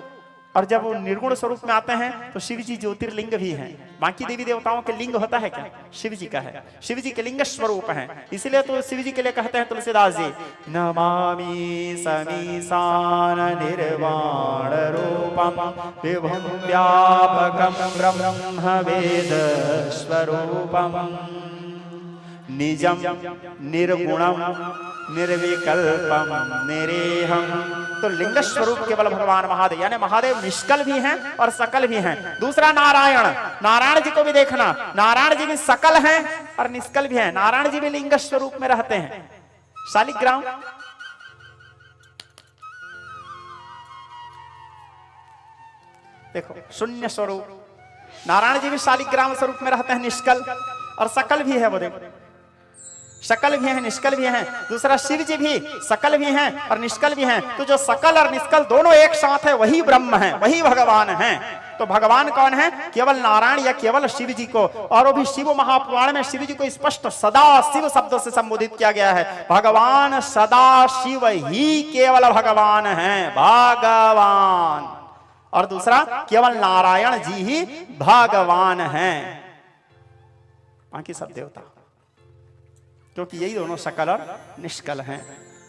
और जब वो निर्गुण स्वरूप में आते हैं तो शिव जी ज्योतिर्लिंग भी हैं। बाकी देवी देवताओं के लिंग होता है क्या? शिव जी का है। शिव जी के लिंग स्वरूप हैं, इसलिए तो शिव जी के लिए कहते हैं तुलसीदास जी, नमामि समीसान निर्वाण रूपम विभुम व्यापकम ब्रह्म वेद स्वरूपम निजम निर्गुणम निर्विकल्पम निरेहम। तो लिंग स्वरूप केवल भगवान महादेव, यानी महादेव निष्कल भी हैं और सकल भी हैं। दूसरा नारायण, नारायण जी को भी देखना, नारायण जी भी सकल हैं और निष्कल भी हैं। नारायण जी भी लिंग स्वरूप में रहते हैं। शालिग्राम देखो, शून्य स्वरूप। नारायण जी भी शालिग्राम स्वरूप में रहते हैं, निष्कल और सकल भी है। वो देखो, सकल भी हैं निष्कल भी हैं। दूसरा शिव जी भी सकल भी हैं और निष्कल भी हैं। तो जो सकल और निष्कल दोनों एक साथ है वही ब्रह्म है, वही भगवान है। तो भगवान कौन है? केवल नारायण या केवल शिव जी को। और वो भी शिव महापुराण में शिव जी को स्पष्ट सदा शिव शब्द से संबोधित किया गया है। भगवान सदा शिव ही केवल भगवान है, भगवान। और दूसरा केवल नारायण जी ही भगवान है, बाकी सब देवता, क्योंकि यही दोनों सकल और निष्कल हैं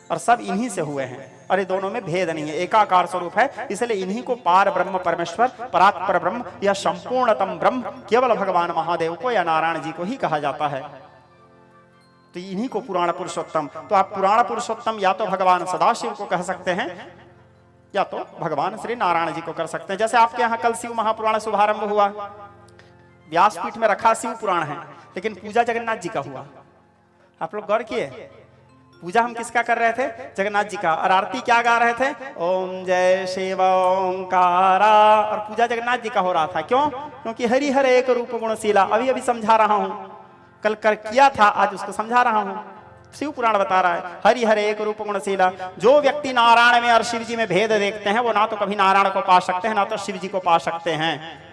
और सब इन्हीं से हुए हैं। और ये दोनों में भेद नहीं है, एकाकार स्वरूप है। इसलिए इन्हीं को पार ब्रह्म परमेश्वर, परात्पर ब्रह्म या संपूर्णतम ब्रह्म केवल भगवान महादेव को या नारायण जी को ही कहा जाता है। तो इन्हीं को पुराण पुरुषोत्तम। तो आप पुराण पुरुषोत्तम या तो भगवान सदाशिव को कह सकते हैं या तो भगवान श्री नारायण जी को कर सकते हैं। जैसे आपके यहाँ कल शिव महापुराण शुभारंभ हुआ, व्यासपीठ में रखा शिव पुराण है, लेकिन पूजा जगन्नाथ जी का हुआ। आप लोग गौर किए, पूजा हम किसका कर रहे थे? जगन्नाथ जी का। और आरती क्या गा रहे थे? ओम जय शिव ओंकारा। और पूजा जगन्नाथ जी का हो रहा था। क्यों? क्योंकि हरि हर एक रूप गुणशीला। अभी अभी समझा रहा हूं, कल कर किया था, आज उसको समझा रहा हूं। शिव पुराण बता रहा है हरि हर एक रूप गुणशीला। जो व्यक्ति नारायण में और शिव जी में भेद देखते हैं वो ना तो कभी नारायण को पा सकते हैं ना तो शिव जी को पा सकते हैं।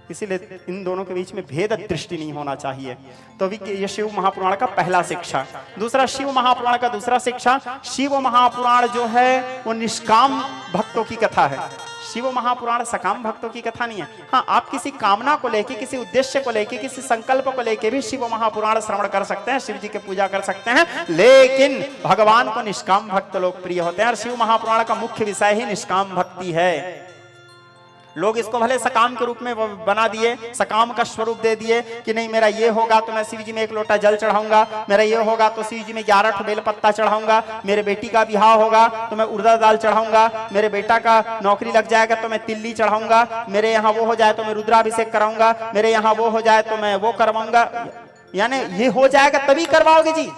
इसीलिए इन दोनों के बीच में भेद दृष्टि नहीं होना चाहिए। तो ये शिव महापुराण का पहला शिक्षा। दूसरा शिव महापुराण का दूसरा शिक्षा, शिव महापुराण जो है वो निष्काम भक्तों की कथा है। शिव महापुराण सकाम भक्तों की कथा नहीं है। हाँ, आप किसी कामना को लेके, किसी उद्देश्य को लेके, किसी संकल्प को लेके भी शिव महापुराण श्रवण कर सकते हैं, शिव जी की पूजा कर सकते हैं। लेकिन भगवान को निष्काम भक्त लोग प्रिय होते हैं और शिव महापुराण का मुख्य विषय ही निष्काम भक्ति है। लोग इसको भले सकाम के रूप में बना दिए, सकाम का स्वरूप दे दिए कि नहीं मेरा ये होगा तो मैं शिव जी में 1 लोटा जल चढ़ाऊंगा, मेरा ये होगा तो शिव जी में 11 बेल पत्ता चढ़ाऊंगा, मेरे बेटी का विवाह होगा तो मैं उड़द दाल चढ़ाऊंगा, मेरे बेटा का नौकरी लग जाएगा तो मैं तिल्ली चढ़ाऊंगा, मेरे यहाँ वो हो जाए तो मैं रुद्राभिषेक कराऊंगा, मेरे यहाँ वो हो जाए तो मैं वो करवाऊंगा। यानी ये हो जाएगा तभी करवाओगे जी,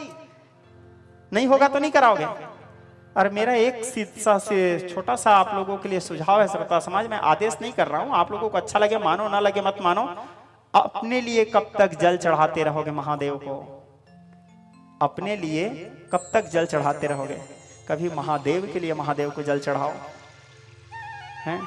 नहीं होगा तो नहीं कराओगे। और मेरा एक छोटा सा आप लोगों के लिए सुझाव है, सबका समाज में आदेश नहीं कर रहा हूं, आप लोगों को अच्छा लगे मानो, ना लगे मत मानो। अपने लिए कब तक जल चढ़ाते रहोगे महादेव को? अपने लिए कब तक जल चढ़ाते रहोगे? कभी महादेव के लिए महादेव को जल चढ़ाओ हैं।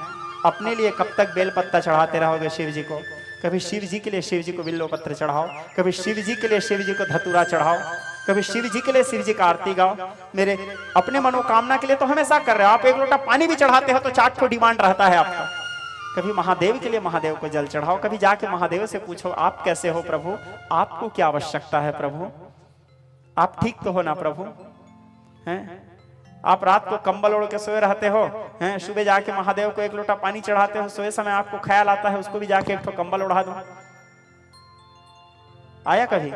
अपने लिए कब तक बेलपत्ता चढ़ाते रहोगे शिव जी को? कभी शिव जी के लिए शिव जी को बिल्व पत्र चढ़ाओ, कभी शिव जी के लिए शिव जी को धतूरा चढ़ाओ, कभी शिव जी के लिए शिव जी का आरती गाओ। मेरे अपने मनोकामना के लिए तो हमेशा कर रहे हो आप, 1 लोटा पानी भी चढ़ाते हो तो 4 को डिमांड रहता है आपका। कभी महादेव के लिए महादेव को जल चढ़ाओ, कभी जाके महादेव से पूछो आप कैसे हो प्रभु, आपको क्या आवश्यकता है प्रभु, आप ठीक तो हो ना प्रभु हैं। आप रात को कंबल ओढ़ के सोए रहते हो हैं, सुबह जाके महादेव को 1 लोटा पानी चढ़ाते हो, सोए समय आपको ख्याल आता है उसको भी जाके 1 कंबल उड़ा दो। आया कभी?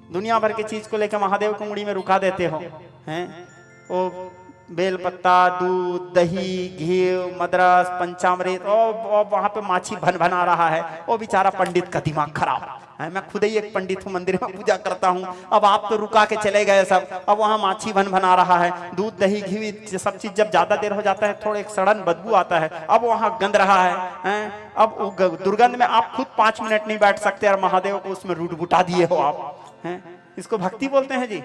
दुनिया भर की चीज को लेकर महादेव को मुड़ी में रुका देते हो हैं। वो बेलपत्ता, दूध, दही, घी, मदरस, पंचामृत, और वहां पे माछी भन भना रहा है, वो बेचारा पंडित का दिमाग खराब। है, मैं खुद ही एक पंडित हूँ, मंदिर में पूजा करता हूँ। अब आप तो रुका के चले गए सब, अब वहाँ माछी बन बना रहा है, दूध दही घी सब चीज जब ज्यादा देर हो जाता है थोड़ा एक सड़न बदबू आता है, अब वहाँ गंद रहा है? अब दुर्गंध में आप खुद 5 मिनट नहीं बैठ सकते और महादेव को उसमें रूट-बुटा दिए हो आप, हैं? इसको भक्ति बोलते हैं जी।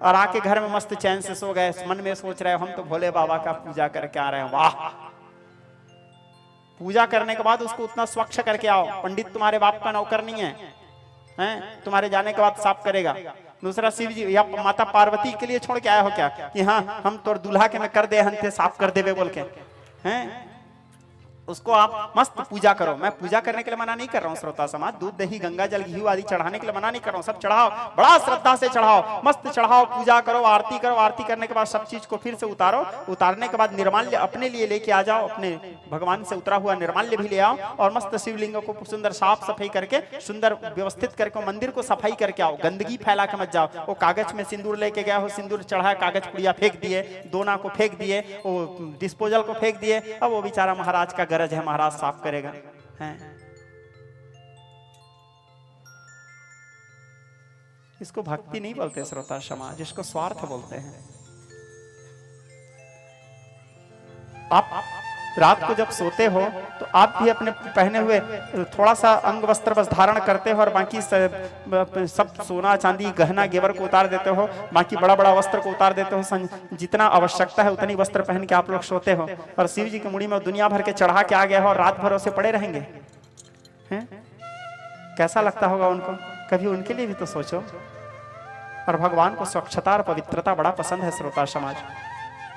और आके घर में मस्त चैन से सो गए, मन में सोच रहे हो हम तो भोले बाबा का पूजा करके आ रहे हैं। वाह, पूजा करने के बाद उसको उतना स्वच्छ करके आओ। पंडित तुम्हारे बाप का नौकर नहीं है, हैं? तुम्हारे जाने के बाद साफ करेगा। दूसरा, शिव जी या माता पार्वती के लिए छोड़ के आए हो क्या कि हाँ हम तो दूल्हा के में कर दे हंते साफ कर देवे बोल के, हैं? उसको आप मस्त पूजा करो। मैं पूजा करने के लिए मना नहीं कर रहा हूँ श्रोता समाज, दूध दही गंगा जल घी आदि चढ़ाने के लिए मना नहीं कर रहा हूँ, सब चढ़ाओ, बड़ा श्रद्धा से चढ़ाओ, मस्त चढ़ाओ, पूजा करो, आरती करो। आरती करने के बाद सब चीज को फिर से उतारो, उतारने के बाद निर्माल्य अपने लिए लेके आ जाओ, अपने भगवान से उतरा हुआ निर्माल्य भी ले आओ और मस्त शिवलिंग को सुंदर साफ सफाई करके सुंदर व्यवस्थित करके मंदिर को सफाई करके आओ। गंदगी फैला के मत जाओ। वो कागज में सिंदूर लेके गया हो, सिंदूर चढ़ाया, कागज पुड़िया फेंक दिए, दोना को फेंक दिए, वो डिस्पोजल को फेंक दिए। अब वो बेचारा महाराज का गरज है, महाराज साफ करेगा, हैं? इसको भक्ति नहीं बोलते श्रोता समाज, इसको स्वार्थ बोलते हैं। आप रात को जब सोते हो तो आप भी अपने पहने हुए थोड़ा सा अंग वस्त्र बस धारण करते हो और बाकी सब सोना चांदी गहना गेवर को उतार देते हो, बाकी बड़ा बड़ा वस्त्र को उतार देते हो। जितना आवश्यकता है उतनी वस्त्र पहन के आप लोग सोते हो और शिव जी की मुड़ी में दुनिया भर के चढ़ा के आ गया हो और रात भर उसे पड़े रहेंगे, हैं? कैसा लगता होगा उनको? कभी उनके लिए भी तो सोचो। और भगवान को स्वच्छता और पवित्रता बड़ा पसंद है श्रोता समाज।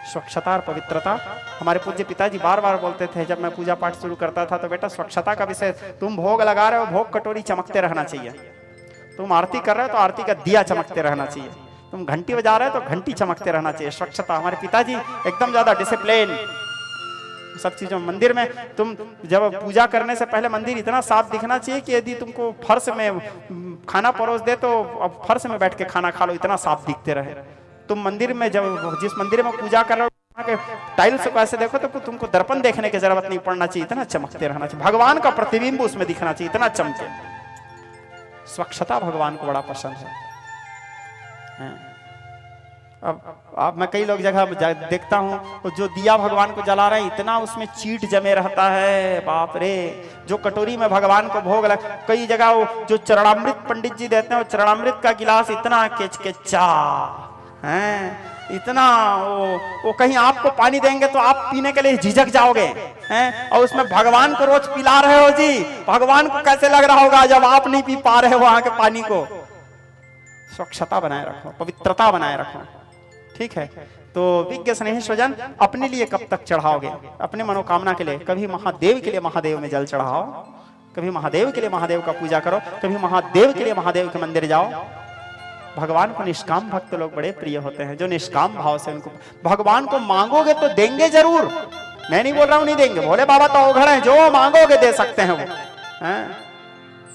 स्वच्छता और पवित्रता हमारे पूज्य पिताजी बार बार बोलते थे जब मैं पूजा पाठ शुरू करता था, तो बेटा स्वच्छता का विषय, तुम भोग लगा रहे हो, भोग कटोरी चमकते रहना चाहिए। तुम आरती कर रहे हो तो आरती का दिया चमकते रहना चाहिए। तुम घंटी बजा रहे हो तो घंटी चमकते रहना चाहिए। स्वच्छता, हमारे पिताजी एकदम ज्यादा डिसिप्लिन सब चीजों। मंदिर में तुम जब पूजा करने से पहले मंदिर इतना साफ दिखना चाहिए कि यदि तुमको फर्श में खाना परोस दे तो अब फर्श में बैठ के खाना खा लो, इतना साफ दिखते रहे। तुम मंदिर में जब जिस मंदिर में पूजा कर रहे हो के टाइल्स को ऐसे देखो तो तुमको दर्पण देखने की जरूरत नहीं पड़ना चाहिए, इतना चमकते रहना चाहिए। भगवान का प्रतिबिंब उसमें दिखना चाहिए, इतना चमके। स्वच्छता भगवान को बड़ा पसंद है। अब मैं कई लोग जगह देखता हूँ जो दिया भगवान को जला रहे हैं, इतना उसमें चीट जमे रहता है, बाप रे। जो कटोरी में भगवान को भोग लग, कई जगह वो जो चरणामृत पंडित जी देते हैं, वो चरणामृत का गिलास इतना केचकेचा हैं, इतना वो कहीं आपको पानी देंगे तो आप पीने के लिए झिझक जाओगे, हैं? और उसमें भगवान को रोज पिला रहे हो जी। भगवान को कैसे लग रहा होगा जब आप नहीं पी पा रहे हो वहां के पानी को। स्वच्छता बनाए रखो, पवित्रता बनाए रखो, ठीक है? तो विज्ञ स्नेह स्वजन, अपने लिए कब तक चढ़ाओगे? अपने मनोकामना के लिए। कभी महादेव के लिए महादेव में जल चढ़ाओ, कभी महादेव के लिए महादेव का पूजा करो, कभी महादेव के लिए महादेव के मंदिर जाओ। भगवान को निष्काम भक्त लोग बड़े प्रिय होते हैं, जो निष्काम भाव से उनको भगवान को मांगोगे तो देंगे जरूर। मैं नहीं बोल रहा हूं नहीं देंगे, भोले बाबा तो अवघड़ हैं, जो मांगोगे दे सकते हैं वो, हैं?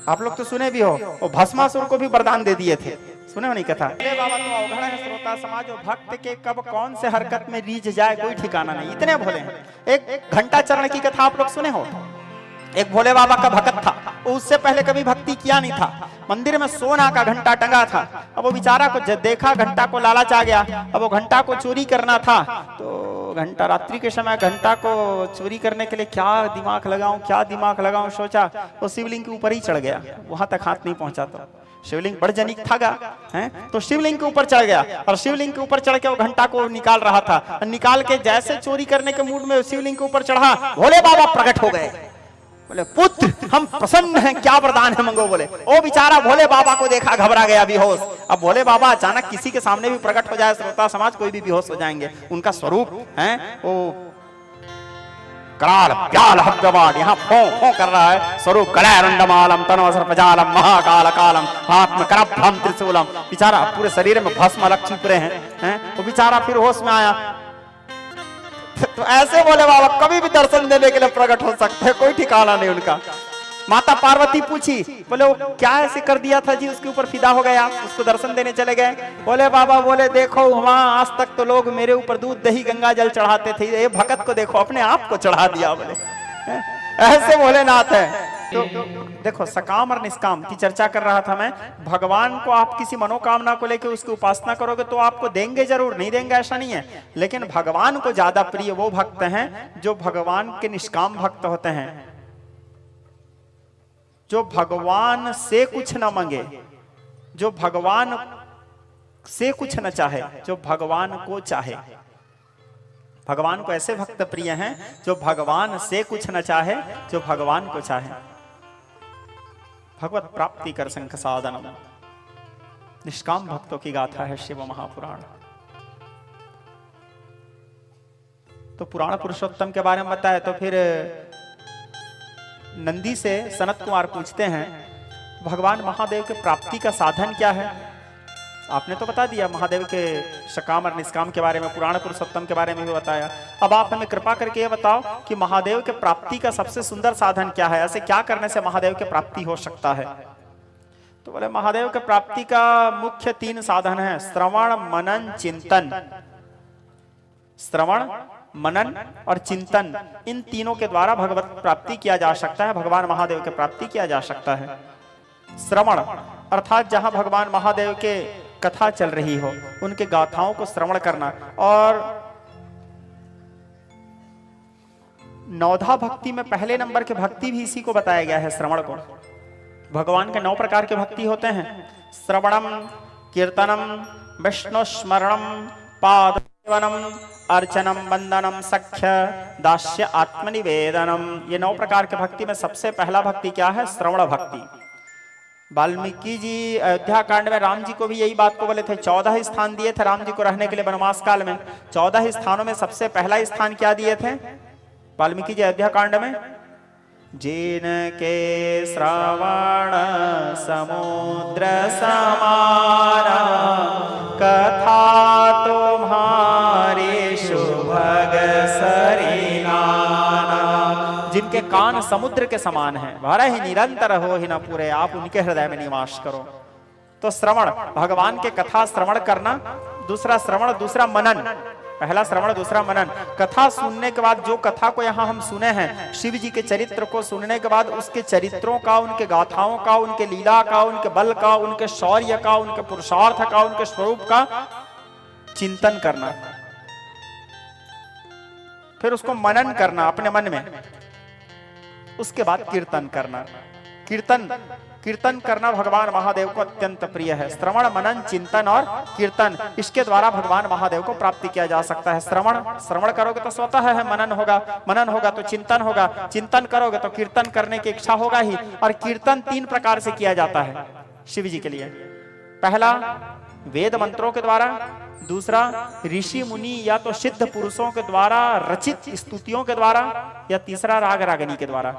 आप लोग तो सुने भी हो, वो भस्मासुर को भी वरदान दे दिए थे, सुने हो नहीं कथा? भोले बाबा तो अवघड़ है श्रोता समाज, और भक्त के कब कौन से हरकत में रीझ जाए कोई ठिकाना नहीं, इतने भोले हैं। एक घंटा चरण की कथा आप लोग सुने हो? एक भोले बाबा का भक्त था, उससे पहले कभी भक्ति किया नहीं था। मंदिर में सोना का घंटा टंगा था। अब वो बेचारा को देखा, घंटा को लालच आ गया, अब वो घंटा को चोरी करना था। तो घंटा रात्रि के समय घंटा को चोरी करने के लिए क्या दिमाग लगाऊं सोचा, तो शिवलिंग के ऊपर ही चढ़ गया, वहां तक हाथ नहीं पहुंचा। तो शिवलिंग बड़ जनिक था, हैं? तो शिवलिंग के ऊपर चढ़ गया और शिवलिंग के ऊपर चढ़ के वो घंटा को निकाल रहा था। निकाल के जैसे चोरी करने के मूड में शिवलिंग के ऊपर चढ़ा, भोले बाबा प्रकट हो गए। बोले पुत्र हम प्रसन्न हैं, क्या वरदान है मंगो। बोले ओ बेचारा भोले बाबा को देखा, घबरा गया, बेहोश। अब भोले बाबा अचानक किसी के सामने भी प्रकट हो जाए श्रोता समाज, कोई भी बेहोश हो जाएंगे। उनका स्वरूप है वो कराल प्याल हव्यवान, यहाँ फो फो कर रहा है। स्वरूप कलैरंडमालम तनवसर्पजालम महाकाल कालम हाथ में करभ्रम त्रिशूलम। बेचारा पूरे शरीर में भस्म अलग छिपरे हैं। वो बेचारा फिर होश में आया। तो ऐसे बोले बाबा कभी भी दर्शन देने के लिए प्रकट हो सकते हैं, कोई ठिकाना नहीं उनका। माता पार्वती पूछी, बोले वो क्या ऐसे कर दिया था जी, उसके ऊपर फिदा हो गया, उसको दर्शन देने चले गए। बोले बाबा बोले देखो वहां आज तक तो लोग मेरे ऊपर दूध दही गंगा जल चढ़ाते थे, ये भगत को देखो अपने आप को चढ़ा दिया। बोले ऐसे भोलेनाथ है। तो देखो, सकाम और निष्काम की चर्चा कर रहा था मैं। भगवान को आप किसी मनोकामना को लेकर उसकी उपासना करोगे तो आपको देंगे जरूर, नहीं देंगे ऐसा नहीं है, लेकिन भगवान को ज्यादा प्रिय वो भक्त हैं जो भगवान के निष्काम भक्त होते हैं, जो भगवान से कुछ न मांगे, जो भगवान से कुछ न चाहे, जो भगवान को चाहे। भगवान को ऐसे भक्त प्रिय हैं जो भगवान से कुछ न चाहे, जो भगवान को चाहे। भगवत प्राप्ति कर संख साधनम, निष्काम भक्तों की गाथा है शिव महापुराण। तो पुराण पुरुषोत्तम के बारे में बताया, तो फिर नंदी से सनत कुमार पूछते हैं भगवान महादेव के प्राप्ति का साधन क्या है। आपने तो बता दिया महादेव के सकाम और निष्काम के बारे में, पुराण पुरुषोत्तम के बारे में भी बताया। अब आप हमें कृपा करके ये बताओ कि महादेव के प्राप्ति का सबसे सुंदर साधन क्या है, ऐसे क्या करने से महादेव के प्राप्ति हो सकता है। तो बोले महादेव के प्राप्ति का मुख्य 3 साधन है, श्रवण मनन चिंतन। श्रवण मनन और चिंतन, इन तीनों के द्वारा भगवत प्राप्ति किया जा सकता है, भगवान महादेव के प्राप्ति किया जा सकता है। श्रवण अर्थात जहां भगवान महादेव के कथा चल रही हो, उनके गाथाओं को श्रवण करना। और नौधा भक्ति में पहले नंबर के भक्ति भी इसी को बताया गया है, श्रवण को। भगवान के 9 प्रकार के भक्ति होते हैं, श्रवणम, कीर्तनम, विष्णु स्मरणम, पाद सेवनम, अर्चनम, वंदनम, सख्य, दास्य, आत्मनिवेदनम। ये 9 प्रकार के भक्ति में सबसे पहला भक्ति क्या है? श्रवण भक्ति। वाल्मीकि जी अयोध्या कांड में राम जी को भी यही बात को बोले थे, 14 स्थान दिए थे राम जी को रहने के लिए वनवास काल में। 14 स्थानों में सबसे पहला स्थान क्या दिए थे वाल्मीकि जी अयोध्या कांड में? जिनके श्रवण समुद्र समाना, कथा तुम्हारी शुभग सरिनाना। जिनके कान समुद्र के समान हैं, भरा ही निरंतर हो ही न पूरे, आप उनके हृदय में निवास करो। तो श्रवण, भगवान के कथा श्रवण करना, दूसरा श्रवण, दूसरा मनन। पहला श्रवण, दूसरा मनन। कथा सुनने के बाद, जो कथा को यहाँ हम सुने हैं, शिव जी के चरित्र को सुनने के बाद उसके चरित्रों का, उनके गाथाओं का, उनके लीला का, उनके बल का, उनके शौर्य का, उनके पुरुषार्थ का, उनके स्वरूप का चिंतन करना, फिर उसको मनन करना अपने मन में। उसके बाद कीर्तन करना। कीर्तन करना भगवान महादेव को अत्यंत प्रिय है। श्रवण, मनन, चिंतन और कीर्तन, इसके द्वारा भगवान महादेव को प्राप्ति किया जा सकता है। श्रवण करोगे तो स्वतः है मनन होगा, मनन होगा तो चिंतन होगा, चिंतन करोगे तो कीर्तन करने की इच्छा होगा ही। और कीर्तन 3 प्रकार से किया जाता है शिव जी के लिए। पहला वेद मंत्रों के द्वारा, दूसरा ऋषि मुनि या तो सिद्ध पुरुषों के द्वारा रचित स्तुतियों के द्वारा, या तीसरा राग रागनी के द्वारा।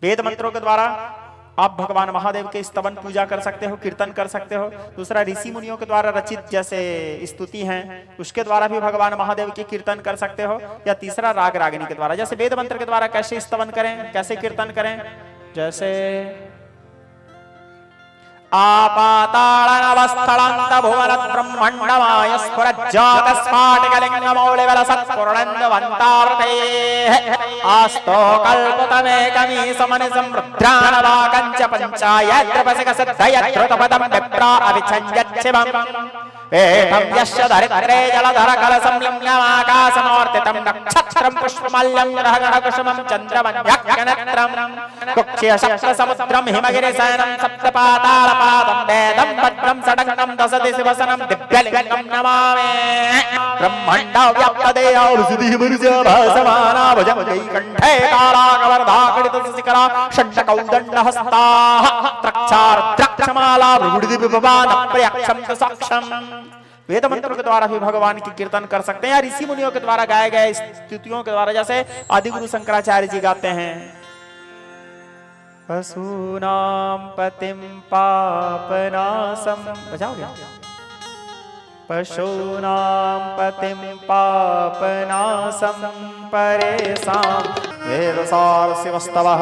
वेद मंत्रों के द्वारा आप भगवान महादेव के स्तवन पूजा कर सकते हो, कीर्तन कर सकते हो। दूसरा ऋषि मुनियों के द्वारा रचित जैसे स्तुति हैं, उसके द्वारा भी भगवान महादेव के कीर्तन कर सकते हो। या तीसरा राग रागनी के द्वारा। जैसे वेद मंत्र के द्वारा कैसे स्तवन करें, कैसे कीर्तन करें, जैसे आपाताळनवस्थलन्त भुवनत् ब्रह्मण्डमाय स्फुरज्जातस्फाटिकलिङ्गमौलिवलसत्पुरणन्दवन्तावृतेः आस्तो कल्पतमेकमीशमनिशं रुद्राणवाकञ्च पञ्चायत्रपसिकसिद्धयत्रतपदं विप्रा अभिछञ्जच्छिवम् एतं यस्य धरित्रे जलधर कलशं लिङ्गमाकाशमूर्तितं नक्षत्रं पुष्पमाल्यं ग्रहगणकुसुमं चन्द्रमन्यक्षनेत्रं कुक्ष्यशक्रसमुद्रं हिमगिरिशयनं सप्तपातालपादं वेदं भद्रं षडङ्गं दशति शिवसनं दिव्यलिङ्गं नमामि ब्रह्मण्डव्याप्तदेयावृषिधिमरुजभासमाना भुजङ्गैकण्ठे कालाकवर्धाकटितशिखरा षण्डकौदण्डहस्ताः त्रक्षार्द्राक्षमाला भृगुडिदिव्यभानप्रियक्षं साक्षं। वेद मंत्रों के द्वारा भी भगवान की कीर्तन कर सकते हैं, या ऋषि मुनियों के द्वारा गाए गए स्तुतियों के द्वारा, जैसे आदिगुरु शंकराचार्य जी गाते हैं, पशूनां पतिं पापनाशं, बजाओगे? पशूनां पतिं पापनाशं परेशां वेदसार शिवस्तवः।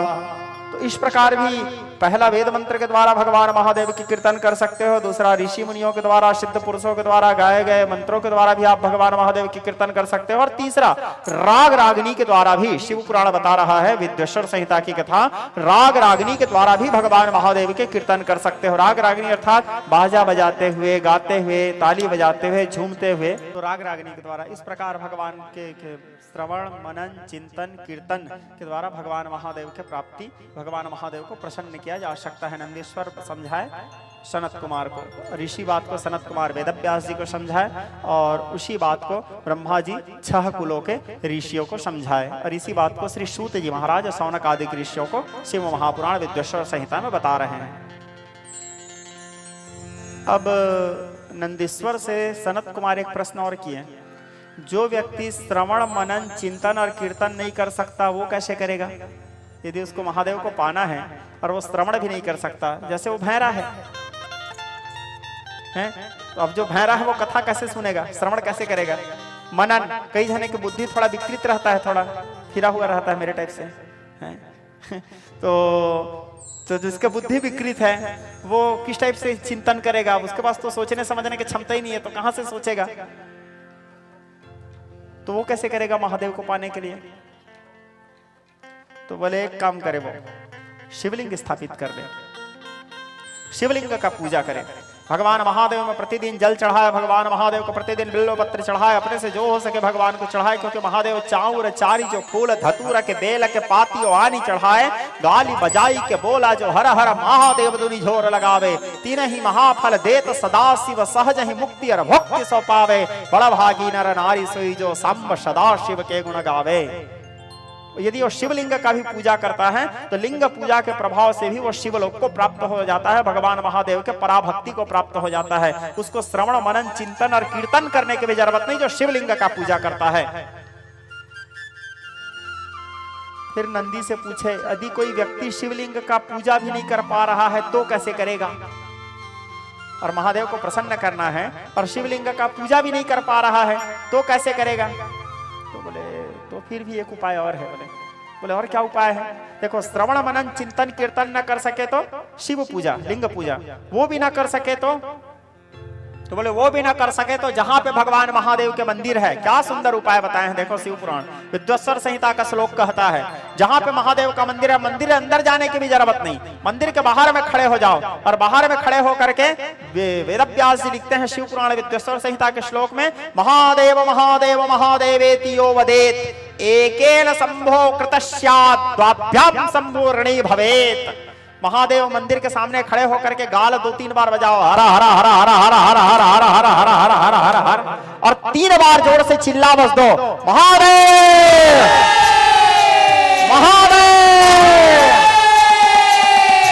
तो इस प्रकार भी पहला वेद मंत्र के द्वारा भगवान महादेव की कीर्तन कर सकते हो, दूसरा ऋषि मुनियों के द्वारा, सिद्ध पुरुषों के द्वारा गाए गए मंत्रों के द्वारा भी आप भगवान महादेव की कीर्तन कर सकते हो, और तीसरा राग रागनी के द्वारा भी। शिव पुराण बता रहा है, विद्वेश्वर संहिता की कथा, राग रागनी के द्वारा भी भगवान महादेव के कीर्तन कर सकते हो। राग रागनी अर्थात बाजा बजाते हुए, गाते हुए, ताली बजाते हुए, झूमते हुए, तो राग रागनी के द्वारा इस प्रकार भगवान के श्रवण मनन चिंतन कीर्तन के द्वारा भगवान महादेव के प्राप्ति, भगवान महादेव को प्रसन्न किया जा सकता है। नंदीश्वर समझाए सनत कुमार को, ऋषि बात को सनत कुमार वेदव्यास जी को समझाए, और उसी बात को ब्रह्मा जी 6 कुलों के ऋषियों को समझाए, और इसी बात को श्री सूत जी महाराज सौनक आदि ऋषियों को शिव महापुराण विद्वेश्वर संहिता में बता रहे हैं। अब नंदीश्वर से सनत कुमार एक प्रश्न और किए, जो व्यक्ति श्रवण मनन चिंतन और कीर्तन नहीं कर सकता वो कैसे करेगा? यदि उसको महादेव को पाना है और वो श्रवण भी नहीं कर सकता, जैसे वो भैरा है, तो अब जो भैरा है वो कथा कैसे सुनेगा, श्रवण कैसे करेगा? मनन, कई जने की बुद्धि थोड़ा विकृत रहता है, थोड़ा फिरा हुआ रहता है मेरे टाइप से है? तो जिसका बुद्धि विकृत है वो किस टाइप से चिंतन करेगा? उसके पास तो सोचने समझने की क्षमता ही नहीं है, तो कहां से सोचेगा? तो वो कैसे करेगा महादेव को पाने के लिए? तो बोले एक काम करे, वो शिवलिंग स्थापित कर ले, शिवलिंग का पूजा करे, भगवान महादेव में प्रतिदिन जल चढ़ाए, भगवान महादेव को प्रतिदिन बिल्वपत्र चढ़ाए, अपने से जो हो सके भगवान को चढ़ाए, क्योंकि महादेव चाउर चारी जो फूल धतूरा के बेल के पाती आनी चढ़ाए, गाली बजाई के बोला जो हर हर महादेव दुनि झोर लगावे, तीन ही महाफल देत सदा शिव सहज ही मुक्ति और भक्ति सो पावे, बड़ भागी नर नारी सोई जो सांब सदा शिव के गुण गावे। यदि वो शिवलिंग का भी पूजा करता है तो लिंग पूजा के प्रभाव से भी वो शिवलोक को प्राप्त हो जाता है, भगवान महादेव के पराभक्ति को प्राप्त हो जाता है। उसको श्रवण मनन चिंतन और कीर्तन करने की भी जरूरत नहीं जो शिवलिंग का पूजा करता है। फिर नंदी से पूछे, यदि कोई व्यक्ति शिवलिंग का पूजा भी नहीं कर पा रहा है तो कैसे करेगा? और महादेव को प्रसन्न करना है और शिवलिंग का पूजा भी नहीं कर पा रहा है तो कैसे करेगा? तो बोले तो फिर भी एक उपाय और है। बोले और क्या उपाय है? देखो, श्रवण मनन चिंतन कीर्तन न कर सके तो शिव पूजा, लिंग पूजा, वो भी ना कर सके तो बोले वो भी ना कर सके तो जहां पे भगवान महादेव के मंदिर है, क्या सुंदर उपाय बताए हैं। देखो, शिव पुराण विद्वेश्वर संहिता का श्लोक कहता है, जहां पे महादेव का मंदिर है, मंदिर अंदर जाने की भी जरूरत नहीं, मंदिर के बाहर में खड़े हो जाओ, और बाहर में खड़े होकर के वेदव्यास जी लिखते हैं शिव पुराण विद्वेश्वर संहिता के श्लोक में, महादेव महादेव महादेवेति यो वदेत एकेन शंभो कृतस्यात् द्वाभ्याम शंभो ऋणी भवेत्। महादेव मंदिर के सामने खड़े होकर के गाल 2-3 बार बजाओ, हरा हरा हरा हरा हरा हरा हरा हरा हरा हरा हरा हरा हरा हरा, और 3 बार जोर से चिल्ला बस दो, महादेव महादेव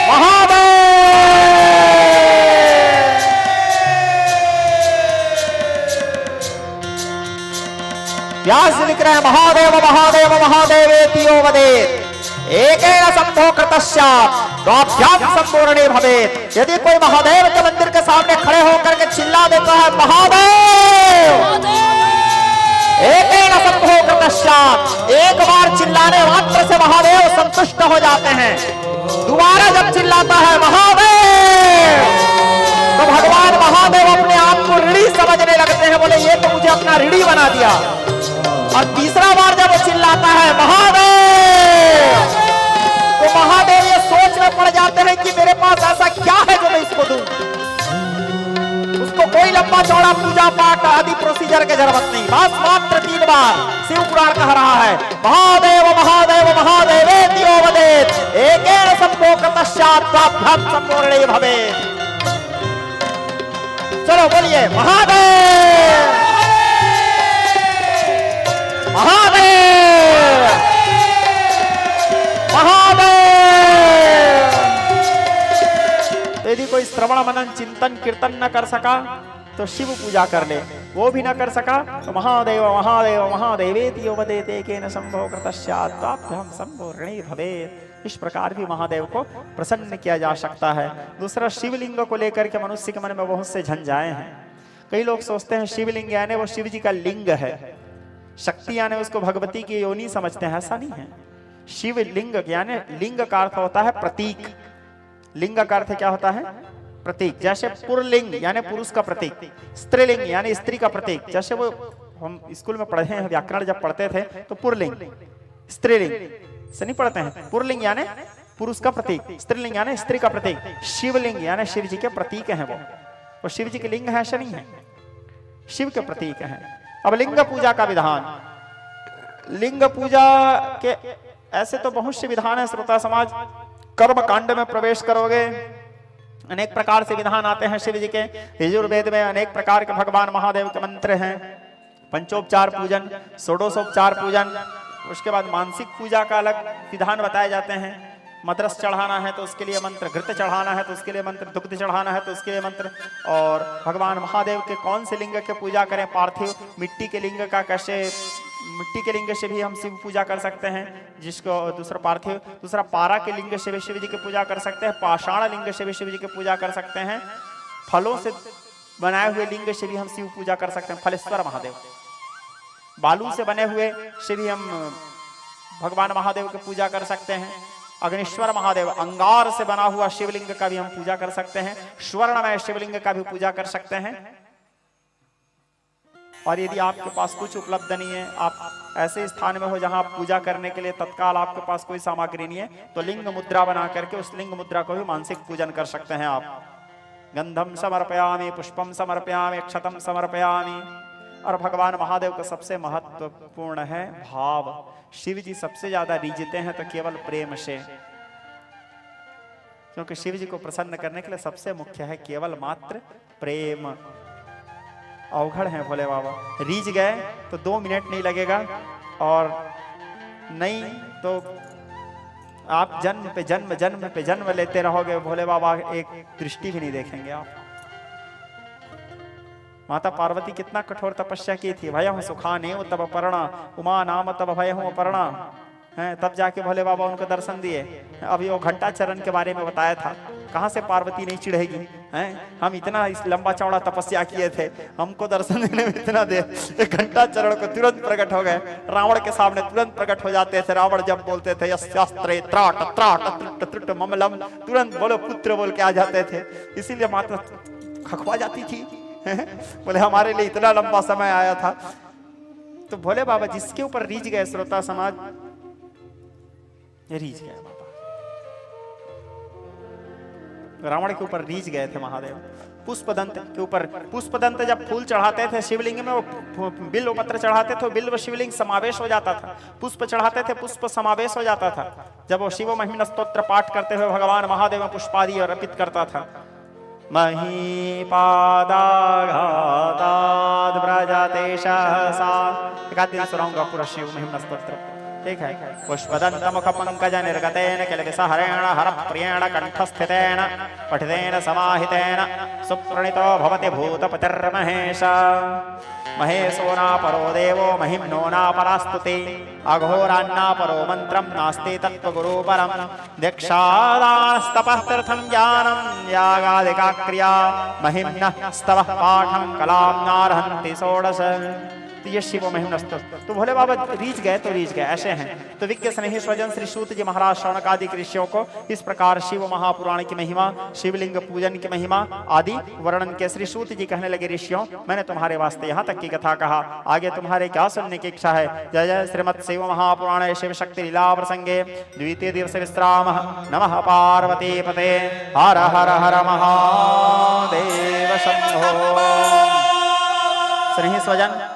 महादेव। व्यास लिख रहे हैं, महादेव महादेव महादेवेति यो वदेत एकेन शंभो कृतस्यात् द्वाभ्याम शंभो ऋणी भवेत्। यदि कोई महादेव के मंदिर के सामने खड़े होकर के चिल्ला देता है महादेव एकेन शंभो कृतस्यात्, एक बार चिल्लाने मात्र से महादेव संतुष्ट हो जाते हैं। दोबारा जब चिल्लाता है महादेव तो भगवान महादेव अपने आप को ऋणी समझने लगते हैं, बोले ये तो मुझे अपना ऋणी बना दिया। और तीसरा बार जब वो चिल्लाता है महादेव तो महादेव ये सोच में पड़ जाते हैं कि मेरे पास ऐसा क्या है जो मैं इसको दूं। उसको कोई लंबा चौड़ा पूजा पाठ आदि प्रोसीजर की जरूरत नहीं, बस मात्र 3 बार शिव पुराण कह रहा है, महादेव महादेव महादेवेति यो वदेत एकेन शंभो कृतस्यात् द्वाभ्याम शंभो ऋणी भवेत्। चलो बोलिए महादेव महादेव महादेव। यदि कोई श्रवण मनन चिंतन कीर्तन न कर सका तो शिव पूजा कर ले, वो भी न कर सका तो महादेव महादेव महादेवेति यो वदेत एकेन शंभो कृतस्यात् द्वाभ्याम शंभो ऋणी भवेत्। इस प्रकार भी महादेव को प्रसन्न किया जा सकता है। दूसरा, शिवलिंग को लेकर के मनुष्य के मन में बहुत से झंझाएं हैं। कई लोग सोचते हैं शिवलिंग यानी वो शिव जी का लिंग है, शक्ति यानी उसको भगवती की योनि समझते हैं, ऐसा नहीं है। शिवलिंग यानी लिंग का अर्थ होता है प्रतीक, लिंग का अर्थ क्या होता है? प्रतीक। जैसे पुरलिंग यानी पुरुष का प्रतीक, स्त्रीलिंग यानी स्त्री का प्रतीक। जैसे वो हम स्कूल में पढ़े हैं, व्याकरण जब पढ़ते थे तो पुरलिंग स्त्रीलिंग से नहीं पढ़ते हैं। पुरलिंग यानी पुरुष का प्रतीक, स्त्रीलिंग यानी स्त्री का प्रतीक, शिवलिंग यानी शिव जी के प्रतीक हैं वो शिव जी के लिंग है ऐसा नहीं है, शिव के प्रतीक हैं। अब लिंग पूजा का विधान। लिंग पूजा के ऐसे तो बहुत से विधान है श्रोता समाज। कर्म कांड में प्रवेश करोगे, अनेक प्रकार से विधान आते हैं शिव जी के। यजुर्वेद में अनेक प्रकार के भगवान महादेव के मंत्र हैं। पंचोपचार पूजन, षोडशोपचार पूजन, उसके बाद मानसिक पूजा का अलग विधान बताए जाते हैं। मद्रस चढ़ाना है तो उसके लिए मंत्र, घृत चढ़ाना है तो उसके लिए मंत्र, दुग्ध चढ़ाना है तो उसके लिए मंत्र। और भगवान महादेव के कौन से लिंग के पूजा करें? पार्थिव मिट्टी के लिंग का कैसे, मिट्टी के लिंग से भी हम शिव पूजा कर सकते हैं, जिसको दूसरा पार्थिव, दूसरा पारा के लिंग से भी शिव जी की पूजा कर सकते हैं, पाषाण लिंग से भी शिव जी की पूजा कर सकते हैं, फलों से बनाए हुए लिंग से भी हम शिव पूजा कर सकते हैं, फलेश्वर महादेव। बालू से बने हुए से भी हम भगवान महादेव की पूजा कर सकते हैं। अग्निश्वर महादेव, अंगार से बना हुआ शिवलिंग का भी हम पूजा कर सकते हैं। स्वर्णमय शिवलिंग का भी पूजा कर सकते हैं। और यदि आपके पास कुछ उपलब्ध नहीं है, आप ऐसे स्थान में हो जहां आप पूजा करने के लिए तत्काल आपके पास कोई सामग्री नहीं है, तो लिंग मुद्रा बना करके उस लिंग मुद्रा को भी मानसिक पूजन कर सकते हैं आप। गंधम समर्पयामि, पुष्पम समर्पयामि, अक्षतम समर्पयामि। और भगवान महादेव का सबसे महत्वपूर्ण है भाव। शिव जी सबसे ज्यादा रीझते हैं तो केवल प्रेम से, क्योंकि शिव जी को प्रसन्न करने के लिए सबसे मुख्य है केवल मात्र प्रेम। अवघड़ है भोले बाबा। रीझ गए तो 2 मिनट नहीं लगेगा, और नहीं तो आप जन्म पे जन्म, जन्म पे जन्म लेते रहोगे। भोले बाबा एक दृष्टि भी नहीं देखेंगे आप। माता पार्वती कितना कठोर तपस्या की थी। भय हूं सुखाने तब पर्णा, उमा नाम तब भय हूं पर्णा है, तब जाके भोले बाबा उनको दर्शन दिए। अभी वो घंटा चरण के बारे में बताया था, कहां से पार्वती नहीं चिढ़ेगी हैं? हम इतना इस लंबा चौड़ा तपस्या किए थे, हमको दर्शन देने में इतना देर, एक घंटा चरण को तुरंत प्रकट हो गए। रावण के सामने तुरंत प्रकट हो जाते थे। रावण जब बोलते थे यस्यास्त्रे त्राट त्राट त्रुट त्रुट ममलम, तुरंत बोलो पुत्र बोल के आ जाते थे। इसीलिए माता खखवा जाती थी। बोले हमारे लिए इतना लंबा समय आया था। तो भोले बाबा जिसके ऊपर रीझ गए श्रोता समाज, ये रीझ गए बाबा। रावण के ऊपर रीझ गए थे महादेव। पुष्पदंत के ऊपर, पुष्पदंत जब फूल चढ़ाते थे शिवलिंग में, वो बिल्व पत्र चढ़ाते थे, बिल्व शिवलिंग समावेश हो जाता था। पुष्प चढ़ाते थे, पुष्प समावेश हो जाता था। जब वो शिव महिम्न स्तोत्र पाठ करते हुए भगवान महादेव में पुष्पादि अर्पित करता था। महीपादाघाताद् व्रजते सहसा, एकादि सुराऊंगा पूरा शिव महिम्न स्तोत्र, ठीक है। पुष्पदंत मुख पंकज निर्गतेन किल विसहरेण हर प्रियेण कंठस्थितेन पठितेन समाहितेन सुप्रणीतो भवति भूतपतिर्महेश। महेशो ना परो देवो महिम्नो ना परास्तुते, अघोरान्ना परो मंत्रम नास्ति तत्त्वगुरु परम। दीक्षादानस्तपः तीर्थं ज्ञानं यागादिका क्रिया, महिम्नः स्तवः पाठं कलां नार्हन्ति षोडश। तो ये शिव महिम्न स्तोत्र। तो भोले बाबा रीझ गए तो रीझ गए, ऐसे हैं। तो विज्ञ स्नेही स्वजन श्री सूत जी महाराज शौनक आदि ऋषियों को इस प्रकार शिव महापुराण की महिमा, शिवलिंग पूजन की महिमा आदि वर्णन के श्री सूत जी कहने लगे, ऋषियों मैंने तुम्हारे वास्ते यहाँ तक की कथा कहा, आगे तुम्हारे क्या सुनने की इच्छा है? जय जय श्रीमद शिव महापुराण शिव शक्ति लीला प्रसंगे द्वितीय दिवस विश्राम। नमः पार्वती पते, हर हर हर महादेव शंभो। स्नेही स्वजन